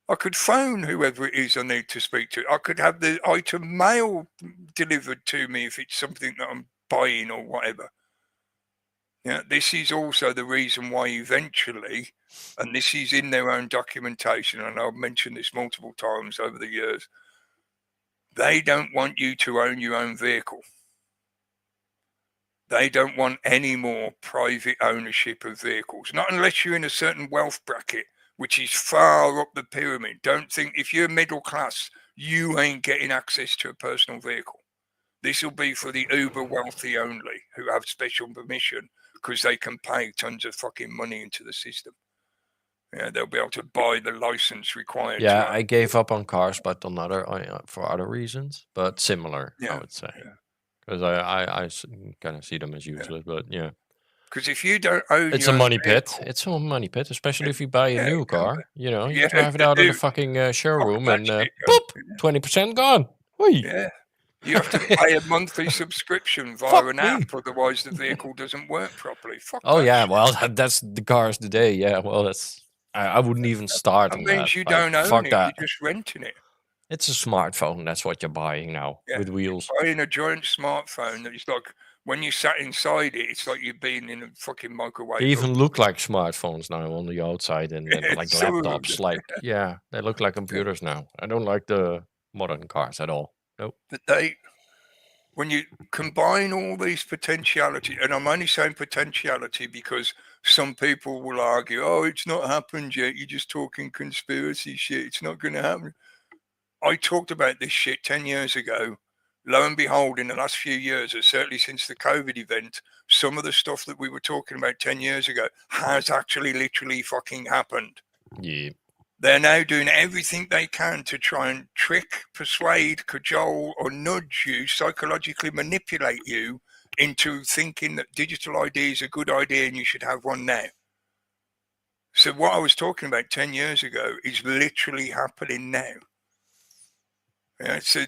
B: I could phone whoever it is I need to speak to. I could have the item mail delivered to me if it's something that I'm buying or whatever. Yeah, this is also the reason why eventually, and this is in their own documentation, and I've mentioned this multiple times over the years, they don't want you to own your own vehicle. They don't want any more private ownership of vehicles, not unless you're in a certain wealth bracket, which is far up the pyramid. Don't think if you're middle class, you ain't getting access to a personal vehicle. This will be for the uber wealthy only who have special permission because they can pay tons of fucking money into the system. Yeah, they'll be able to buy the license required.
C: Yeah, I gave up on cars, but for other reasons, but similar, I would say. Because I kind of see them as useless, but yeah.
B: Because if you don't own
C: it's
B: your
C: a money
B: vehicle,
C: pit. It's a money pit, especially if you buy a new car. You drive it out of the fucking showroom and boop, 20% gone. Whee.
B: Yeah. You have to pay a monthly subscription via an app, otherwise the vehicle doesn't work properly.
C: Well, that's the cars today. Yeah, well, that's I wouldn't even start on that.
B: That means you don't own it. You're just renting it.
C: It's a smartphone. That's what you're buying now with wheels.
B: You're buying a giant smartphone that is like when you sat inside it, it's like you've been in a fucking microwave.
C: They even look like smartphones now on the outside and like laptops. They look like computers now. I don't like the modern cars at all. Nope.
B: But when you combine all these potentiality, and I'm only saying potentiality because some people will argue, oh, it's not happened yet. You're just talking conspiracy shit. It's not going to happen. I talked about this shit 10 years ago. Lo and behold, in the last few years, or certainly since the COVID event, some of the stuff that we were talking about 10 years ago has actually literally fucking happened.
C: Yeah.
B: They're now doing everything they can to try and trick, persuade, cajole, or nudge you, psychologically manipulate you into thinking that digital ID is a good idea and you should have one now. So what I was talking about 10 years ago is literally happening now. Yeah, so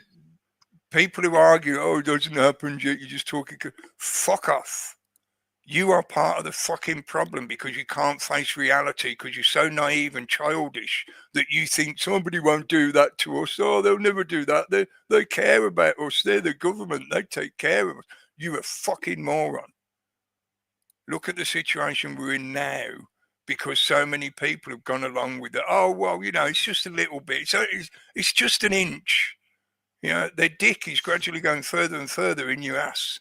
B: people who argue, oh, it doesn't happen yet, you're just talking, fuck off. You are part of the fucking problem because you can't face reality, because you're so naive and childish that you think somebody won't do that to us. Oh, they'll never do that. They care about us. They're the government. They take care of us. You're a fucking moron. Look at the situation we're in now because so many people have gone along with it. Oh, well, you know, it's just a little bit. So it's just an inch. You know, their dick is gradually going further and further in your ass.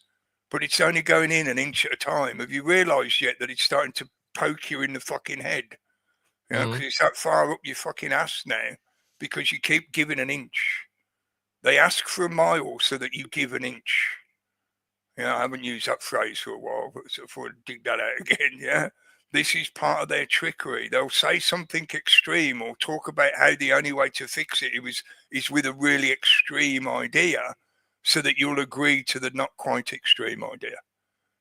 B: But it's only going in an inch at a time. Have you realised yet that it's starting to poke you in the fucking head? You know, because it's that far up your fucking ass now because you keep giving an inch. They ask for a mile so that you give an inch. You know, I haven't used that phrase for a while, but so before I dig that out again, yeah? This is part of their trickery. They'll say something extreme or talk about how the only way to fix it is with a really extreme idea, so that you'll agree to the not quite extreme idea.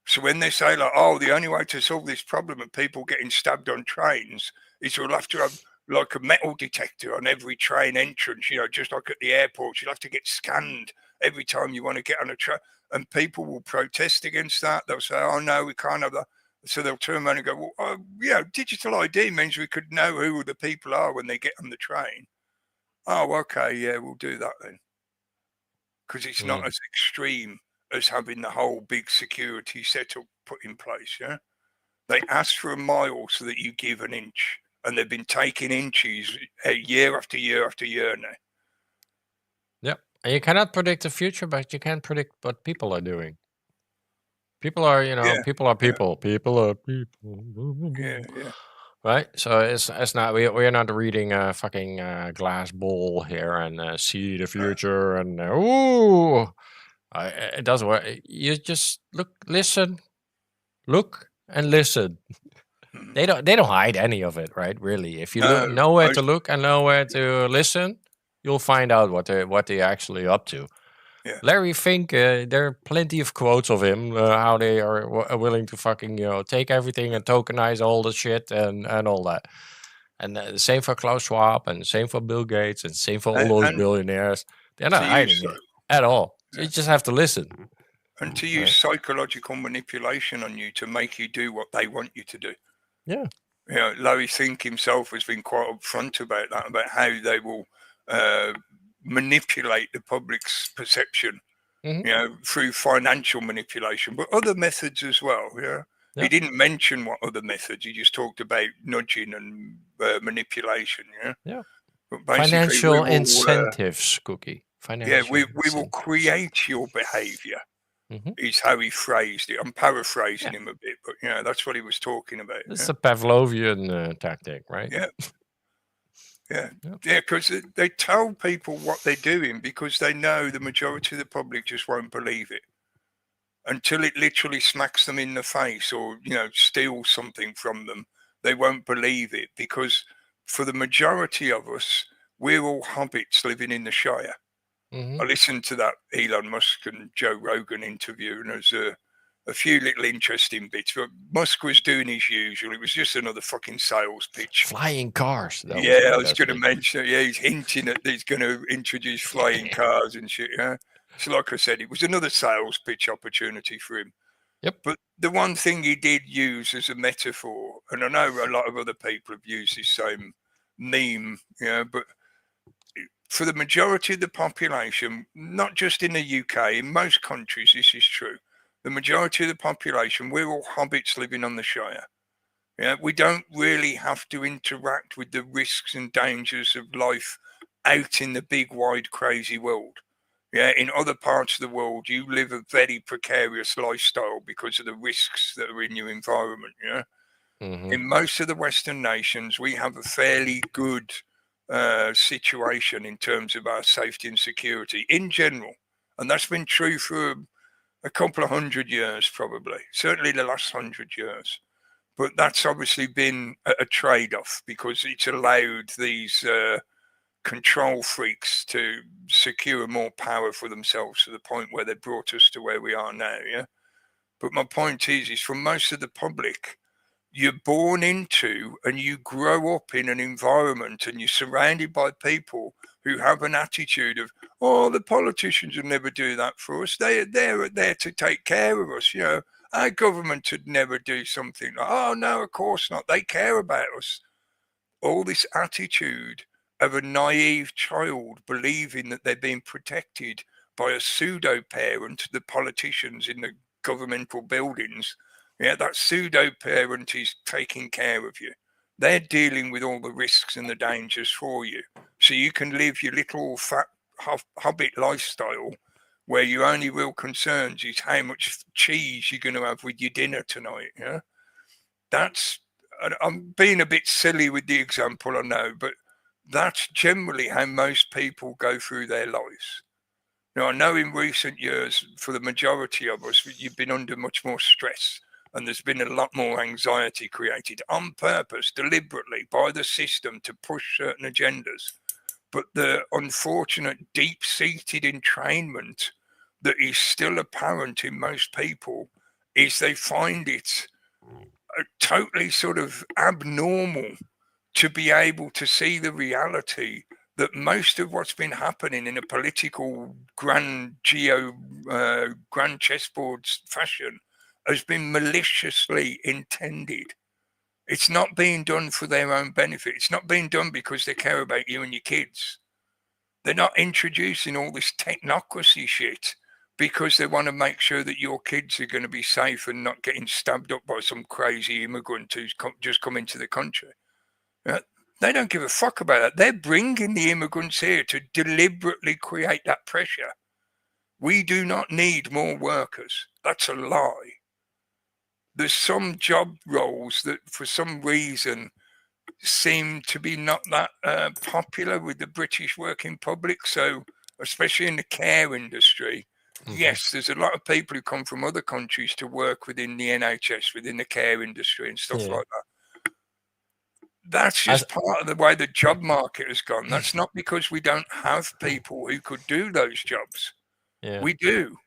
B: So when they say like, oh, the only way to solve this problem of people getting stabbed on trains is you'll have to have like a metal detector on every train entrance, you know, just like at the airport, you'll have to get scanned every time you want to get on a train. And people will protest against that. They'll say, oh, no, we can't have that. So they'll turn around and go, well, yeah, digital ID means we could know who the people are when they get on the train. Oh, okay, yeah, we'll do that then. Because it's not as extreme as having the whole big security setup put in place, yeah? They ask for a mile so that you give an inch, and they've been taking inches year after year after year now.
C: Yep. And you cannot predict the future, but you can predict what people are doing. People are, you know, people are people. People are people.
B: Yeah.
C: Right? So it's not, we're not reading a fucking glass bowl here and see the future and it doesn't work. You just look and listen. They don't hide any of it, right? Really, if you know where to look and know where to listen, you'll find out what they're actually up to.
B: Yeah.
C: Larry Fink, there are plenty of quotes of him how they are willing to fucking take everything and tokenize all the shit and all that. And the same for Klaus Schwab and same for Bill Gates and same for all those billionaires. They're not hiding it at all. Yeah. You just have to listen.
B: And to use psychological manipulation on you to make you do what they want you to do.
C: Yeah.
B: You know, Larry Fink himself has been quite upfront about that, about how they will manipulate the public's perception, you know, through financial manipulation, but other methods as well. Yeah. He didn't mention what other methods. He just talked about nudging and manipulation.
C: Yeah.
B: But
C: financial incentives, Cookie. Financial
B: we will create your behavior. Is how he phrased it. I'm paraphrasing him a bit, but you know, that's what he was talking about.
C: It's a Pavlovian tactic, right?
B: Yeah, because they tell people what they're doing because they know the majority of the public just won't believe it until it literally smacks them in the face or, you know, steals something from them. They won't believe it because for the majority of us, we're all hobbits living in the Shire. I listened to that Elon Musk and Joe Rogan interview, and there's a few little interesting bits. But Musk was doing his usual. It was just another fucking sales pitch.
C: Flying cars.
B: I was going to mention. Yeah, he's hinting that he's going to introduce flying cars and shit. Yeah. So, like I said, it was another sales pitch opportunity for him.
C: Yep.
B: But the one thing he did use as a metaphor, and I know a lot of other people have used this same meme, but for the majority of the population, not just in the UK, in most countries, this is true. The majority of the population, we're all hobbits living on the Shire. We don't really have to interact with the risks and dangers of life out in the big, wide, crazy world. Yeah, in other parts of the world, you live a very precarious lifestyle because of the risks that are in your environment. Yeah. In most of the Western nations, we have a fairly good situation in terms of our safety and security in general. And that's been true for a couple of 100 years, probably, certainly the last 100 years. But that's obviously been a trade-off because it's allowed these control freaks to secure more power for themselves to the point where they brought us to where we are now. Yeah. But my point is for most of the public, you're born into and you grow up in an environment and you're surrounded by people who have an attitude of, oh, the politicians will never do that for us. They're there to take care of us. You know, our government would never do something like, oh, no, of course not. They care about us. All this attitude of a naive child believing that they're being protected by a pseudo parent, the politicians in the governmental buildings. Yeah, that pseudo parent is taking care of you. They're dealing with all the risks and the dangers for you. So you can live your little fat hobbit lifestyle where your only real concerns is how much cheese you're going to have with your dinner tonight. Yeah, that's, I'm being a bit silly with the example, I know, but that's generally how most people go through their lives. Now, I know in recent years, for the majority of us, you've been under much more stress and there's been a lot more anxiety created on purpose, deliberately, by the system to push certain agendas. But the unfortunate deep-seated entrainment that is still apparent in most people is they find it totally sort of abnormal to be able to see the reality that most of what's been happening in a political grand chessboard fashion has been maliciously intended. It's not being done for their own benefit. It's not being done because they care about you and your kids. They're not introducing all this technocracy shit because they want to make sure that your kids are going to be safe and not getting stabbed up by some crazy immigrant who's just come into the country. They don't give a fuck about that. They're bringing the immigrants here to deliberately create that pressure. We do not need more workers. That's a lie. There's some job roles that for some reason seem to be not that popular with the British working public. So especially in the care industry, yes, there's a lot of people who come from other countries to work within the NHS, within the care industry and stuff like that. That's just part of the way the job market has gone. That's not because we don't have people who could do those jobs. Yeah. We do.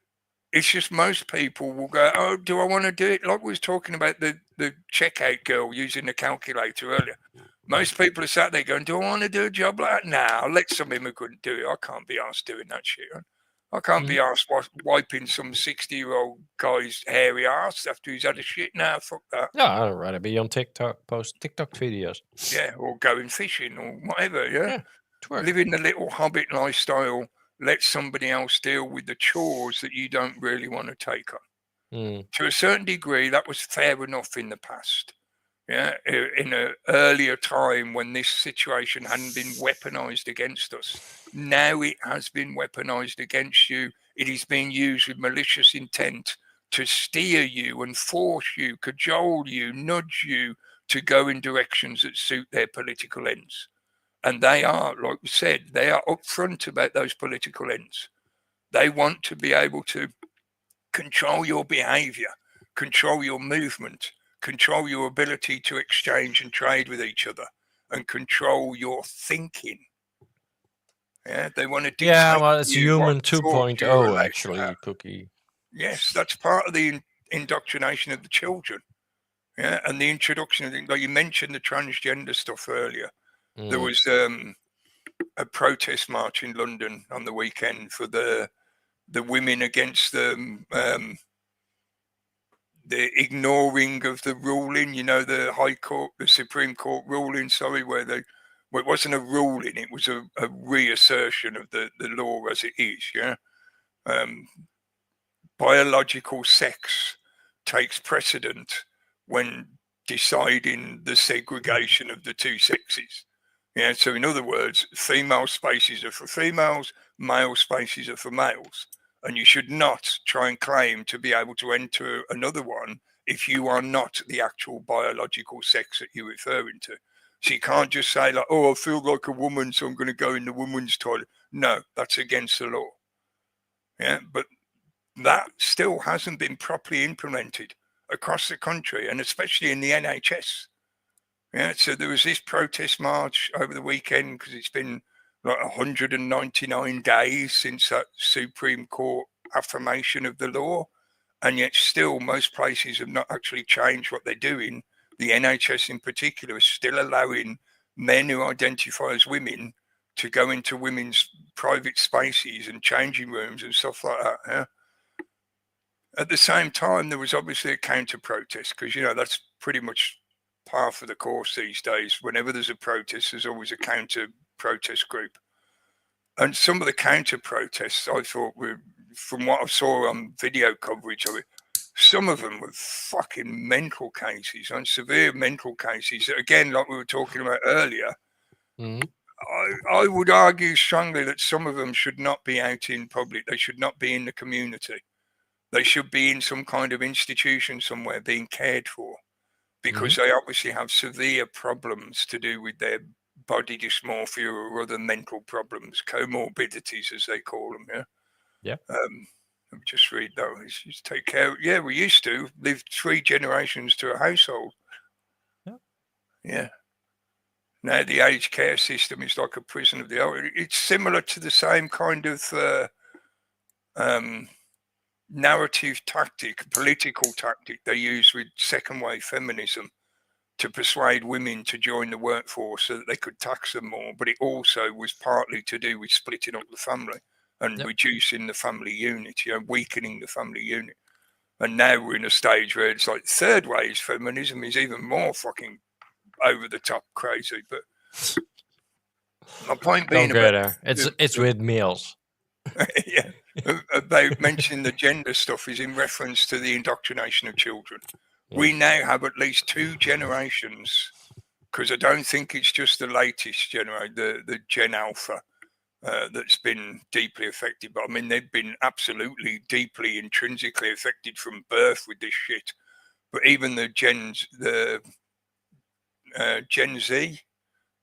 B: It's just most people will go, oh, do I want to do it? Like we was talking about the checkout girl using the calculator earlier. Most people are sat there going, do I want to do a job like that? Nah, I'll let some immigrant do it. I can't be asked doing that shit. I can't be asked wiping some 60-year-old guy's hairy ass after he's had a shit. Nah, fuck that.
C: No, I'd rather be on TikTok, post TikTok videos.
B: Yeah, or going fishing or whatever, yeah. Living the little hobbit lifestyle, let somebody else deal with the chores that you don't really want to take on. To a certain degree, that was fair enough in the past. Yeah, in an earlier time when this situation hadn't been weaponized against us. Now it has been weaponized against you. It is being used with malicious intent to steer you and force you, cajole you, nudge you to go in directions that suit their political ends. And they are, like we said, they are upfront about those political ends. They want to be able to control your behavior, control your movement, control your ability to exchange and trade with each other, and control your thinking. Yeah, they want to.
C: Yeah, well, it's human 2.0 actually, Cookie.
B: Yes, that's part of the indoctrination of the children. Yeah, and the introduction of like you mentioned the transgender stuff earlier. There was a protest march in London on the weekend for the women against the ignoring of the ruling, you know, the High Court, the Supreme Court ruling, where it wasn't a ruling, it was a reassertion of the law as it is, yeah. Biological sex takes precedent when deciding the segregation of the two sexes. Yeah, so in other words, female spaces are for females, male spaces are for males. And you should not try and claim to be able to enter another one if you are not the actual biological sex that you're referring to. So you can't just say like, oh, I feel like a woman, so I'm going to go in the woman's toilet. No, that's against the law. Yeah, but that still hasn't been properly implemented across the country, and especially in the NHS. Yeah, so there was this protest march over the weekend because it's been like 199 days since that Supreme Court affirmation of the law, and yet still most places have not actually changed what they're doing. The NHS in particular is still allowing men who identify as women to go into women's private spaces and changing rooms and stuff like that. Yeah? At the same time, there was obviously a counter protest because, you know, that's pretty much par for the course these days. Whenever there's a protest, there's always a counter protest group. And some of the counter protests, I thought, were, from what I saw on video coverage of it, some of them were fucking mental cases and severe mental cases. Again, like we were talking about earlier, I would argue strongly that some of them should not be out in public. They should not be in the community. They should be in some kind of institution somewhere being cared for, because they obviously have severe problems to do with their body dysmorphia or other mental problems, comorbidities as they call them.
C: Yeah.
B: Let me just read those. Just take care. Yeah, we used to live 3 generations to a household. Yeah. Now the aged care system is like a prison of the old. It's similar to the same kind of narrative tactic, political tactic they use with second wave feminism to persuade women to join the workforce so that they could tax them more. But it also was partly to do with splitting up the family and reducing the family unit, you know, weakening the family unit. And now we're in a stage where it's like third wave feminism is even more fucking over the top crazy. But my point being about
C: it's with meals.
B: Yeah, about mentioning the gender stuff is in reference to the indoctrination of children. We now have at least 2 generations, because I don't think it's just the latest generation, the Gen Alpha, that's been deeply affected. But I mean, they've been absolutely deeply intrinsically affected from birth with this shit. But even the Gen Z,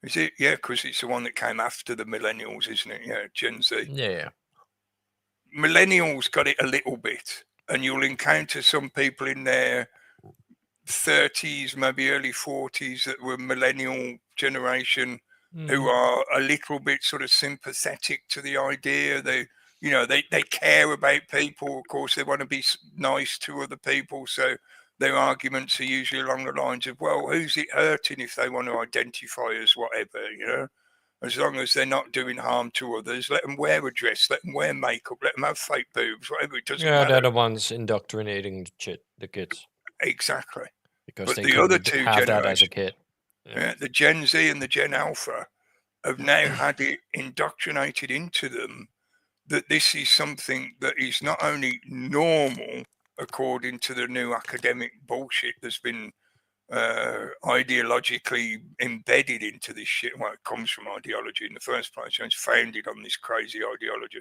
B: is it? Yeah, because it's the one that came after the millennials, isn't it? Yeah, Gen Z.
C: Yeah.
B: Millennials got it a little bit, and you'll encounter some people in their 30s, maybe early 40s, that were millennial generation who are a little bit sort of sympathetic to the idea. They, you know, they care about people. Of course, they want to be nice to other people. So their arguments are usually along the lines of, well, who's it hurting if they want to identify as whatever, you know? As long as they're not doing harm to others, let them wear a dress, let them wear makeup, let them have fake boobs, whatever. It doesn't matter.
C: They're the ones indoctrinating the kids.
B: Exactly.
C: Because
B: but
C: they
B: the other 2
C: have
B: generations,
C: that as a kid.
B: Yeah, the Gen Z and the Gen Alpha have now had it indoctrinated into them that this is something that is not only normal according to the new academic bullshit that's been ideologically embedded into this shit. Well, it comes from ideology in the first place. It's founded on this crazy ideology.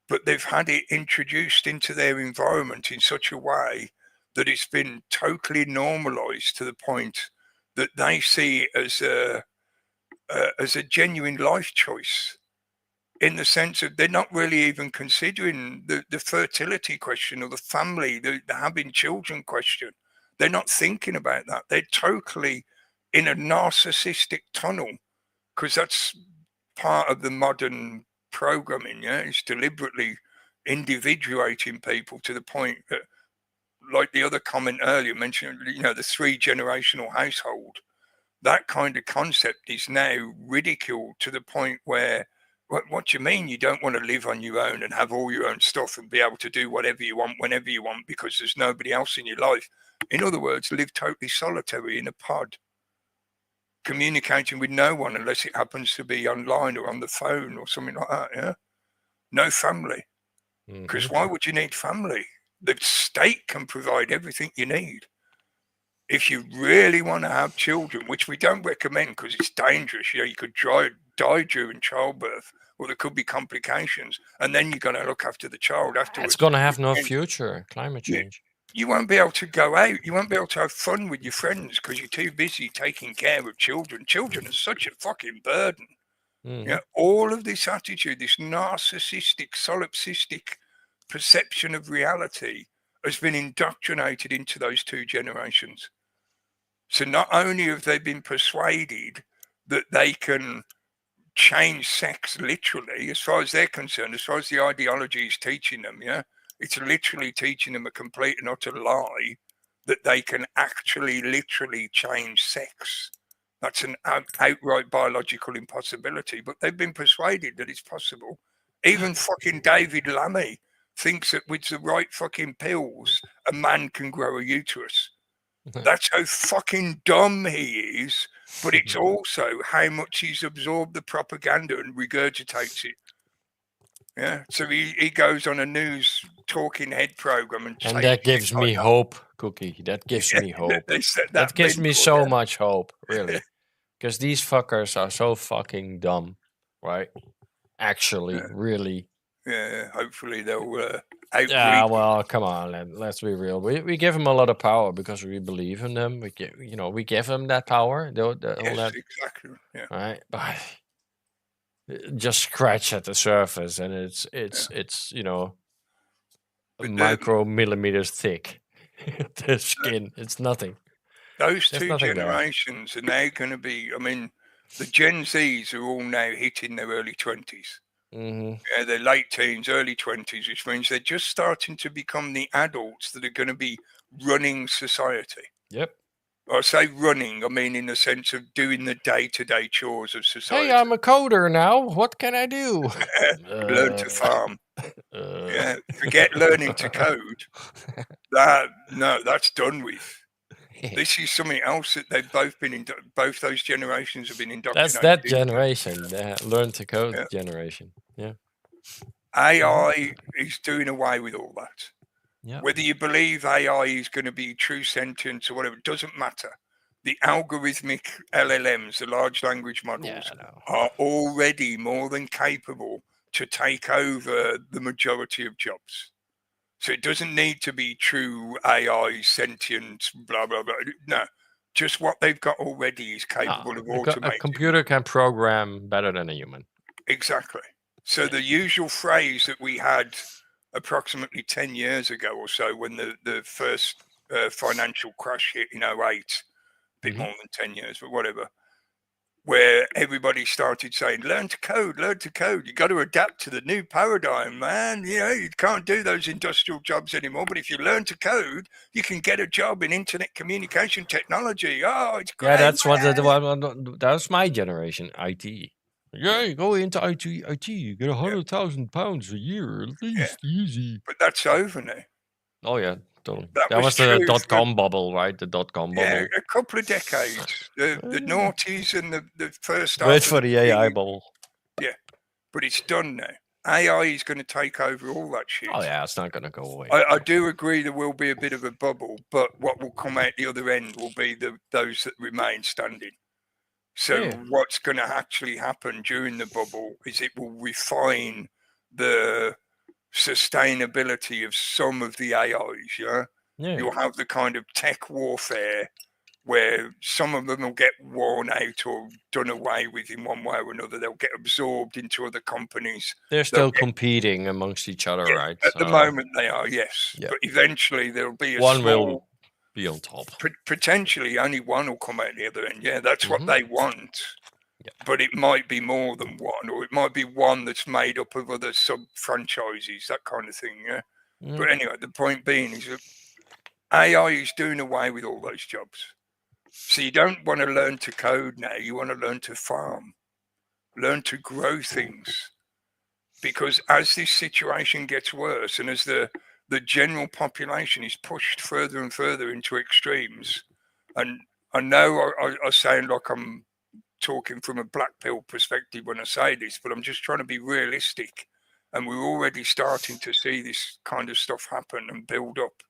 B: But they've had it introduced into their environment in such a way that it's been totally normalized to the point that they see it as a genuine life choice, in the sense of they're not really even considering the fertility question or the family, the having children question. They're not thinking about that. They're totally in a narcissistic tunnel, because that's part of the modern programming. Yeah, it's deliberately individuating people to the point that, like the other comment earlier mentioned, you know, the 3 generational household, that kind of concept is now ridiculed to the point where, what do you mean you don't want to live on your own and have all your own stuff and be able to do whatever you want whenever you want because there's nobody else in your life? In other words, live totally solitary in a pod, communicating with no one unless it happens to be online or on the phone or something like that. Yeah, no family, because why would you need family? The state can provide everything you need. if you really want to have children, which we don't recommend because it's dangerous, you could die during childbirth, or there could be complications, and then you're going to look after the child afterwards.
C: It's going to have no future. Climate change.
B: You won't be able to go out. You won't be able to have fun with your friends because you're too busy taking care of children. Children are such a fucking burden. All of this attitude, this narcissistic, solipsistic perception of reality has been indoctrinated into those two generations. So not only have they been persuaded that they can change sex literally, as far as they're concerned, as far as the ideology is teaching them, it's literally teaching them a complete and utter lie that they can actually literally change sex. That's an outright biological impossibility, but they've been persuaded that it's possible. Even fucking David Lammy thinks that with the right fucking pills, a man can grow a uterus. That's how fucking dumb he is, but it's also how much he's absorbed the propaganda and regurgitates it. Yeah, so he goes on a news talking head program and
C: that gives me hope, Cookie. That gives me hope. That gives me so much hope, really. Because these fuckers are so fucking dumb, right? Actually, really.
B: Yeah, hopefully they'll
C: yeah, well, come on, let's be real. We give them a lot of power because we believe in them. We give them that power.
B: Exactly. Yeah.
C: Right, but just scratch at the surface, and it's micromillimeters thick. The skin, it's nothing.
B: Those two generations are now going to be. I mean, the Gen Zs are all now hitting their early 20s.
C: Mm-hmm.
B: They're late teens, early 20s, which means they're just starting to become the adults that are going to be running society.
C: Yep.
B: I say running, I mean in the sense of doing the day-to-day chores of society.
C: Hey, I'm a coder now. What can I do?
B: Learn to farm. Forget learning to code. That's done with. This is something else that they've both been both those generations have been indoctrinated.
C: That's that generation, learn to code generation. Yeah.
B: AI is doing away with all that.
C: Yeah.
B: Whether you believe AI is going to be true sentience or whatever, it doesn't matter. The algorithmic LLMs, the large language models, are already more than capable to take over the majority of jobs. So it doesn't need to be true AI, sentient, blah, blah, blah. No, just what they've got already is capable of automating.
C: A computer can program better than a human.
B: Exactly. So the usual phrase that we had approximately 10 years ago or so when the first financial crash hit in 08, a bit more than 10 years, but whatever, where everybody started saying, learn to code. You got to adapt to the new paradigm, man. You can't do those industrial jobs anymore, but if you learn to code, you can get a job in internet communication technology. Oh, it's great.
C: Yeah, that's that's my generation, IT. Yeah, you go into IT, you get £100,000 a year, at least, easy.
B: But that's over now.
C: Oh, yeah, totally. That was the dot-com bubble, right? The dot-com bubble.
B: Yeah, a couple of decades. The noughties and the first...
C: Wait for the AI bubble.
B: Yeah, but it's done now. AI is going to take over all that shit.
C: Oh, yeah, it's not going to go away.
B: I do agree there will be a bit of a bubble, but what will come out the other end will be those that remain standing. So what's going to actually happen during the bubble is it will refine the sustainability of some of the AIs, You'll have the kind of tech warfare where some of them will get worn out or done away with in one way or another. They'll get absorbed into other companies.
C: They're still competing amongst each other, right?
B: At the moment they are, yes. Yeah. But eventually there'll be
C: one will be on top.
B: Potentially only one will come out the other end. Yeah, that's what they want. Yeah. But it might be more than one, or it might be one that's made up of other sub-franchises, that kind of thing, But anyway, the point being is that AI is doing away with all those jobs. So you don't want to learn to code now. You want to learn to farm, learn to grow things. Because as this situation gets worse and as the general population is pushed further and further into extremes, and I know I sound like I'm talking from a black pill perspective when I say this, but I'm just trying to be realistic. And we're already starting to see this kind of stuff happen and build up.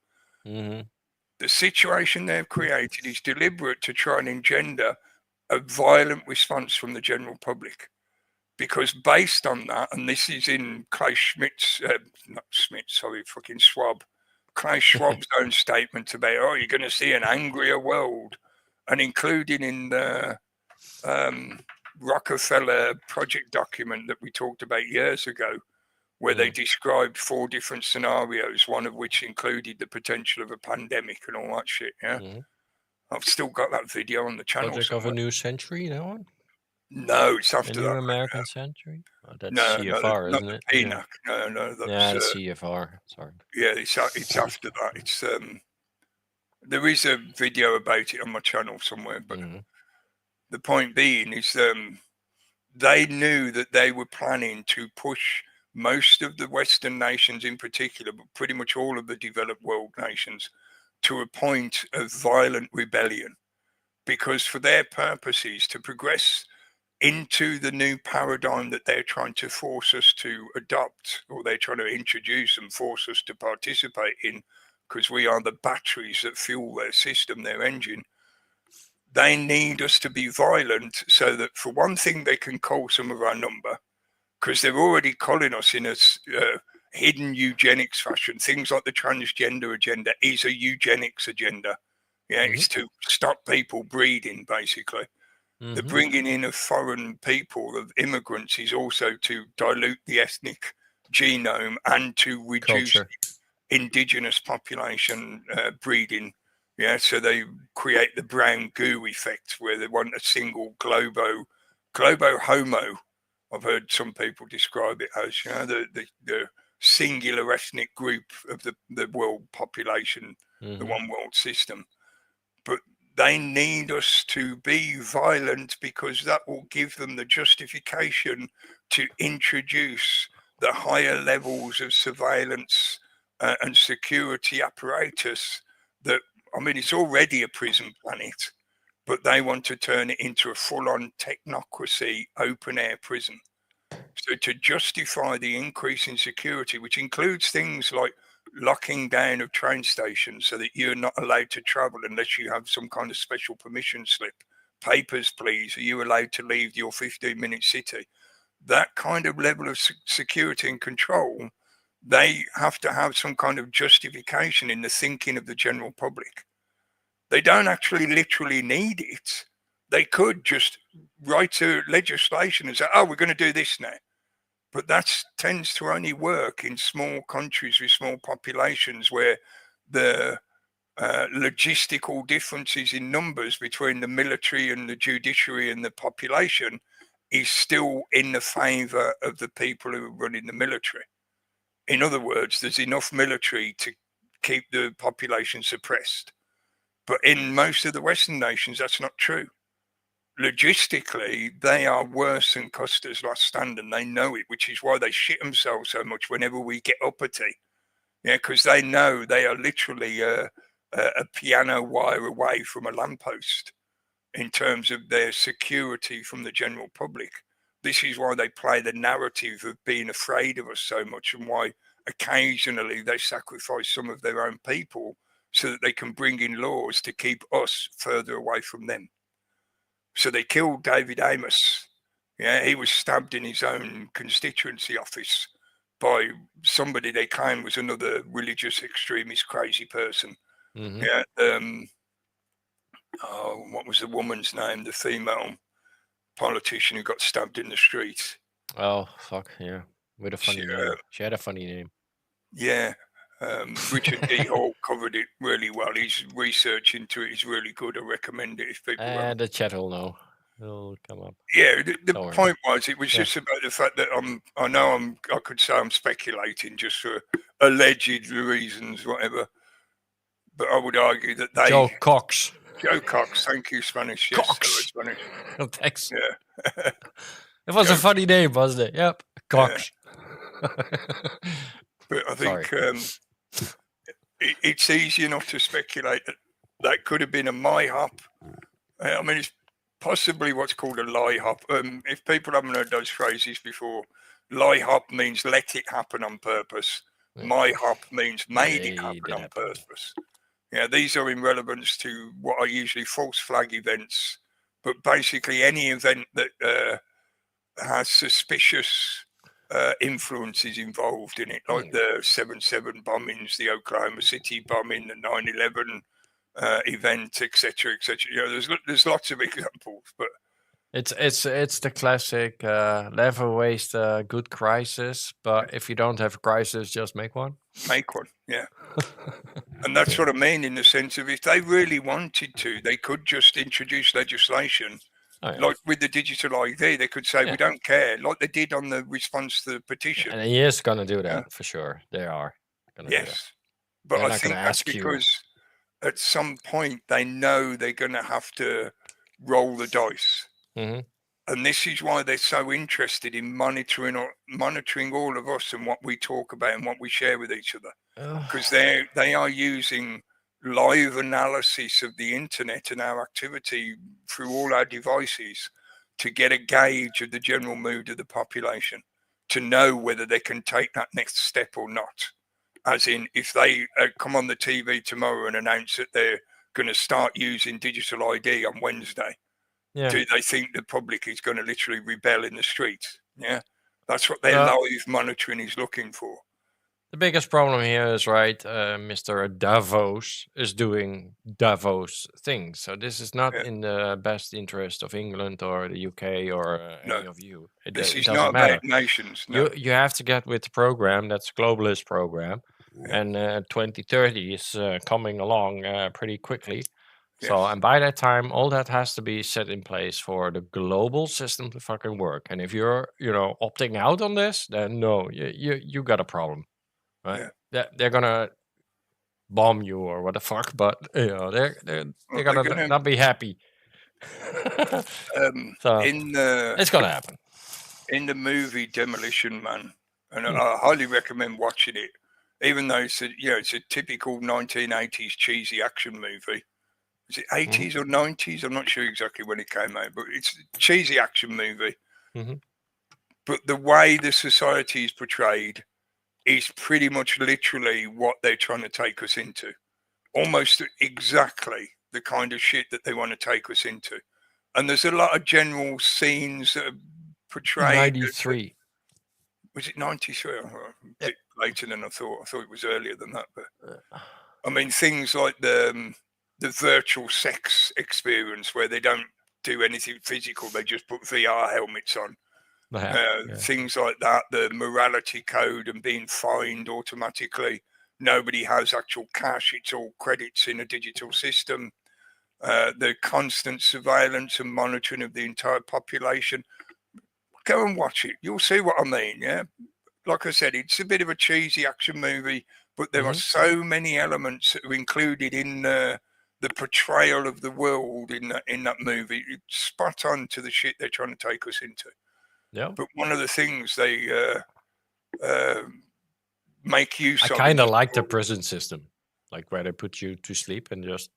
B: The situation they've created is deliberate to try and engender a violent response from the general public. Because based on that, and this is in Klaus Schwab's own statement about, oh, you're going to see an angrier world, and including in the Rockefeller project document that we talked about years ago, where they described 4 different scenarios, one of which included the potential of a pandemic and all that shit. Yeah, I've still got that video on the channel.
C: Project of a New Century, that one?
B: No, it's after
C: a
B: that.
C: New American Century? Oh, that's
B: No,
C: CFR,
B: not
C: isn't it?
B: PNAC.
C: Yeah.
B: No, that's
C: CFR. Sorry.
B: Yeah, it's after that. It's there is a video about it on my channel somewhere, but the point being is they knew that they were planning to push most of the Western nations in particular, but pretty much all of the developed world nations, to a point of violent rebellion, because for their purposes to progress into the new paradigm that they're trying to force us to adopt, or they're trying to introduce and force us to participate in, because we are the batteries that fuel their system, their engine. They need us to be violent so that, for one thing, they can cull some of our number, because they're already culling us in a hidden eugenics fashion. Things like the transgender agenda is a eugenics agenda. Yeah, it's to stop people breeding, basically. The bringing in of foreign people, of immigrants, is also to dilute the ethnic genome and to reduce indigenous population breeding. Yeah, so they create the brown goo effect, where they want a single globo homo. I've heard some people describe it as, you know, the singular ethnic group of the world population, the one world system. But they need us to be violent, because that will give them the justification to introduce the higher levels of surveillance and security apparatus that, I mean, it's already a prison planet, but they want to turn it into a full-on technocracy, open-air prison. So to justify the increase in security, which includes things like locking down of train stations so that you're not allowed to travel unless you have some kind of special permission slip. Papers, please. Are you allowed to leave your 15-minute city? That kind of level of security and control, they have to have some kind of justification in the thinking of the general public. They don't actually literally need it. They could just write a legislation and say, oh, we're going to do this now. But that tends to only work in small countries with small populations, where the logistical differences in numbers between the military and the judiciary and the population is still in the favor of the people who are running the military. In other words, there's enough military to keep the population suppressed. But in most of the Western nations, that's not true. Logistically, they are worse than Custer's Last Stand, and they know it, which is why they shit themselves so much whenever we get uppity. Yeah, because they know they are literally a piano wire away from a lamppost in terms of their security from the general public. This is why they play the narrative of being afraid of us so much, and why occasionally they sacrifice some of their own people so that they can bring in laws to keep us further away from them. So they killed David Amos. Yeah, he was stabbed in his own constituency office by somebody they claim was another religious extremist crazy person. Yeah. What was the woman's name? The female politician who got stabbed in the street.
C: Oh, fuck, yeah. With a funny name. She had a funny name.
B: Yeah. Richard D. Hall covered it really well. His research into it is really good. I recommend it if people
C: the chat will know. It'll come up.
B: Yeah, the point was, it was just about the fact that I could say I'm speculating just for alleged reasons, whatever. But I would argue that they...
C: Joe Cox,
B: thank you, Spanish. Yes,
C: Cox.
B: Spanish.
C: Oh, thanks.
B: Yeah.
C: It was a funny name, wasn't it? Yep, Cox.
B: Yeah. But I think it's easy enough to speculate that could have been a MyHop. I mean, it's possibly what's called a lie hop. If people haven't heard those phrases before, lie hop means let it happen on purpose. MyHop means made it happen on purpose. Yeah, these are in relevance to what are usually false flag events, but basically any event that has suspicious influences involved in it, like the 7/7 bombings, the Oklahoma City bombing, the 9/11 event, etc., etc. You know, there's lots of examples, but
C: it's the classic never waste a good crisis, but if you don't have a crisis, just make one.
B: Make one, yeah. And that's what I mean, in the sense of, if they really wanted to, they could just introduce legislation. Like with the digital ID, they could say, we don't care, like they did on the response to the petition.
C: And he is going to do that for sure. They are going to do that.
B: But
C: They're
B: I
C: not
B: think
C: gonna
B: that's
C: ask you.
B: because at some point they know they're going to have to roll the dice. And this is why they're so interested in monitoring all of us and what we talk about and what we share with each other. Because they are using live analysis of the internet and our activity through all our devices to get a gauge of the general mood of the population, to know whether they can take that next step or not. As in, if they come on the TV tomorrow and announce that they're going to start using digital ID on Wednesday, do they think the public is going to literally rebel in the streets? Yeah, that's what their live monitoring is looking for.
C: The biggest problem here is, right, Mr. Davos is doing Davos things. So this is not in the best interest of England or the UK or any of you.
B: This is
C: doesn't
B: not
C: matter.
B: about nations. No.
C: You have to get with the program. That's a globalist program. And 2030 is coming along pretty quickly. So, and by that time, all that has to be set in place for the global system to fucking work. And if you're, opting out on this, then no, you got a problem. Right? They're gonna bomb you or what the fuck, but they're gonna not be happy. So it's gonna happen.
B: In the movie Demolition Man, and I highly recommend watching it, even though it's a typical 1980s cheesy action movie. Is it 80s or 90s? I'm not sure exactly when it came out, but it's a cheesy action movie. But the way the society is portrayed is pretty much literally what they're trying to take us into. Almost exactly the kind of shit that they want to take us into. And there's a lot of general scenes that are portrayed.
C: 93.
B: Was it 93? A bit later than I thought. I thought it was earlier than that. But I mean, things like the virtual sex experience, where they don't do anything physical. They just put VR helmets on. Things like that, the morality code and being fined automatically. Nobody has actual cash. It's all credits in a digital system. The constant surveillance and monitoring of the entire population. Go and watch it. You'll see what I mean, yeah? Like I said, it's a bit of a cheesy action movie, but there are so many elements that are included in the portrayal of the world in that movie. It's spot on to the shit they're trying to take us into.
C: Yeah.
B: But one of the things they make use of...
C: I kind of like the prison system, like where they put you to sleep and just,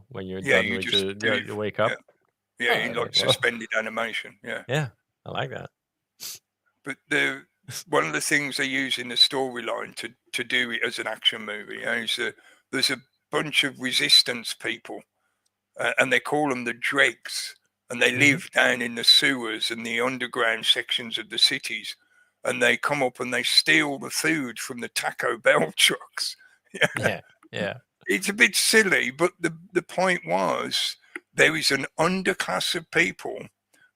C: when you're done with you wake up.
B: Yeah, like suspended animation. Yeah.
C: Yeah, I like that.
B: But one of the things they use in the storyline to do it as an action movie is there's a bunch of resistance people, and they call them the dregs. And they live down in the sewers and the underground sections of the cities. And they come up and they steal the food from the Taco Bell trucks.
C: Yeah.
B: It's a bit silly, but the point was, there is an underclass of people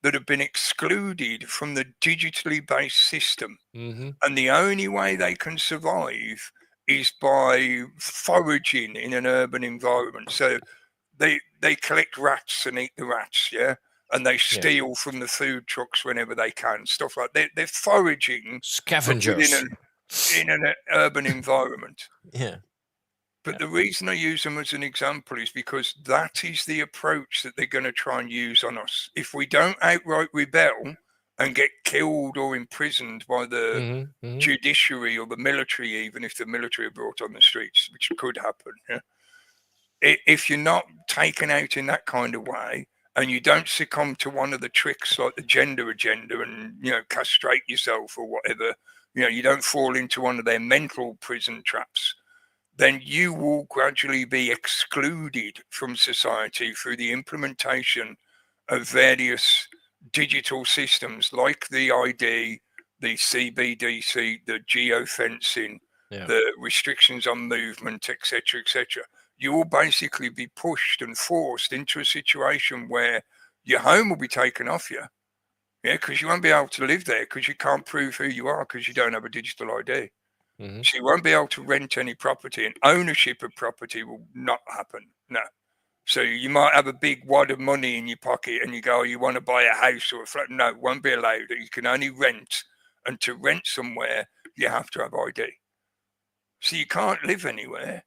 B: that have been excluded from the digitally based system. And the only way they can survive is by foraging in an urban environment. So they collect rats and eat the rats, and they steal from the food trucks whenever they can, stuff like that. They're foraging
C: scavengers
B: in an urban environment. But
C: Yeah.
B: the reason I use them as an example is because that is the approach that they're going to try and use on us. If we don't outright rebel and get killed or imprisoned by the judiciary or the military, even if the military are brought on the streets, which could happen, if you're not taken out in that kind of way, and you don't succumb to one of the tricks like the gender agenda and, castrate yourself or whatever, you don't fall into one of their mental prison traps, then you will gradually be excluded from society through the implementation of various digital systems like the ID, the CBDC, the geofencing, the restrictions on movement, etc., etc. You will basically be pushed and forced into a situation where your home will be taken off you, because you won't be able to live there because you can't prove who you are because you don't have a digital ID. So you won't be able to rent any property, and ownership of property will not happen. No. So you might have a big wad of money in your pocket and you go, you want to buy a house or a flat. No, it won't be allowed. You can only rent. And to rent somewhere, you have to have ID. So you can't live anywhere.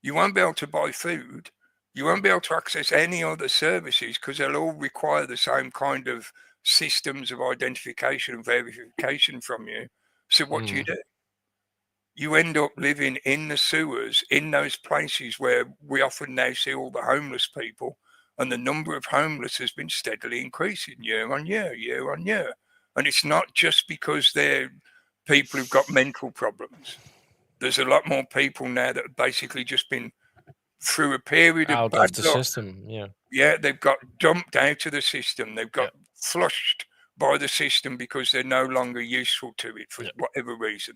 B: You won't be able to buy food. You won't be able to access any other services because they'll all require the same kind of systems of identification and verification from you. So what do? You end up living in the sewers, in those places where we often now see all the homeless people, and the number of homeless has been steadily increasing year on year, year on year. And it's not just because they're people who've got mental problems. There's a lot more people now that have basically just been through a period of
C: out of the system.
B: Yeah, they've got dumped out of the system. They've got flushed by the system because they're no longer useful to it for whatever reason.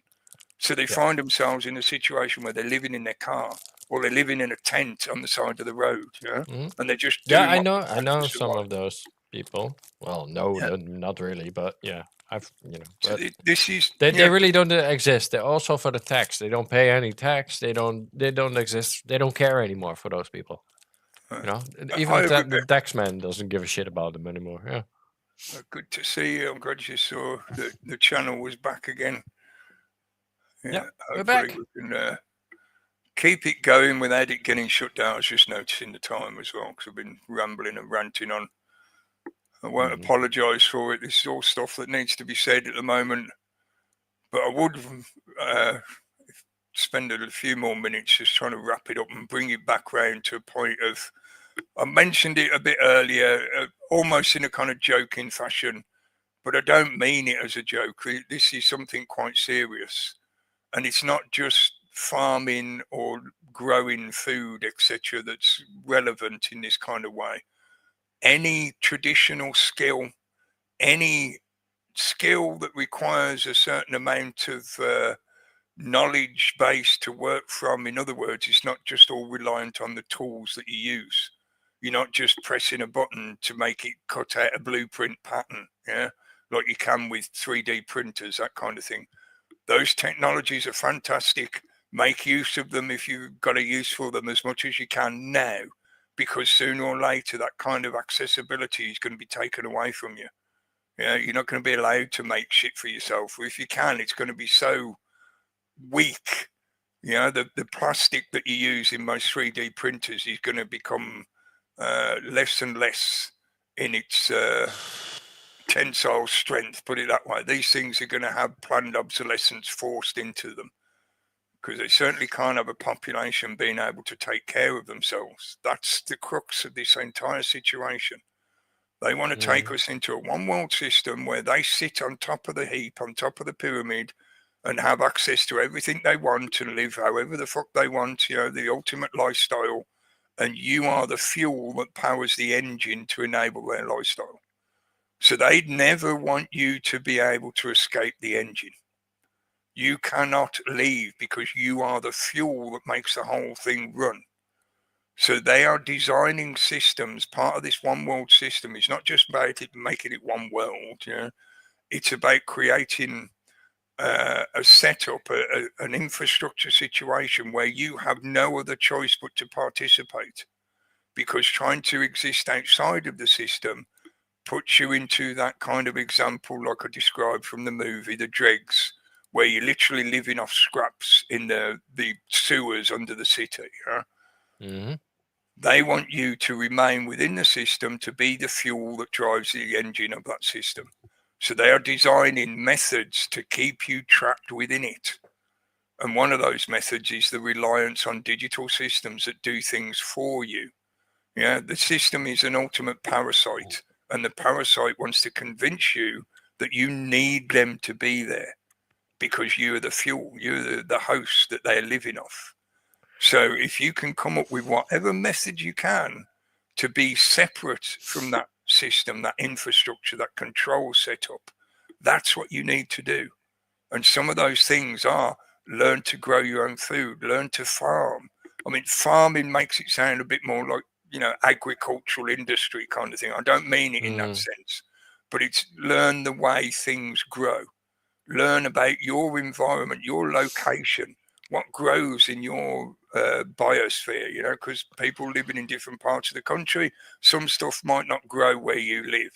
B: So they find themselves in a situation where they're living in their car or they're living in a tent on the side of the road, and they're just doing
C: I know some of those people. Well, no, not really, but I've
B: So
C: but
B: this is
C: they really don't exist. They're also for the tax. They don't pay any tax. They don't exist. They don't care anymore for those people. Even the tax man doesn't give a shit about them anymore. Yeah.
B: Good to see you. I'm glad you saw that the channel was back again.
C: Yeah, we're back.
B: We can keep it going without it getting shut down. I was just noticing the time as well because I've been rambling and ranting on. I won't apologise for it. This is all stuff that needs to be said at the moment. But I would spend a few more minutes just trying to wrap it up and bring it back round to a point of, I mentioned it a bit earlier, almost in a kind of joking fashion, but I don't mean it as a joke. This is something quite serious. And it's not just farming or growing food, etc., that's relevant in this kind of way. Any traditional skill, any skill that requires a certain amount of knowledge base to work from. In other words, it's not just all reliant on the tools that you use. You're not just pressing a button to make it cut out a blueprint pattern, like you can with 3D printers, that kind of thing. Those technologies are fantastic. Make use of them if you've got a use for them as much as you can now, because sooner or later that kind of accessibility is going to be taken away from you. You're not going to be allowed to make shit for yourself. Or if you can, it's going to be so weak. The plastic that you use in most 3D printers is going to become less and less in its tensile strength, put it that way. These things are going to have planned obsolescence forced into them because they certainly can't have a population being able to take care of themselves. That's the crux of this entire situation. They want to take us into a one world system where they sit on top of the heap, on top of the pyramid, and have access to everything they want and live however the fuck they want, the ultimate lifestyle. And you are the fuel that powers the engine to enable their lifestyle. So they'd never want you to be able to escape the engine. You cannot leave because you are the fuel that makes the whole thing run. So they are designing systems. Part of this one world system is not just about it making it one world. It's about creating a setup, an infrastructure situation where you have no other choice but to participate, because trying to exist outside of the system puts you into that kind of example like I described from the movie The Dregs, where you're literally living off scraps in the sewers under the city. They want you to remain within the system to be the fuel that drives the engine of that system. So they are designing methods to keep you trapped within it. And one of those methods is the reliance on digital systems that do things for you. The system is an ultimate parasite, and the parasite wants to convince you that you need them to be there because you are the fuel, you're the host that they're living off. So if you can come up with whatever method you can to be separate from that system, that infrastructure, that control setup, that's what you need to do. And some of those things are learn to grow your own food, learn to farm. I mean, farming makes it sound a bit more like, agricultural industry kind of thing. I don't mean it in that sense, but it's learn the way things grow. Learn about your environment, your location, what grows in your biosphere, because people living in different parts of the country, some stuff might not grow where you live.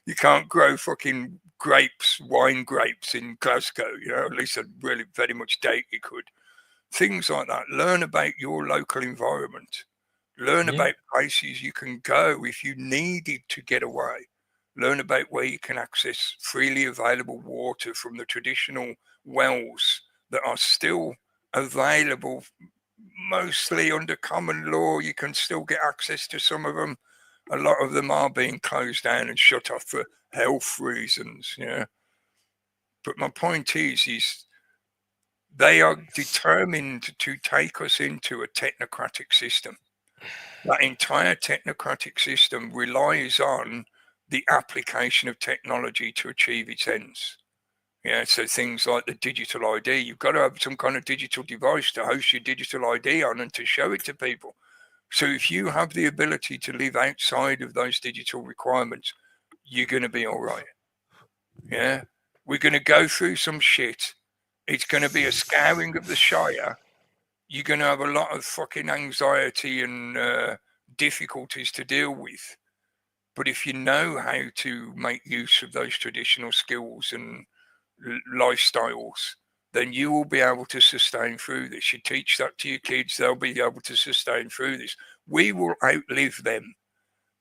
B: You can't grow fucking wine grapes in Glasgow, at least I really very much doubt you could. Things like that. Learn about your local environment. Learn about places you can go if you needed to get away. Learn about where you can access freely available water from the traditional wells that are still available, mostly under common law. You can still get access to some of them. A lot of them are being closed down and shut off for health reasons. But my point is they are determined to take us into a technocratic system. That entire technocratic system relies on the application of technology to achieve its ends. So things like the digital ID, you've got to have some kind of digital device to host your digital ID on and to show it to people. So if you have the ability to live outside of those digital requirements, you're going to be all right. We're going to go through some shit. It's going to be a scouring of the Shire. You're going to have a lot of fucking anxiety and difficulties to deal with. But if you know how to make use of those traditional skills and lifestyles, then you will be able to sustain through this. You teach that to your kids, they'll be able to sustain through this. We will outlive them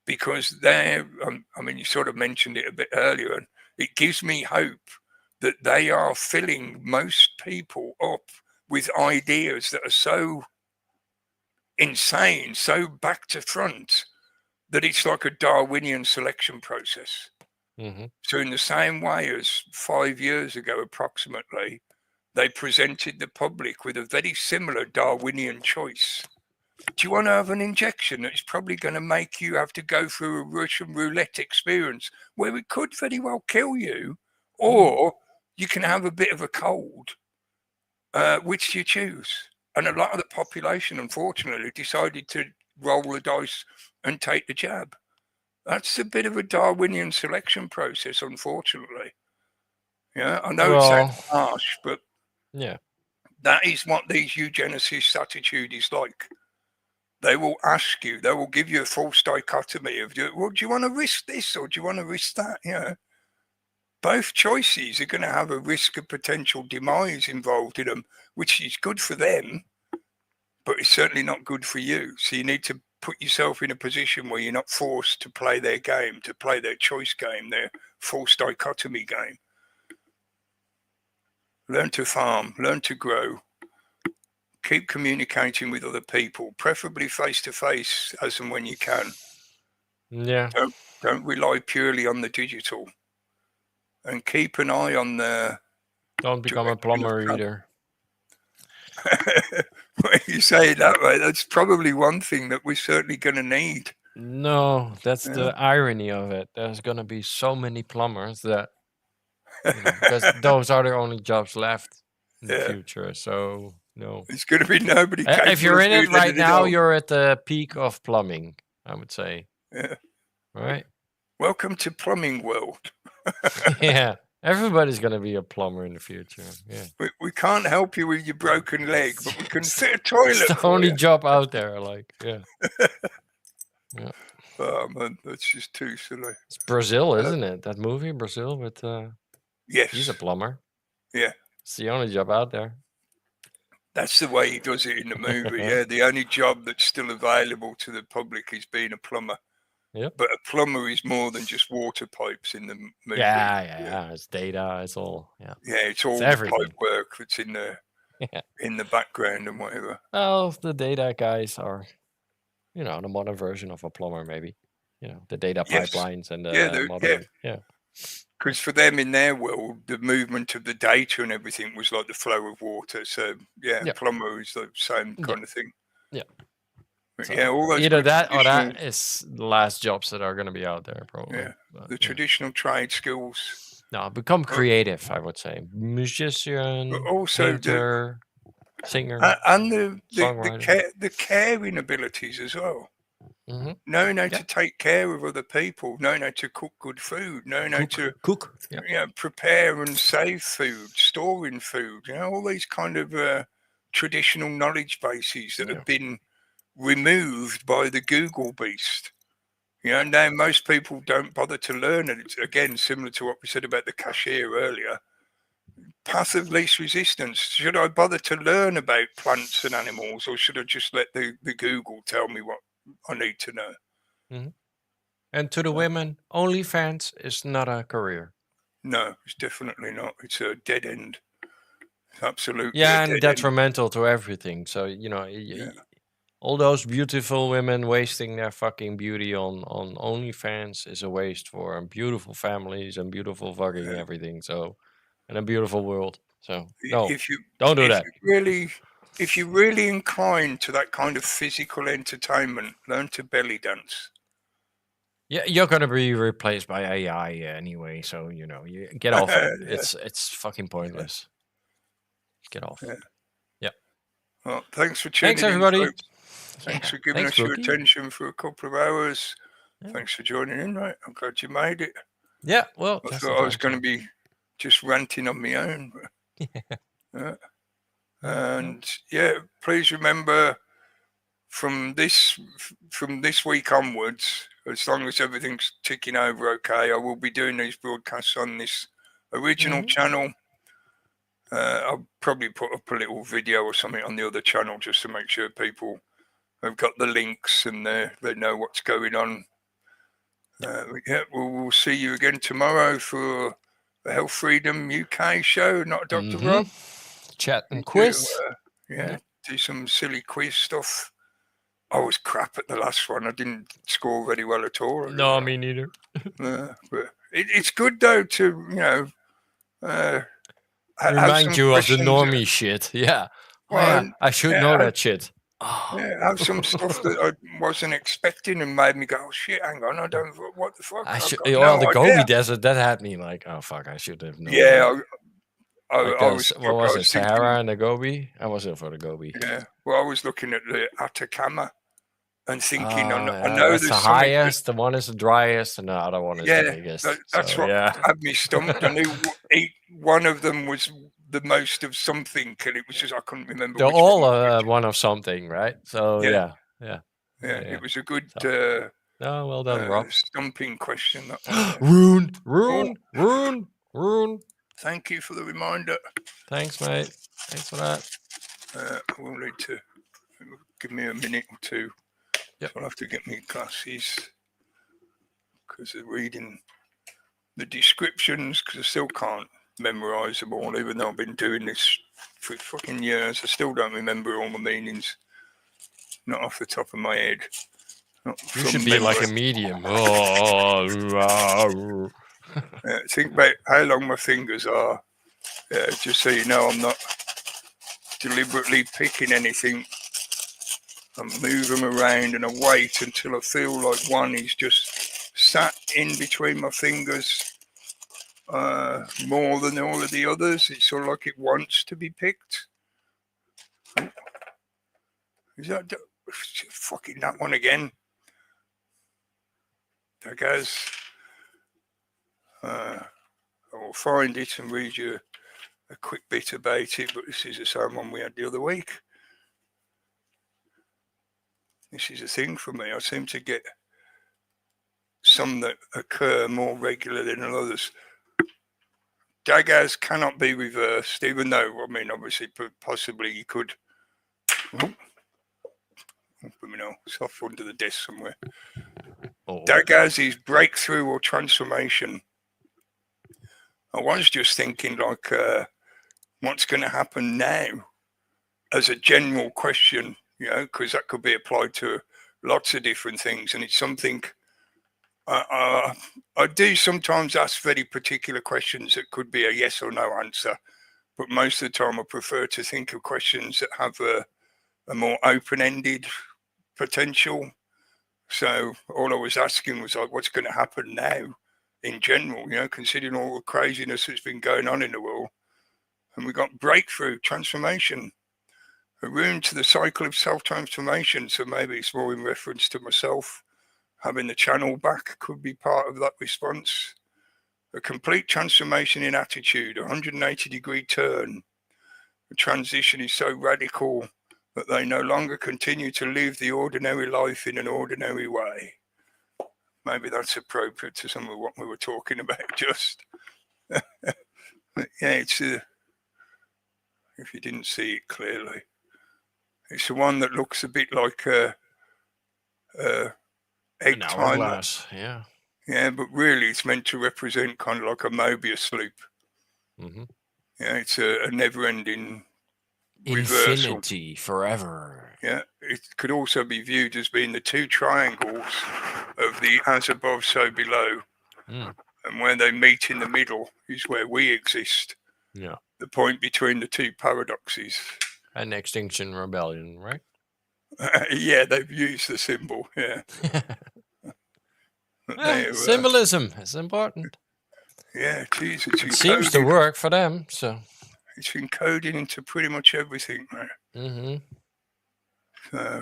B: because they're, you sort of mentioned it a bit earlier, and it gives me hope that they are filling most people up with ideas that are so insane, so back to front, that it's like a Darwinian selection process. So in the same way as 5 years ago, approximately, they presented the public with a very similar Darwinian choice. Do you want to have an injection that's probably going to make you have to go through a Russian roulette experience where it could very well kill you, or you can have a bit of a cold? Which do you choose? And a lot of the population, unfortunately, decided to roll the dice and take the jab. That's a bit of a Darwinian selection process, unfortunately. I know it sounds harsh, but that is what these eugenicists' attitude is like. They will ask you, they will give you a false dichotomy of, well, do you want to risk this or do you want to risk that? Both choices are going to have a risk of potential demise involved in them, which is good for them, but it's certainly not good for you. So you need to put yourself in a position where you're not forced to play their game, to play their choice game, their false dichotomy game. Learn to farm, learn to grow, keep communicating with other people, preferably face to face as and when you can. Don't rely purely on the digital, and keep an eye on the.
C: Don't become a plumber either.
B: When you say it that way, that's probably one thing that we're certainly going to need.
C: No, that's the irony of it. There's going to be so many plumbers that, because those are the only jobs left in the future. So, no.
B: It's going to be nobody.
C: If you're in it right now, you're at the peak of plumbing, I would say.
B: Yeah.
C: Right?
B: Welcome to plumbing world.
C: Yeah. Everybody's going to be a plumber in the future. Yeah.
B: We can't help you with your broken leg, but we can fit a toilet.
C: It's the only job out there, yeah.
B: Oh man, that's just too silly.
C: It's Brazil, isn't it? That movie, Brazil, with
B: yes,
C: he's a plumber.
B: Yeah,
C: it's the only job out there.
B: That's the way he does it in the movie. Yeah, the only job that's still available to the public is being a plumber.
C: Yeah,
B: but a plumber is more than just water pipes in the movie.
C: Yeah. It's data. It's all. Yeah,
B: it's all the pipe work that's in the in the background and whatever.
C: Well, the data guys are, the modern version of a plumber, maybe. The data pipelines and the modern.
B: Because for them in their world, the movement of the data and everything was like the flow of water. So plumber is the same kind of thing.
C: Yeah. So
B: all those
C: either that or that is the last jobs that are going to be out there, probably.
B: Yeah, but, the traditional trade skills.
C: No, become creative, I would say. Musician,
B: also
C: painter, singer,
B: and the caring abilities as well.
C: Mm-hmm.
B: Knowing how to take care of other people, knowing how to cook good food, knowing how to prepare and save food, storing food, all these kind of traditional knowledge bases that have been removed by the Google beast. Now most people don't bother to learn, and it's again similar to what we said about the cashier earlier. Path of least resistance. Should I bother to learn about plants and animals, or should I just let the Google tell me what I need to know?
C: Mm-hmm. And to the women, OnlyFans is not a career.
B: No, it's definitely not. It's a dead end. Absolutely.
C: Yeah, and detrimental to everything. So, all those beautiful women wasting their fucking beauty on OnlyFans is a waste for beautiful families and beautiful fucking everything. So, and a beautiful world. So, no, don't do that.
B: If you're really inclined to that kind of physical entertainment, learn to belly dance.
C: Yeah, you're gonna be replaced by AI anyway, so you get off it. It's fucking pointless. Get off. Yeah.
B: Well, thanks for tuning in.
C: Thanks, everybody.
B: Folks. Thanks for giving us your attention for a couple of hours. Thanks for joining in, mate. I'm glad you made it.
C: Yeah, well,
B: I thought I was going to be just ranting on my own. And please remember, from this week onwards, as long as everything's ticking over okay, I will be doing these broadcasts on this original channel. I'll probably put up a little video or something on the other channel just to make sure people have got the links and they know what's going on. We'll see you again tomorrow for the Health Freedom UK show, not Dr. Rob.
C: Chat and quiz.
B: Do some silly quiz stuff. I was crap at the last one. I didn't score very well at all.
C: No, me neither.
B: But it's good though to
C: remind you of the normie shit. Yeah. Well, I should know that shit.
B: Have some stuff that I wasn't expecting and made me go, oh shit, hang on, I don't, what the fuck?
C: The Gobi Desert, that had me like, oh fuck, I should have known.
B: Yeah,
C: what was it, Sahara and the Gobi? I was in for the Gobi.
B: Yeah, well, I was looking at the Atacama and thinking, I know
C: that's the highest, the one is the driest, and the other one is the biggest.
B: That's what had me stumped. I knew one of them was the most of something, and it was just I couldn't remember.
C: They're all one of something, right? So yeah.
B: It was a good.
C: Well done, Rob.
B: Stumping question. That
C: one. Rune.
B: Thank you for the reminder.
C: Thanks, mate. Thanks for that.
B: We'll need to give me a minute or two.
C: Yep.
B: I'll have to get me glasses because of reading the descriptions, because I still can't memorize them all, even though I've been doing this for fucking years. I still don't remember all the meanings, not off the top of my head.
C: You should be like a medium.
B: Think about how long my fingers are, just so you know I'm not deliberately picking anything. I move them around and I wait until I feel like one is just sat in between my fingers more than all of the others. It's sort of like it wants to be picked. Is that fucking that one again? There goes. I will find it and read you a quick bit about it, but this is the same one we had the other week. This is a thing for me. I seem to get some that occur more regularly than others. Daggers cannot be reversed, even though, I mean, obviously, possibly you could. It's off under the desk somewhere. Daggers is breakthrough or transformation. I was just thinking, like, what's going to happen now as a general question, because that could be applied to lots of different things. And it's something I do sometimes ask very particular questions that could be a yes or no answer, but most of the time I prefer to think of questions that have a more open-ended potential. So all I was asking was like, what's going to happen now in general, considering all the craziness that's been going on in the world. And we got breakthrough, transformation, a room to the cycle of self-transformation. So maybe it's more in reference to myself. Having the channel back could be part of that response. A complete transformation in attitude, a 180-degree turn. The transition is so radical that they no longer continue to live the ordinary life in an ordinary way. Maybe that's appropriate to some of what we were talking about just. Yeah, it's if you didn't see it clearly, it's the one that looks a bit like a egg timer.
C: Yeah.
B: Yeah, but really it's meant to represent kind of like a Mobius loop.
C: Mm-hmm.
B: Yeah, it's a never-ending reversal.
C: Infinity forever.
B: Yeah, it could also be viewed as being the two triangles of the as above, so below. And where they meet in the middle is where we exist.
C: Yeah.
B: The point between the two paradoxes.
C: And Extinction Rebellion, right?
B: Yeah, they've used the symbol, yeah.
C: Symbolism is important.
B: Yeah, it is.
C: It seems to work for them, so.
B: It's encoded into pretty much everything, right?
C: Mm-hmm.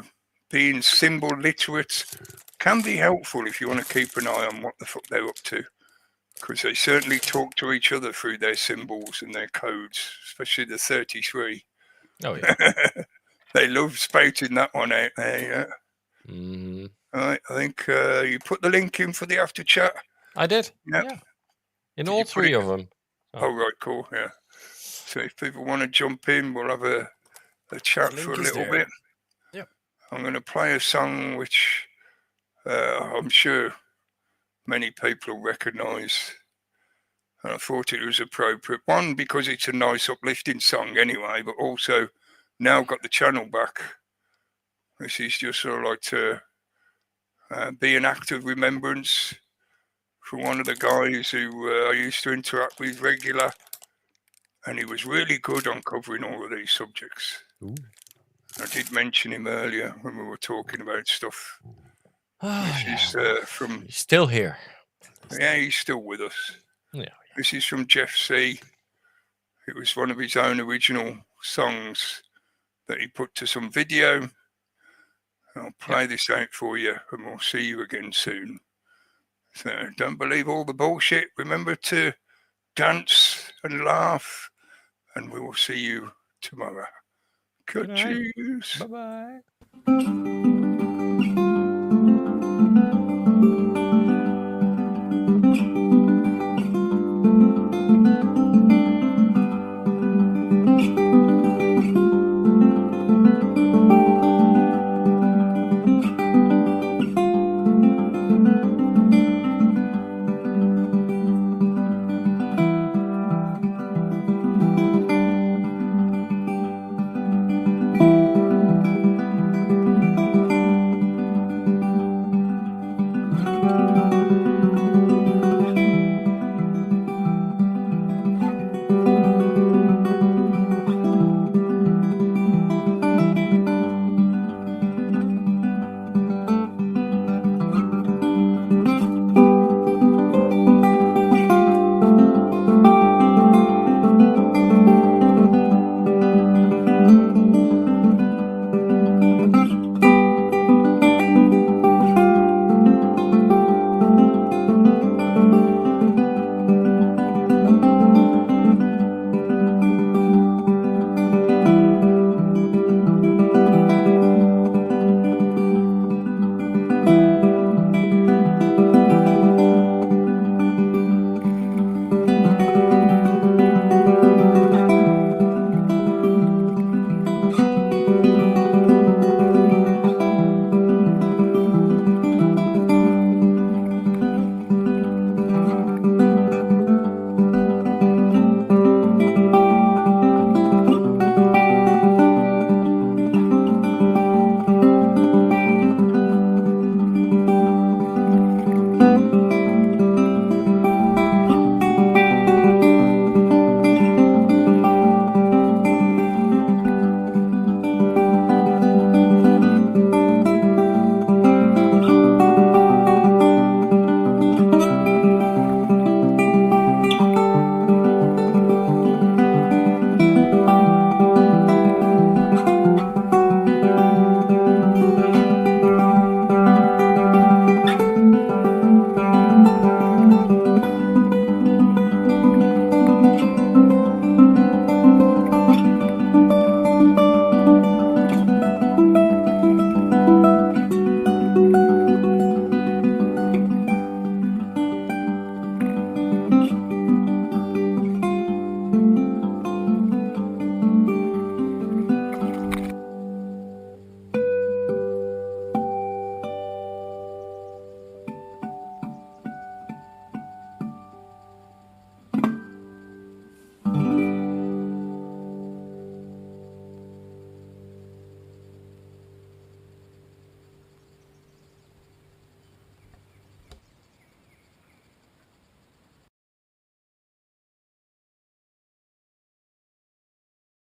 B: Being symbol literate can be helpful if you want to keep an eye on what the fuck they're up to. Because they certainly talk to each other through their symbols and their codes, especially the 33.
C: Oh, yeah.
B: They love spouting that one out there, yeah.
C: Mm-hmm.
B: All right, I think you put the link in for the after chat.
C: I did.
B: Yep.
C: Yeah. In all three of them.
B: Oh, right, cool, yeah. So if people want to jump in, we'll have a chat for a little bit.
C: Yep.
B: I'm going to play a song which I'm sure many people will recognise. And I thought it was appropriate. One, because it's a nice uplifting song anyway, but also now I've got the channel back. This is just sort of like to be an act of remembrance for one of the guys who I used to interact with regular. And he was really good on covering all of these subjects.
C: Ooh.
B: I did mention him earlier when we were talking about stuff.
C: This
B: is from...
C: He's still here.
B: Yeah, he's still with us.
C: Yeah.
B: This is from Jeff C. It was one of his own original songs that he put to some video. I'll play this out for you and we'll see you again soon. So don't believe all the bullshit. Remember to dance and laugh, and we will see you tomorrow. Cheers.
C: Bye-bye.